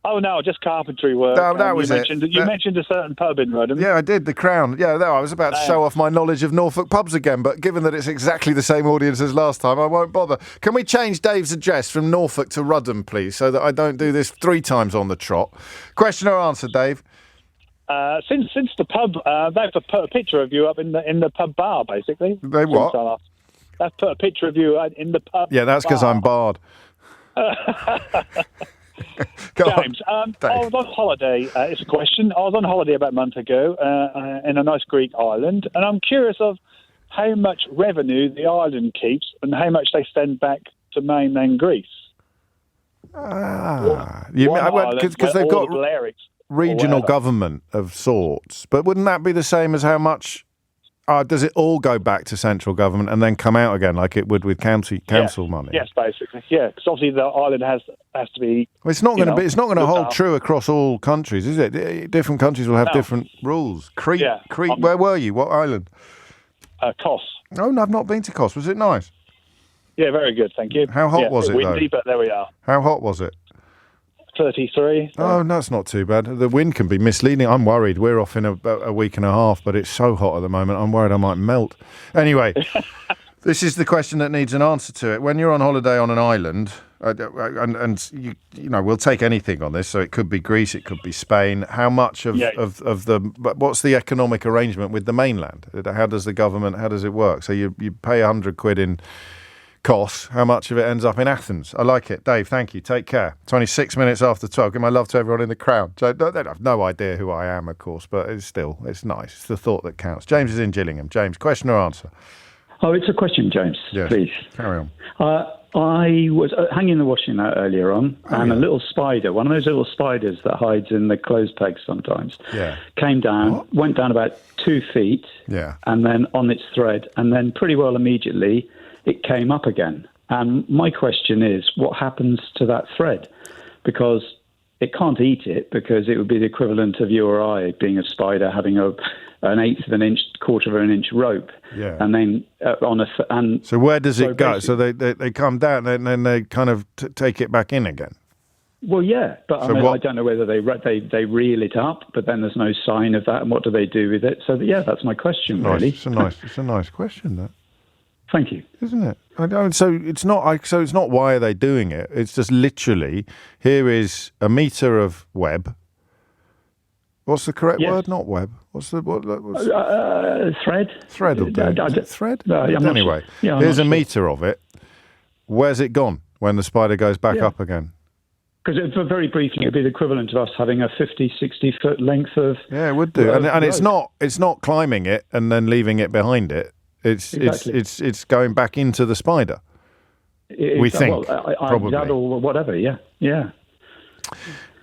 Oh no, just carpentry work. No, that was it. You mentioned a certain pub in Rudham. Yeah, I did. The Crown. Yeah, no, I was about to show off my knowledge of Norfolk pubs again, but given that it's exactly the same audience as last time, I won't bother. Can we change Dave's address from Norfolk to Rudham, please, so that I don't do this 3 times on the trot? Question or answer, Dave? Since the pub, they've put a picture of you up in the pub bar, basically. They what? They've put a picture of you in the pub. Yeah, that's because I'm barred. James, I was on holiday. It's a question. I was on holiday about a month ago in a nice Greek island, and I'm curious of how much revenue the island keeps and how much they send back to mainland Greece. Because they've got regional government of sorts, but wouldn't that be the same as how much? Does it all go back to central government and then come out again like it would with council money? Yes, basically. Yeah, because obviously the island has to be. Well, it's not going to be. It's not going to hold true across all countries, is it? Different countries will have different rules. Crete. Where were you? What island? Kos. Oh, no, I've not been to Kos. Was it nice? Yeah, very good. Thank you. How hot was it? Windy, though? But there we are. How hot was it? 33. Oh, that's not too bad. The wind can be misleading. I'm worried. We're off in a week and a half, but it's so hot at the moment. I'm worried I might melt. Anyway, this is the question that needs an answer to it. When you're on holiday on an island, and you know, we'll take anything on this. So it could be Greece, it could be Spain. How much of what's the economic arrangement with the mainland? How does it work? So you pay £100 in Kos, how much of it ends up in Athens? I like it. Dave, thank you. Take care. 26 minutes after 12. Give my love to everyone in the crowd. They have no idea who I am, of course, but it's nice. It's the thought that counts. James is in Gillingham. James, question or answer? Oh, it's a question, James. Yes. Please. Carry on. I was hanging the washing out earlier on, and a little spider, one of those little spiders that hides in the clothes pegs sometimes, came down, went down about 2 feet, and then on its thread, and then pretty well immediately it came up again. And my question is, what happens to that thread? Because it can't eat it, because it would be the equivalent of you or I being a spider having an eighth of an inch, quarter of an inch rope. Yeah. And then so where does it go? So they come down and then they kind of take it back in again? Well, yeah, but I don't know whether they reel it up, but then there's no sign of that, and what do they do with it? So yeah, that's my question, really. It's a nice question, that. Thank you. Isn't it? So it's not why are they doing it? It's just literally, here is a metre of web. What's the correct word? Not web. What's the thread? Thread will do. Is it thread? Anyway, sure. Here's a metre of it. Where's it gone when the spider goes back up again? Because very briefly, it'd be the equivalent of us having a 50, 60-foot length of. Yeah, it would do. And it's not climbing it and then leaving it behind it. It's going back into the spider. We think, probably. That or whatever, yeah.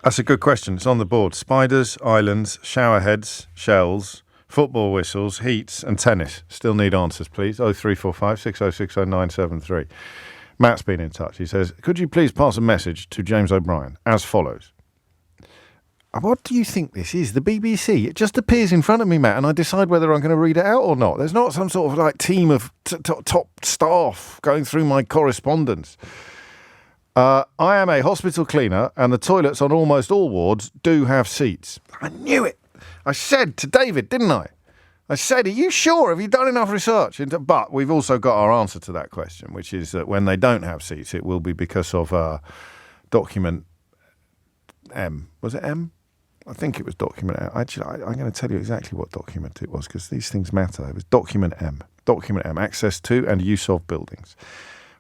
That's a good question. It's on the board. Spiders, islands, shower heads, shells, football whistles, heats and tennis. Still need answers, please. 0345 6060 973. Matt's been in touch. He says, could you please pass a message to James O'Brien as follows? What do you think this is? The BBC? It just appears in front of me, Matt, and I decide whether I'm going to read it out or not. There's not some sort of like team of top staff going through my correspondence. I am a hospital cleaner, and the toilets on almost all wards do have seats. I knew it. I said to David, didn't I? I said, are you sure? Have you done enough research? But we've also got our answer to that question, which is that when they don't have seats, it will be because of document M. Was it M? I think it was document M. Actually, I'm going to tell you exactly what document it was, because these things matter. It was document M. Document M, access to and use of buildings.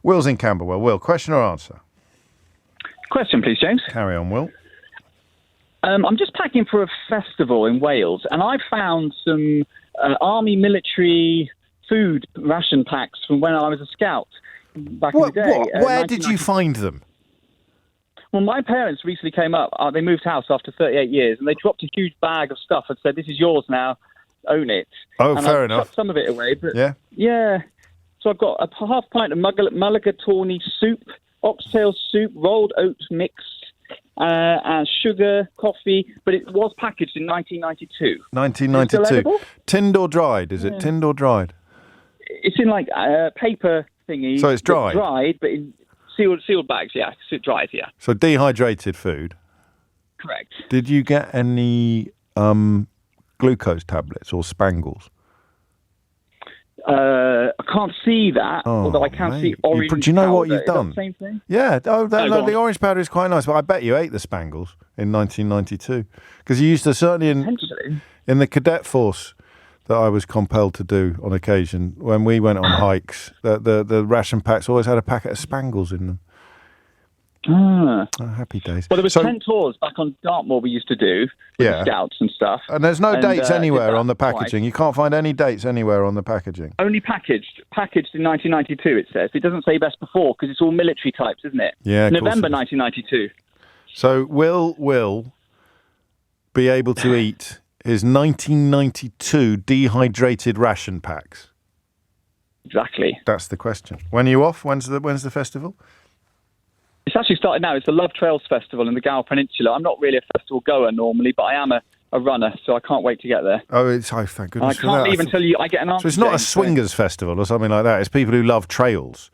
Will's in Camberwell. Will, question or answer? Question, please, James. Carry on, Will. I'm just packing for a festival in Wales, and I found some army military food ration packs from when I was a scout back in the day. Where did you find them? Well, my parents recently came up. They moved house after 38 years, and they dropped a huge bag of stuff and said, this is yours now, own it. Oh, and fair I enough. chucked some of it away. But yeah. So I've got a half pint of mulligatawny soup, oxtail soup, rolled oats mix, and sugar, coffee, but it was packaged in 1992. 1992. Tinned or dried? Is it tinned or dried? It's in like paper thingy. So it's dried? Dried, but in sealed bags, yeah. Dried, yeah. So dehydrated food? correct. Did you get any glucose tablets or spangles? I can't see that, although I can see orange powder. Do you know what you've Is that done? the same thing? Yeah. The orange powder is quite nice, but I bet you ate the spangles in 1992 because you used to certainly in the cadet force that I was compelled to do on occasion when we went on hikes. The ration packs always had a packet of spangles in them. Oh, happy days. Well, there was 10 tours back on Dartmoor we used to do with the scouts and stuff. And there's no dates anywhere on the packaging. twice. You can't find any dates anywhere on the packaging. Only packaged in 1992, it says. It doesn't say best before because it's all military types, isn't it? Yeah, November 1992. So Will be able to eat his 1992 dehydrated ration packs? Exactly. That's the question. When are you off? When's the festival? It's actually started now. It's the Love Trails Festival in the Gower Peninsula. I'm not really a festival goer normally, but I am a runner, so I can't wait to get there. Oh, thank goodness I can't leave until I get an answer. So it's not a swingers festival or something like that. It's people who love trails.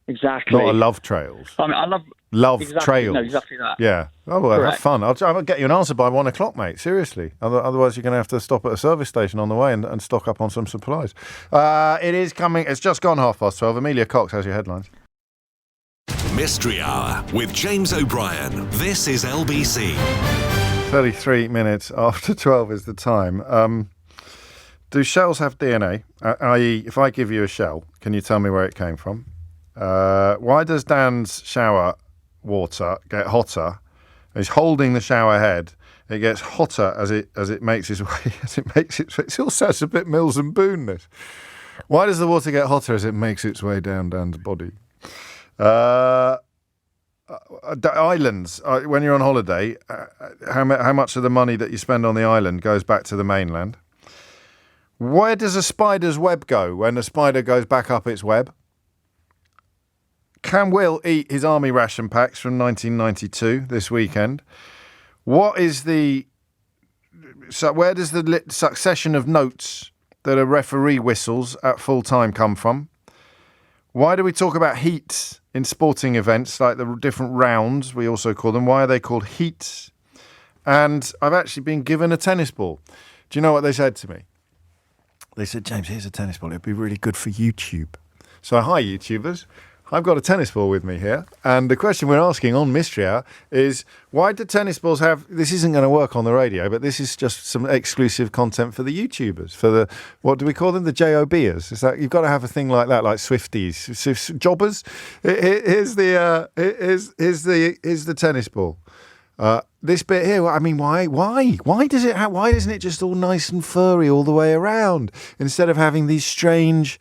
Exactly. Not a love trails. I mean, I love exactly, trails. No, exactly that. Yeah. Oh, well, Correct. have fun. I'll get you an answer by 1 o'clock, mate. Seriously. Otherwise, you're going to have to stop at a service station on the way and stock up on some supplies. It is coming. It's just gone 12:30. Amelia Cox has your headlines. Mystery Hour with James O'Brien. This is LBC. 33 minutes after 12 is the time. Do shells have DNA? I.e., if I give you a shell, can you tell me where it came from? Why does Dan's shower water get hotter? He's holding the shower head. It gets hotter as it makes its way. It all sounds a bit Mills and Boone. This. Why does the water get hotter as it makes its way down Dan's body? Islands. When you're on holiday, how much of the money that you spend on the island goes back to the mainland? Where does a spider's web go when a spider goes back up its web? Can Will eat his army ration packs from 1992 this weekend? Where does the succession of notes that a referee whistles at full time come from? Why do we talk about heats in sporting events, like the different rounds, we also call them? Why are they called heats? And I've actually been given a tennis ball. Do you know what they said to me? They said, James, here's a tennis ball. It'd be really good for YouTube. So, hi, YouTubers. I've got a tennis ball with me here. And the question we're asking on Mystery Hour is, why do tennis balls have... This isn't going to work on the radio, but this is just some exclusive content for the YouTubers, for the... What do we call them? The JOBers. Is that, you've got to have a thing like that, like Swifties. Jobbers? Here's the tennis ball. This bit here, I mean, why does it why isn't it just all nice and furry all the way around instead of having these strange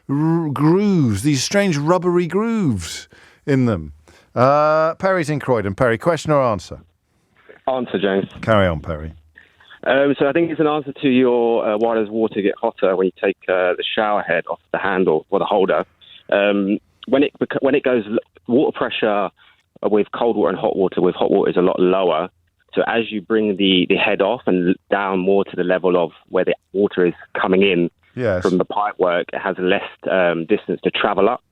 grooves, these strange rubbery grooves in them? Perry's in Croydon. Perry, question or answer? Answer, James. Carry on, Perry. So I think it's an answer to your why does water get hotter when you take the shower head off the handle or the holder. When it goes, water pressure with cold water and hot water is a lot lower. So as you bring the head off and down more to the level of where the water is coming in from the pipework, it has less distance to travel up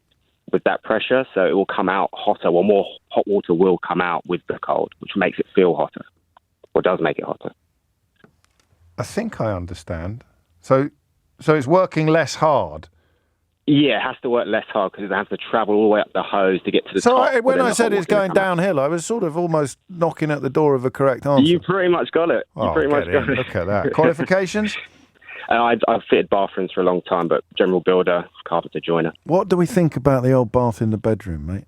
with that pressure. So it will come out hotter, or more hot water will come out with the cold, which makes it feel hotter, or does make it hotter. I think I understand. So it's working less hard. Yeah, it has to work less hard because it has to travel all the way up the hose to get to the top. So when I said it's going downhill, I was sort of almost knocking at the door of a correct answer. You pretty much got it. Look at that. Qualifications? I've fitted bathrooms for a long time, but general builder, carpenter, joiner. What do we think about the old bath in the bedroom, mate?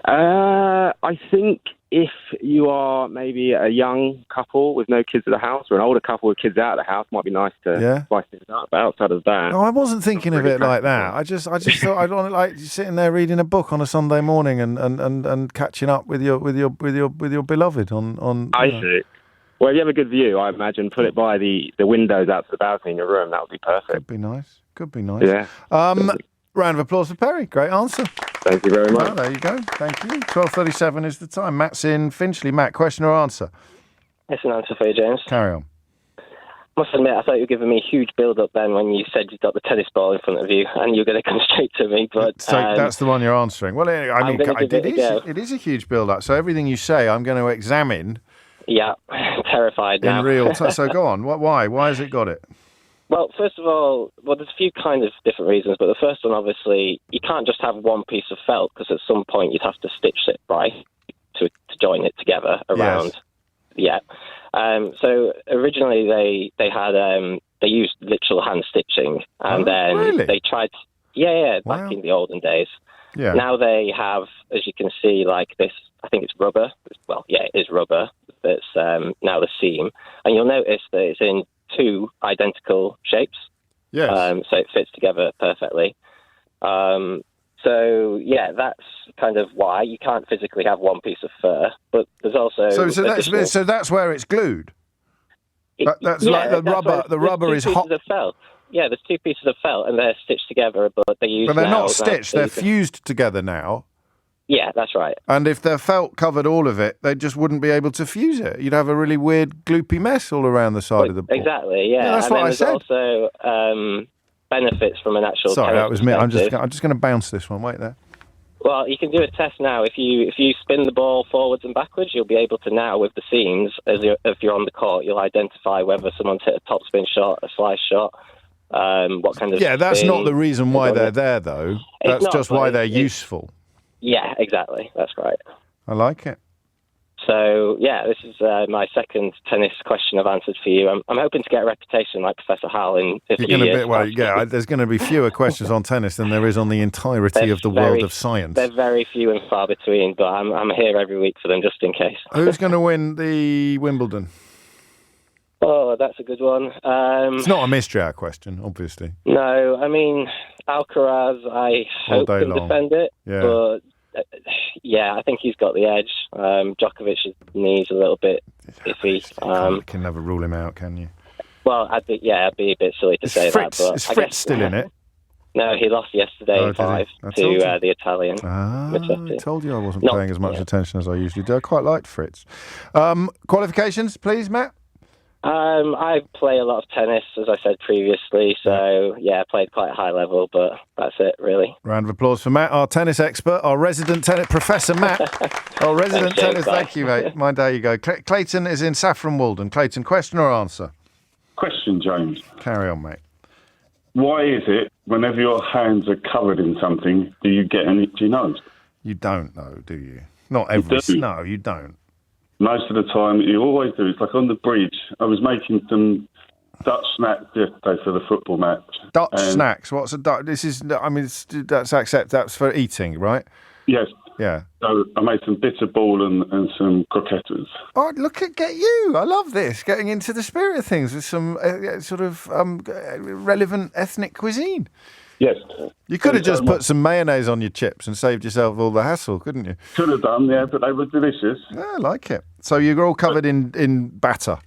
I think if you are maybe a young couple with no kids at the house, or an older couple with kids out of the house, might be nice to spice things up. But outside of that, no, I wasn't thinking of it like that. I just thought I'd want like sitting there reading a book on a Sunday morning and catching up with your beloved on. I see. Well, if you have a good view, I imagine put it by the windows out to the balcony in your room. That would be perfect. Could be nice. Yeah. Round of applause for Perry. Great answer. Thank you very much. Well, there you go. Thank you. 12:37 is the time. Matt's in Finchley. Matt, question or answer? It's an answer for you, James. Carry on. must admit, I thought you were giving me a huge build-up then when you said you've got the tennis ball in front of you and you were going to come straight to me. But so that's the one you're answering. Well, I mean, it is a huge build-up. So everything you say, I'm going to examine. Yeah, terrified now. In real time. So go on. Why? Why has it got it? Well, first of all, there's a few kind of different reasons, but the first one, obviously, you can't just have one piece of felt because at some point you'd have to stitch it right to join it together around. Yes. Yeah. So originally they had they used literal hand stitching, and then really? they tried. Back in the olden days. Yeah. Now they have, as you can see, like this. I think it's rubber. Well, yeah, it is rubber. That's now the seam, and you'll notice that it's in 2 identical shapes. Yes. So it fits together perfectly. So yeah, that's kind of why you can't physically have one piece of fur. But there's also so that's where it's glued. That's like the rubber. The rubber is hot. Of felt. Yeah, there's 2 pieces of felt, and they're stitched together, but they use. But they're not stitched. They're fused together now. Yeah, that's right. And if the felt covered all of it, they just wouldn't be able to fuse it. You'd have a really weird, gloopy mess all around the side of the ball. Exactly, yeah. That's what I said. There's also benefits from an actual. Sorry, that was me. I'm just going to bounce this one. Wait there. Well, you can do a test now. If you spin the ball forwards and backwards, you'll be able to now, with the seams, if you're on the court, you'll identify whether someone's hit a topspin shot, a slice shot, what kind of. Yeah, that's not the reason why they're there, though. That's just why they're useful. Yeah, exactly. That's right. I like it. So, yeah, this is my second tennis question I've answered for you. I'm hoping to get a reputation like Professor Hal in a few years. There's going to be fewer questions on tennis than there is on the entirety of the world of science. They're very few and far between, but I'm here every week for them just in case. Who's going to win the Wimbledon? Oh, that's a good one. It's not a mystery, our question, obviously. No, I mean, Alcaraz, I hope can defend it, but I think he's got the edge. Djokovic's knee's a little bit iffy. You can never rule him out, can you? Well, I'd be a bit silly to say that. But is Fritz still in it? No, he lost yesterday in 5 to the Italian. I told you I wasn't paying as much attention as I usually do. I quite liked Fritz. Qualifications, please, Matt? I play a lot of tennis, as I said previously, so I played quite a high level, but that's it, really. Round of applause for Matt, our tennis expert, our resident tennis, Professor Matt, our resident tennis. Thank you, mate. There you go. Clayton is in Saffron Walden. Clayton, question or answer? Question, James. Carry on, mate. Why is it, whenever your hands are covered in something, do you get an itchy nose? You don't, though, do you? Not every... No, you don't. Most of the time, you always do. It's like on the bridge. I was making some Dutch snacks yesterday for the football match. Dutch snacks? What's a Dutch? This is, I mean, that's for eating, right? Yes. Yeah. So I made some bitter ball and some croquettes. Oh, get you. I love this. Getting into the spirit of things with some sort of relevant ethnic cuisine. Yes. You could have just put some mayonnaise on your chips and saved yourself all the hassle, couldn't you? Could have done, yeah, but they were delicious. Yeah, I like it. So you're all covered in batter?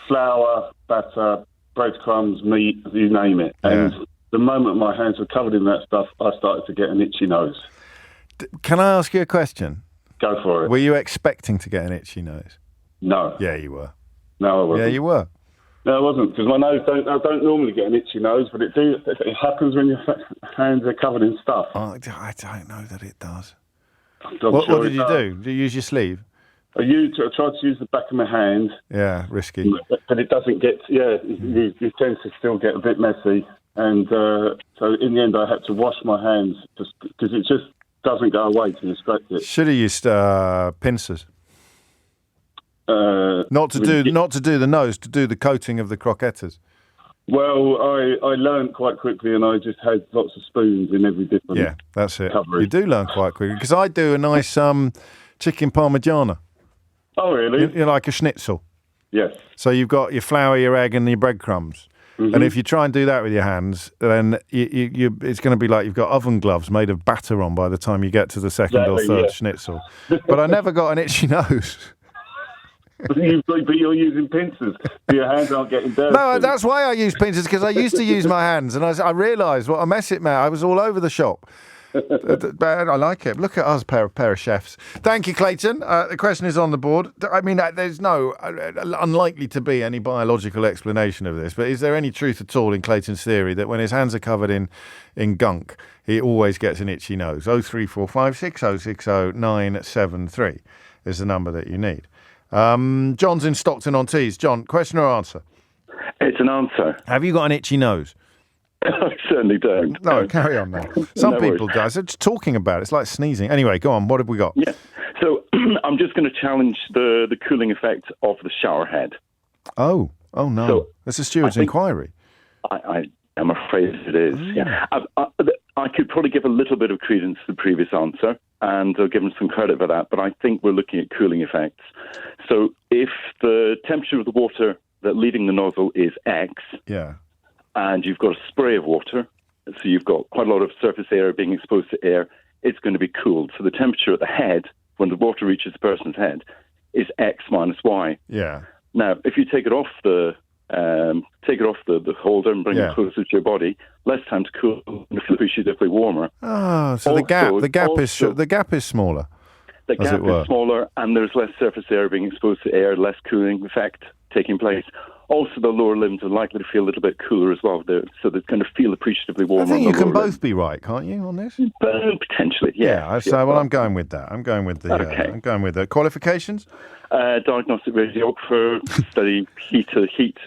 Flour, batter, breadcrumbs, meat, you name it. And the moment my hands were covered in that stuff, I started to get an itchy nose. Can I ask you a question? Go for it. Were you expecting to get an itchy nose? No. Yeah, you were. No, I wasn't. Yeah, you were. No, I wasn't, because my nose I don't normally get an itchy nose, but it happens when your hands are covered in stuff. Oh, I don't know that it does. What did you do? Did you use your sleeve? I tried to use the back of my hand. Yeah, risky. But it doesn't get, you tend to still get a bit messy. And so in the end, I had to wash my hands because it just doesn't go away till you scratch it. Should have used pincers. Not to do the nose, to do the coating of the croquettes. Well, I learned quite quickly, and I just had lots of spoons in every different. Yeah, that's it. Coverage. You do learn quite quickly because I do a nice chicken parmigiana. Oh, really? You're like a schnitzel. Yes. So you've got your flour, your egg, and your breadcrumbs. Mm-hmm. And if you try and do that with your hands, then it's going to be like you've got oven gloves made of batter on by the time you get to the second or third schnitzel. But I never got an itchy nose. But you're using pincers. Your hands aren't getting dirty. No, that's why I use pincers, because I used to use my hands, and I realised what a mess it made. I was all over the shop. I like it. Look at us, pair of chefs. Thank you, Clayton. The question is on the board. I mean, there's unlikely to be any biological explanation of this, but is there any truth at all in Clayton's theory that when his hands are covered in gunk, he always gets an itchy nose? 0345 6060 973 is the number that you need. John's in Stockton-on-Tees. John, question or answer? It's an answer. Have you got an itchy nose? I certainly don't. No, carry on then. Some people do. So just talking about it, it's like sneezing. Anyway, go on. What have we got? Yeah. So I'm just going to challenge the cooling effect of the shower head. Oh no. So that's a steward's inquiry. I am afraid it is. Yeah. I could probably give a little bit of credence to the previous answer, and I'll give him some credit for that, but I think we're looking at cooling effects. So if the temperature of the water that leaving the nozzle is X, and you've got a spray of water, so you've got quite a lot of surface air being exposed to air, it's going to be cooled. So the temperature at the head, when the water reaches the person's head, is X minus Y. Yeah. Now, if you take it off the holder and bring it closer to your body, less time to cool, and feel appreciatively warmer. Oh, so the gap is smaller. The gap is smaller, and there's less surface air being exposed to air, less cooling effect taking place. Also, the lower limbs are likely to feel a little bit cooler as well, so they're going to feel appreciatively warmer. I think you can both be right, can't you, on this? Potentially, yeah. I'm going with that. I'm going with the qualifications. Diagnostic radiographer, study heat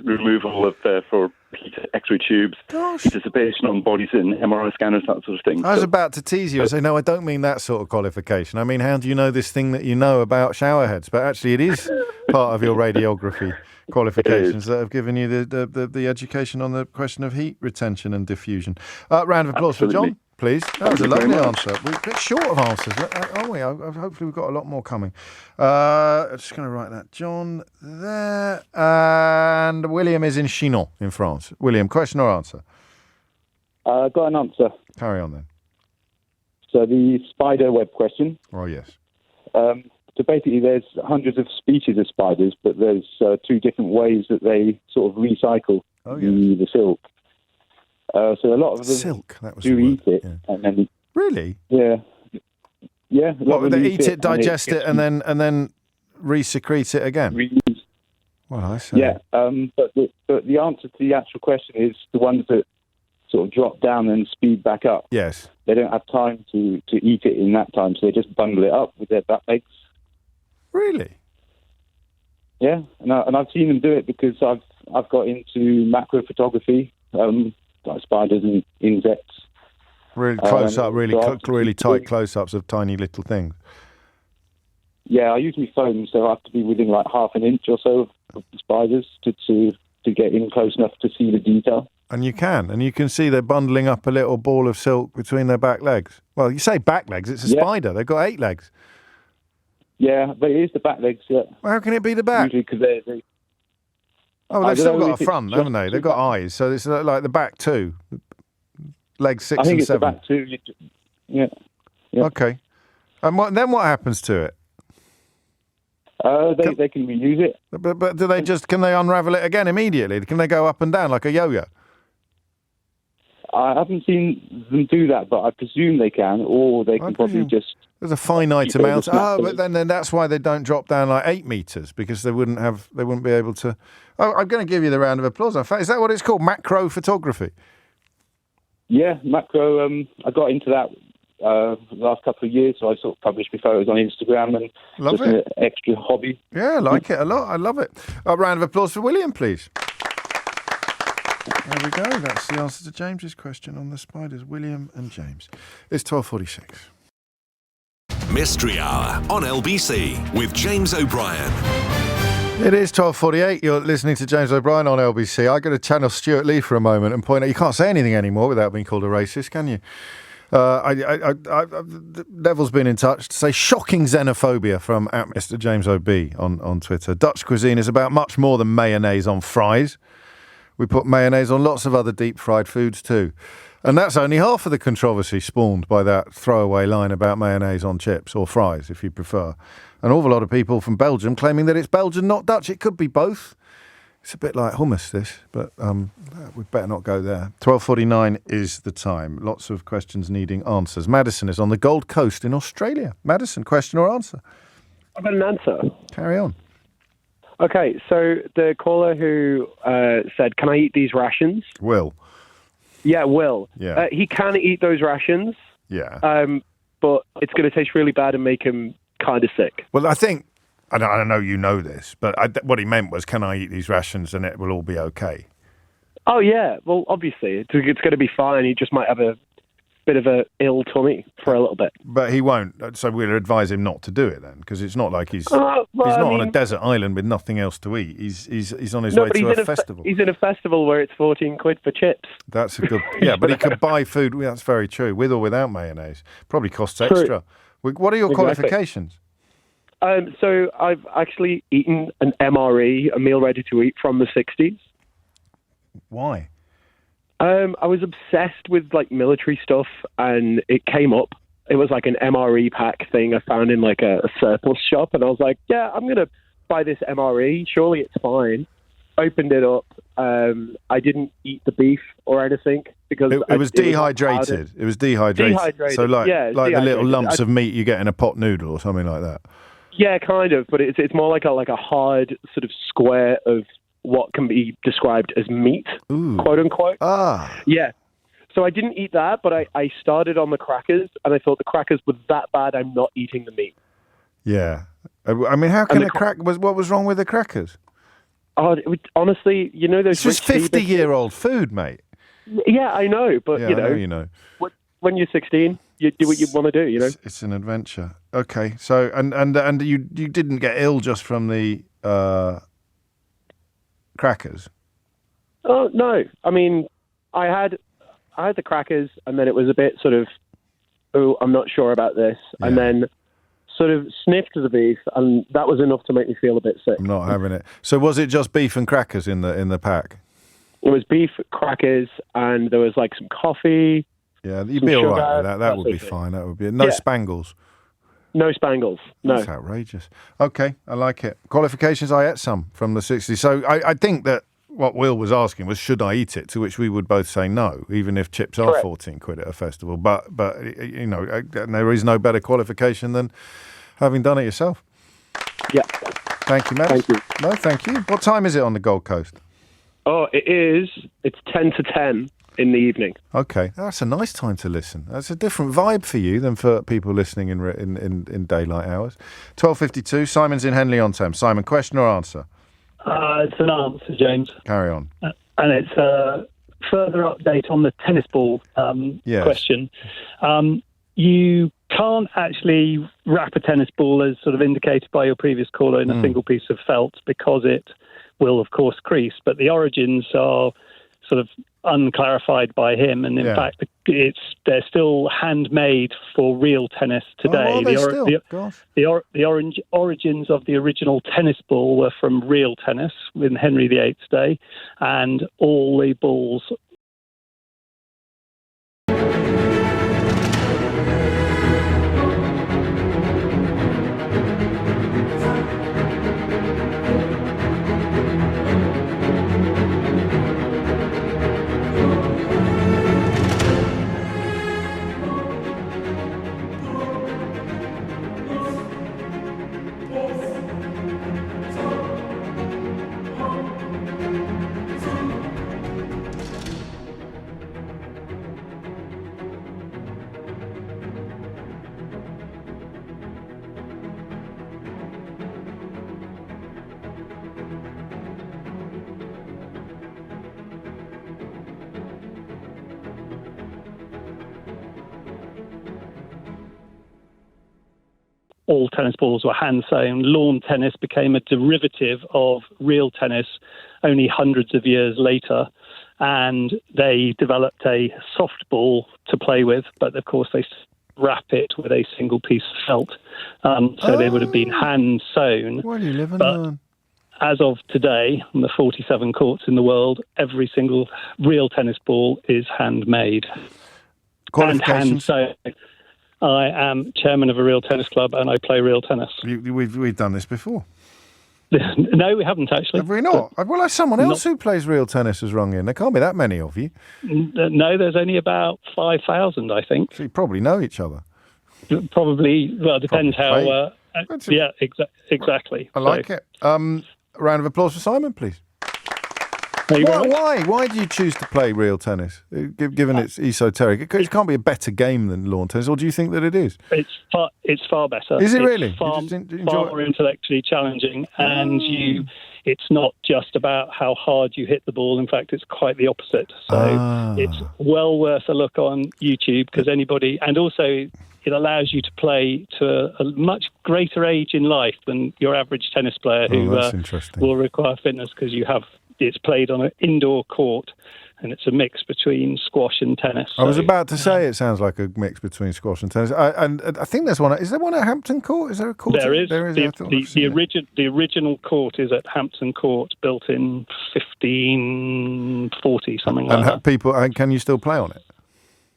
removal for heat X-ray tubes, heat dissipation on bodies in MRI scanners, that sort of thing. I was about to tease you and say, no, I don't mean that sort of qualification. I mean, how do you know this thing that you know about shower heads? But actually, it is part of your radiography qualifications that have given you the education on the question of heat retention and diffusion. Round of applause for John, please. That was a lovely answer. We're a bit short of answers, aren't we? Hopefully we've got a lot more coming. I'm just going to write that. John there. And William is in Chinon in France. William, question or answer? Got an answer. Carry on then. So the spider web question. Oh, yes. So basically there's hundreds of species of spiders, but there's two different ways that they sort of recycle the silk. So a lot of them do eat it. Yeah. And then, really? Yeah. Yeah. What, they eat it, digest it, and then re-secrete it again? Reuse. Well, I see. Yeah. But the answer to the actual question is the ones that sort of drop down and speed back up. Yes. They don't have time to eat it in that time, so they just bundle it up with their back legs. Really? Yeah, and I've seen them do it because I've got into macro photography, like spiders and insects. Really close up, really tight close-ups of tiny little things. Yeah, I use my phone, so I have to be within like half an inch or so of the spiders to get in close enough to see the detail. And you can see they're bundling up a little ball of silk between their back legs. Well, you say back legs, it's a spider. They've got 8 legs. Yeah, but it is the back legs, yeah. Well, how can it be the back? Usually because they've still got a front, haven't they? They've got eyes, so it's like the back too. Legs 6 and 7. I think it's the back too. Yeah. Okay. And then what happens to it? They can reuse it. But do they can they unravel it again immediately? Can they go up and down like a yo-yo? I haven't seen them do that, but I presume they can, or they can probably just... There's a finite amount. But then that's why they don't drop down like 8 meters, because they wouldn't be able to. Oh, I'm going to give you the round of applause. In fact, is that what it's called? Macro photography? Yeah, macro. I got into that the last couple of years, so I sort of published my photos on Instagram and just an extra hobby. Yeah, I like it a lot. I love it. A round of applause for William, please. There we go. That's the answer to James's question on the spiders. William and James. It's 12:46. Mystery Hour on LBC with James O'Brien. It is 12:48. You're listening to James O'Brien on LBC. I got to channel Stuart Lee for a moment and point out you can't say anything anymore without being called a racist, can you? Neville's been in touch to say shocking xenophobia from @Mr. James OB on Twitter. Dutch cuisine is about much more than mayonnaise on fries. We put mayonnaise on lots of other deep-fried foods too. And that's only half of the controversy spawned by that throwaway line about mayonnaise on chips, or fries, if you prefer. An awful lot of people from Belgium claiming that it's Belgian, not Dutch. It could be both. It's a bit like hummus, this, but we better not go there. 12:49 is the time. Lots of questions needing answers. Madison is on the Gold Coast in Australia. Madison, question or answer? I've got an answer. Carry on. Okay, so the caller who said, "Can I eat these rations?" Will. Yeah, Will. Yeah. He can eat those rations. Yeah. But it's going to taste really bad and make him kind of sick. Well, I think, I don't know you know this, but what he meant was, can I eat these rations and it will all be okay? Oh, yeah. Well, obviously, it's going to be fine. He just might have a bit of a ill tummy for a little bit. But he won't, so we'll advise him not to do it then, because it's not like he's well, on a desert island with nothing else to eat. He's on his way to a festival. He's in a festival where it's 14 quid for chips. That's a good... Yeah, but he could buy food, that's very true, with or without mayonnaise. Probably costs extra. What are your qualifications? So I've actually eaten an MRE, a meal ready to eat, from the 60s. Why? I was obsessed with like military stuff, and it came up. It was like an MRE pack thing I found in like a surplus shop, and I was like, yeah, I'm gonna buy this MRE. Surely it's fine. Opened it up. I didn't eat the beef or anything because it was dehydrated. It was dehydrated. So like the little lumps of meat you get in a pot noodle or something like that. Yeah, kind of, but it's more like a hard sort of square of what can be described as meat, quote unquote. Yeah. So I didn't eat that, but I started on the crackers, and I thought the crackers were that bad. I'm not eating the meat. Yeah. I mean, how can what was wrong with the crackers? Oh, honestly, you know those. It's just 50-year-old food, mate. Yeah, I know, but yeah, you know. When you're 16, you do what you want to do. You know, it's an adventure. Okay, so and you didn't get ill just from the crackers? Oh no, I mean, I had the crackers, and then it was a bit sort of, oh, I'm not sure about this, and then sort of sniffed the beef, and that was enough to make me feel a bit sick. I'm not having it. So was it just beef and crackers in the pack? It was beef, crackers, and there was like some coffee. Yeah, you'd be all right with that. That would be fine. That would be no spangles. No spangles. No. That's outrageous. Okay, I like it. Qualifications, I ate some from the 60s. So I think that what Will was asking was, should I eat it? To which we would both say no, even if chips are 14 quid at a festival. But you know, there is no better qualification than having done it yourself. Yeah. Thank you, Matt. Thank you. No, thank you. What time is it on the Gold Coast? Oh, it's 10 to 10 in the evening. Okay, that's a nice time to listen. That's a different vibe for you than for people listening in daylight hours. 12:52. Simon's in Henley-on-Thames. Simon, question or answer? It's an answer, James. Carry on. And it's a further update on the tennis ball question. You can't actually wrap a tennis ball, as sort of indicated by your previous caller, in a single piece of felt because it will, of course, crease. But the origins are sort of unclarified by him, and in fact, they're still handmade for real tennis today. The origins of the original tennis ball were from real tennis in Henry VIII's day, and all the balls. All tennis balls were hand sewn. Lawn tennis became a derivative of real tennis only hundreds of years later, and they developed a soft ball to play with, but of course they wrap it with a single piece of felt. So they would have been hand sewn. Where do you live and learn? As of today, on the 47 courts in the world, every single real tennis ball is handmade. Qualifications? And hand sewn. I am chairman of a real tennis club, and I play real tennis. We've done this before. No, we haven't actually. Have we not? Well, there's someone else who plays real tennis has rung in. There can't be that many of you. No, there's only about 5,000, I think. So you probably know each other. Probably. Well, it depends how. Yeah, exactly. I like it. A round of applause for Simon, please. Why do you choose to play real tennis, given it's esoteric? It can't be a better game than lawn tennis, or do you think that it is? It's far better. Is it really? Far more intellectually challenging, and it's not just about how hard you hit the ball. In fact, it's quite the opposite. So it's well worth a look on YouTube, because anybody, and also it allows you to play to a much greater age in life than your average tennis player who will require fitness, because it's played on an indoor court, and it's a mix between squash and tennis. I was about to say it sounds like a mix between squash and tennis. And I think there's one. Is there one at Hampton Court? Is there a court? There is. The original court is at Hampton Court, built in 1540, something like that. People, can you still play on it?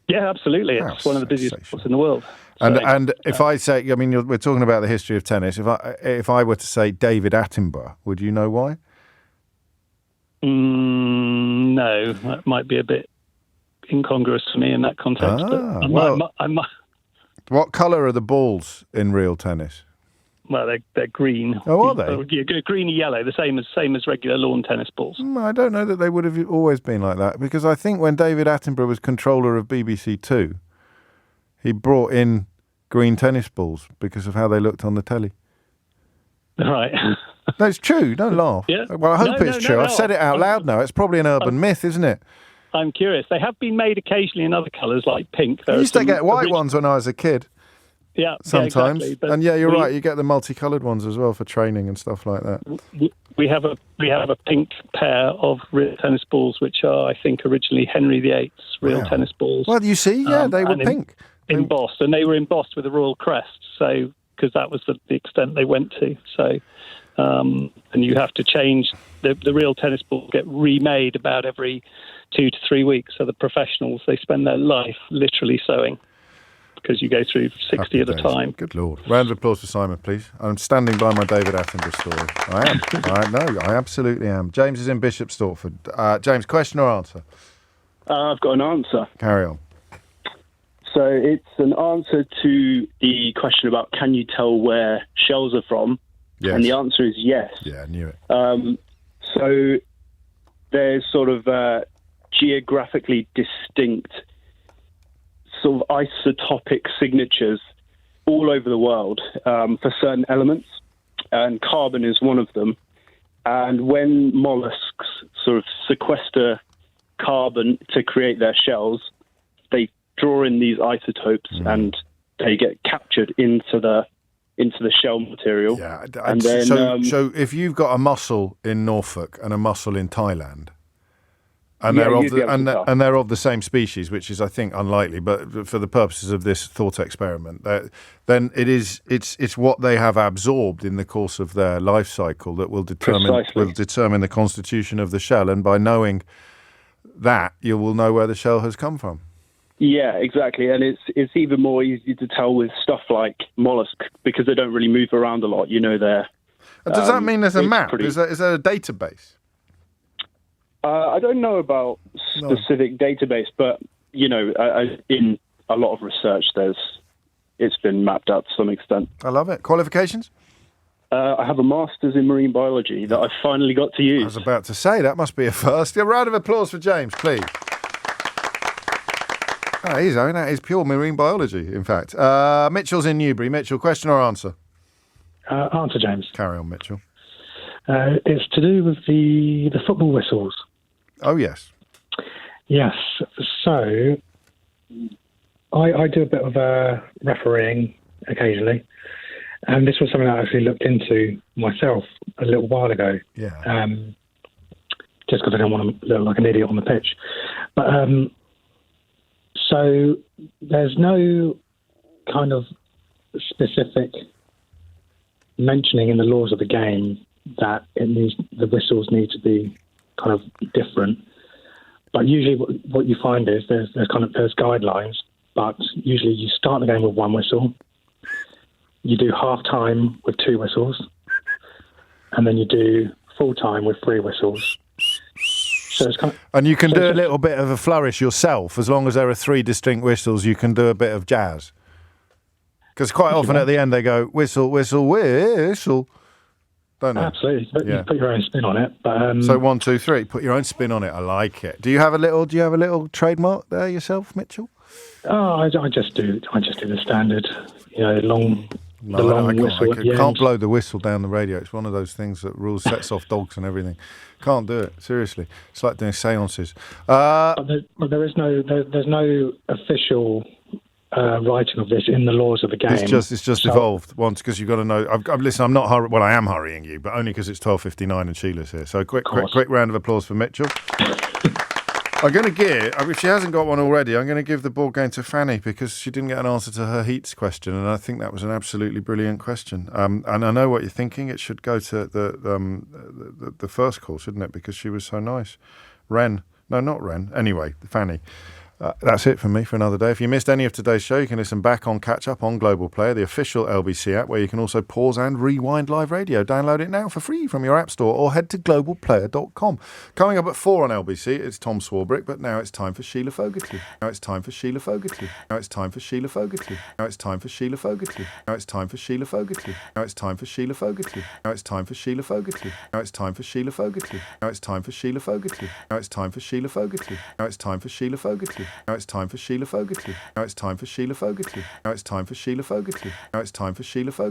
Yeah, absolutely. It's one of the busiest courts in the world. And if I say, I mean, we're talking about the history of tennis. If I were to say David Attenborough, would you know why? No, that might be a bit incongruous to me in that context. What colour are the balls in real tennis? Well, they're green. Oh, are they? Greeny yellow, the same as regular lawn tennis balls. I don't know that they would have always been like that, because I think when David Attenborough was controller of BBC Two, he brought in green tennis balls because of how they looked on the telly. Right. No, it's true. Don't laugh. Yeah. Well, I hope it's true. I've said it out loud now. It's probably an urban myth, isn't it? I'm curious. They have been made occasionally in other colours, like pink. I used to get white ones when I was a kid. Yeah, sometimes. Exactly. And you're right. You get the multicoloured ones as well for training and stuff like that. We have a pink pair of real tennis balls, which are, I think, originally Henry VIII's real tennis balls. Well, you see, they were pink, embossed, and they were embossed with a royal crest. So, because that was the extent they went to. So, and you have to change the real tennis balls, get remade about every 2 to 3 weeks. So the professionals, they spend their life literally sewing, because you go through 60 at a time. Good Lord. Round of applause for Simon, please. I'm standing by my David Attenborough story. I am. I absolutely am. James is in Bishop Stortford. James, question or answer? I've got an answer. Carry on. So it's an answer to the question about can you tell where shells are from? Yes. And the answer is yes. Yeah, I knew it. So there's sort of geographically distinct sort of isotopic signatures all over the world for certain elements, and carbon is one of them. And when mollusks sort of sequester carbon to create their shells, they draw in these isotopes and they get captured into the shell material. Yeah, and then, so if you've got a mussel in Norfolk and a mussel in Thailand, and they're of the same species, which is, I think, unlikely, but for the purposes of this thought experiment, then it's what they have absorbed in the course of their life cycle that will determine the constitution of the shell, and by knowing that, you will know where the shell has come from. Yeah, exactly, and it's even more easy to tell with stuff like mollusks, because they don't really move around a lot. They're. Does that mean there's a map? Is there a database? I don't know about specific database, but in a lot of research, it's been mapped out to some extent. I love it. Qualifications? I have a master's in marine biology that I finally got to use. I was about to say, that must be a first. A round of applause for James, please. That is pure marine biology, in fact. Mitchell's in Newbury. Mitchell, question or answer? Answer, James. Carry on, Mitchell. It's to do with the football whistles. Oh, yes. Yes. So, I do a bit of refereeing occasionally, and this was something I actually looked into myself a little while ago. Yeah. Just because I don't want to look like an idiot on the pitch. But so there's no kind of specific mentioning in the laws of the game that the whistles need to be kind of different. But usually what you find is there's guidelines, but usually you start the game with one whistle, you do half time with two whistles, and then you do full time with 3 whistles. So it's kind of, and you can do a little bit of a flourish yourself, as long as there are 3 distinct whistles. You can do a bit of jazz, because quite often at the end they go whistle, whistle, whistle. Don't they? Absolutely, but you put your own spin on it. But so 1, 2, 3, put your own spin on it. I like it. Do you have a little trademark there yourself, Mitchell? Oh, I just do the standard, long. Whistle. I can't blow the whistle down the radio. It's one of those things that sets off dogs and everything. Can't do it, seriously. It's like doing seances. There's no official writing of this in the laws of the game. It's just evolved once, because you've got to know. Listen, I'm not well, I am hurrying you, but only because it's 12:59 and Sheila's here. So quick round of applause for Mitchell. I'm going to give, if she hasn't got one already, I'm going to give the board game to Fanny, because she didn't get an answer to her heats question, and I think that was an absolutely brilliant question. And I know what you're thinking. It should go to the first call, shouldn't it? Because she was so nice. Ren. No, not Ren. Anyway, Fanny. That's it from me for another day. If you missed any of today's show, you can listen back on Catch Up on Global Player, the official LBC app, where you can also pause and rewind live radio. Download it now for free from your app store, or head to globalplayer.com. Coming up at 4 on LBC, it's Tom Swarbrick, but now it's time for Sheila Fogarty. Now it's time for Sheila Fogarty. Now it's time for Sheila Fogarty. Now it's time for Sheila Fogarty. Now it's time for Sheila Fogarty. Now it's time for Sheila Fogarty. Now it's time for Sheila Fogarty. Now it's time for Sheila Fogarty. Now it's time for Sheila Fogarty. Now it's time for Sheila Fogarty. Now it's time for Sheila Fogarty. Now it's time for Sheila Fogarty. Now it's time for Sheila Fogarty. Now it's time for Sheila Fogarty. Now it's time for Sheila Fogarty.